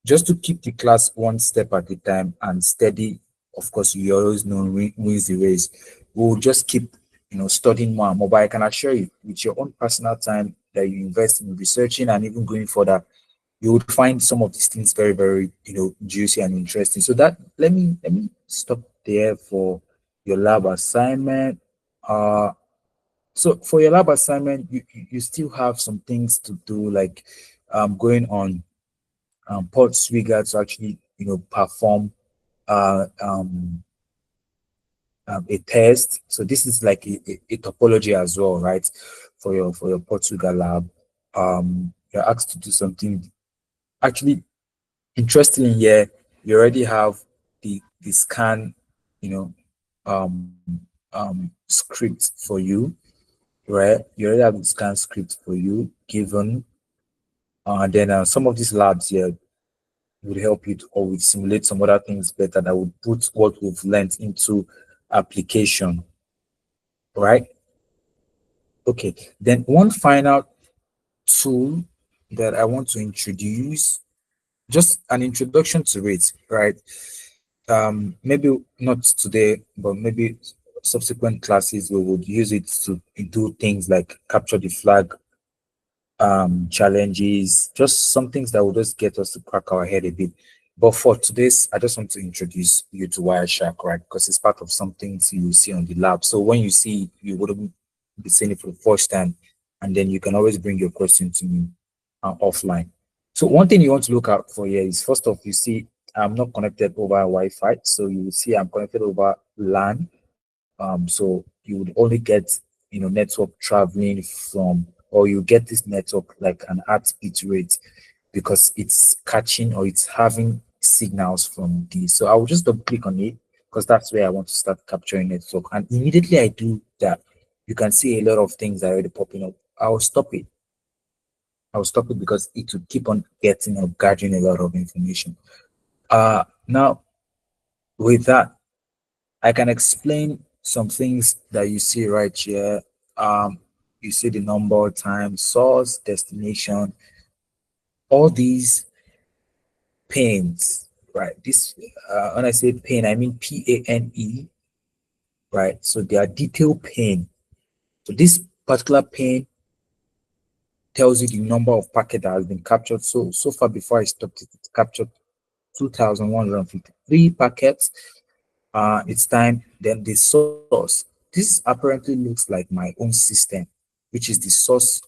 just to keep the class one step at a time and steady. Of course, you always know wins the race. We'll just keep, studying more and more. But I can assure you, with your own personal time that you invest in researching and even going further, you would find some of these things very, very, juicy and interesting. So that let me stop there for your lab assignment. Uh, so for your lab assignment, you still have some things to do, like going on Port Swigger to actually, perform uh, um, a test. So this is like a topology as well, right? For your Portugal lab, you're asked to do something. Actually, interestingly, here you already have the scan, you know, script for you, right? You already have the scan script for you given. And then some of these labs here would help you to, or would simulate some other things better that would put what we've learned into application, right? Okay. Then one final tool that I want to introduce, just an introduction to it, right? Maybe not today, but maybe subsequent classes we would use it to do things like capture the flag challenges, just some things that will just get us to crack our head a bit. But for today's, I just want to introduce you to Wireshark, right? Because it's part of some things you see on the lab. So when you see it, you wouldn't be seeing it for the first time, and then you can always bring your question to me offline. So one thing you want to look out for here is, first off, you see I'm not connected over Wi-Fi, so you will see I'm connected over LAN. So you would only get, network traveling from, or you get this network like an heartbeat rate, because it's catching or it's having signals from this. So I will just double click on it because that's where I want to start capturing network. And immediately I do that, you can see a lot of things are already popping up. I'll stop it. I'll stop it because it will keep on getting or gathering a lot of information. Now with that, I can explain some things that you see right here. Um, you see the number, time, source, destination, all these panes, right? This, when I say pane, I mean PANE, right? So they are detailed pane. So this particular pane tells you the number of packet that has been captured. So far, before I stopped it, it captured 2,153 packets. It's time. Then the source. This apparently looks like my own system, which is the source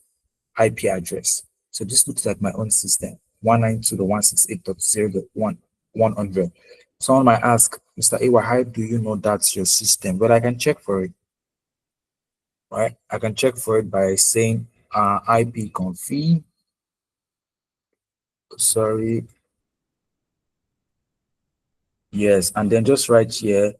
IP address. So this looks like my own system, 192.168.0.100. Someone might ask, Mr. Awa, how do you know that's your system? But I can check for it, right? I can check for it by saying IP config, sorry, yes, and then just right here,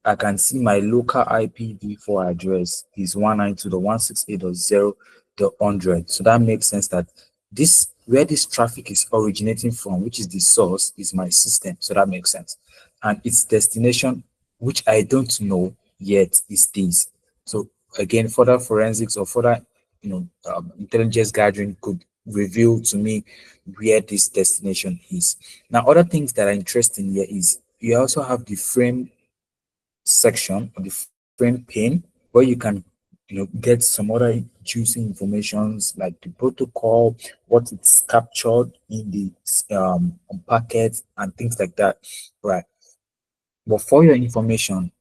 I can see my local IPv4 address is 192.168.0.100. So that makes sense that this, where this traffic is originating from, which is the source, is my system. So that makes sense. And its destination, which I don't know yet, is this. So again, further forensics or further, intelligence gathering could reveal to me where this destination is. Now, other things that are interesting here is you also have the frame section or the frame pane where you can get some other juicy informations like the protocol, what it's captured in the packet and things like that, right? But for your information,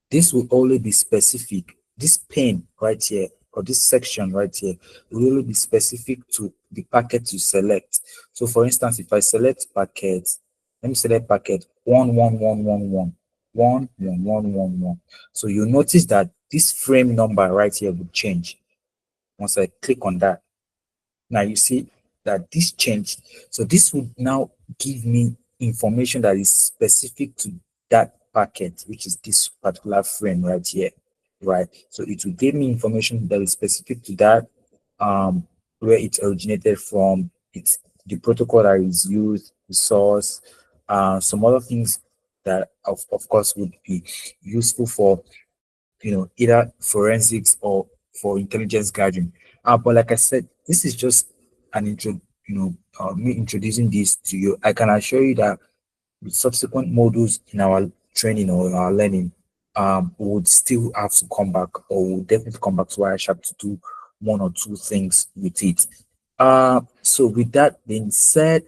this will only be specific. This pane right here or this section right here will only be specific to the packet you select. So for instance, if I select packet, let me select packet 11111 So you notice that this frame number right here will change once I click on that. Now you see that this changed. So this would now give me information that is specific to that packet, which is this particular frame right here, right? So it will give me information that is specific to that, where it originated from, it's the protocol that is used, the source, some other things that of course would be useful for either forensics or for intelligence gathering. But like I said, this is just an intro, me introducing this to you. I can assure you that with subsequent modules in our training or in our learning, we would still have to come back, or we'll definitely come back to Wireshark to do one or two things with it. So with that being said,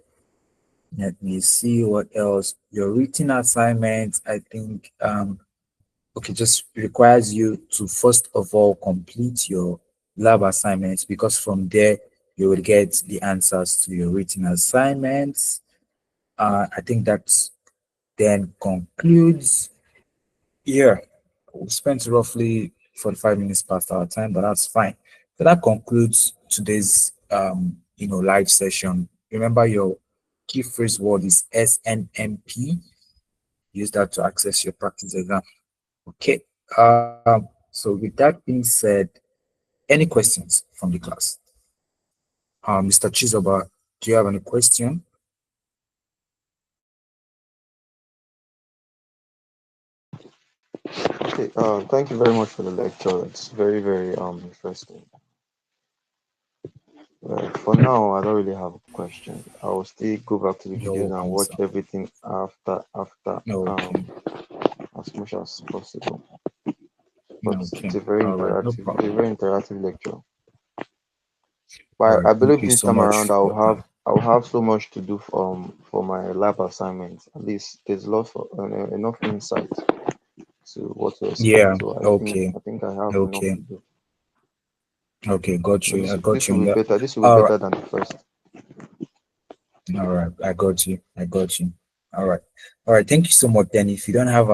let me see what else. Your written assignment, I think, okay, just requires you to first of all complete your lab assignments, because from there you will get the answers to your written assignments. I think that then concludes here we spent roughly 45 minutes past our time, but that's fine. So that concludes today's live session. Remember your key phrase word is SNMP. Use that to access your practice exam. Okay. So with that being said, any questions from the class? Mr. Chizoba, do you have any question? Okay, thank you very much for the lecture. It's very, very interesting. For now, I don't really have a question. I will still go back to the You're videos and welcome, watch sir. everything after Okay. as much as possible. But Okay. it's a very All right. No interactive, it's a problem. very interactive lecture. All But right. I Thank believe you this so time much around for your time. I'll have so much to do for my lab assignments. At least there's lots of enough insight to what to expect. Yeah. So Okay. I think I have enough Okay. to do. Okay. Got But you. I got this you will on be that. better. This will be All right. better than the first. All right. I got you. I got you. All right. All right. Thank you so much. Then, if you don't have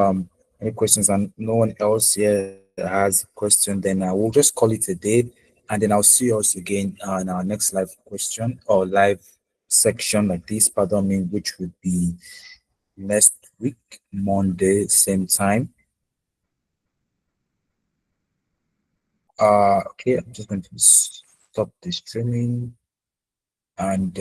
any questions and no one else here has a question, then we'll just call it a day, and then I'll see us again in our next live question or live section like this. Pardon me, which would be next week, Monday, same time. Okay, I'm just going to stop the streaming and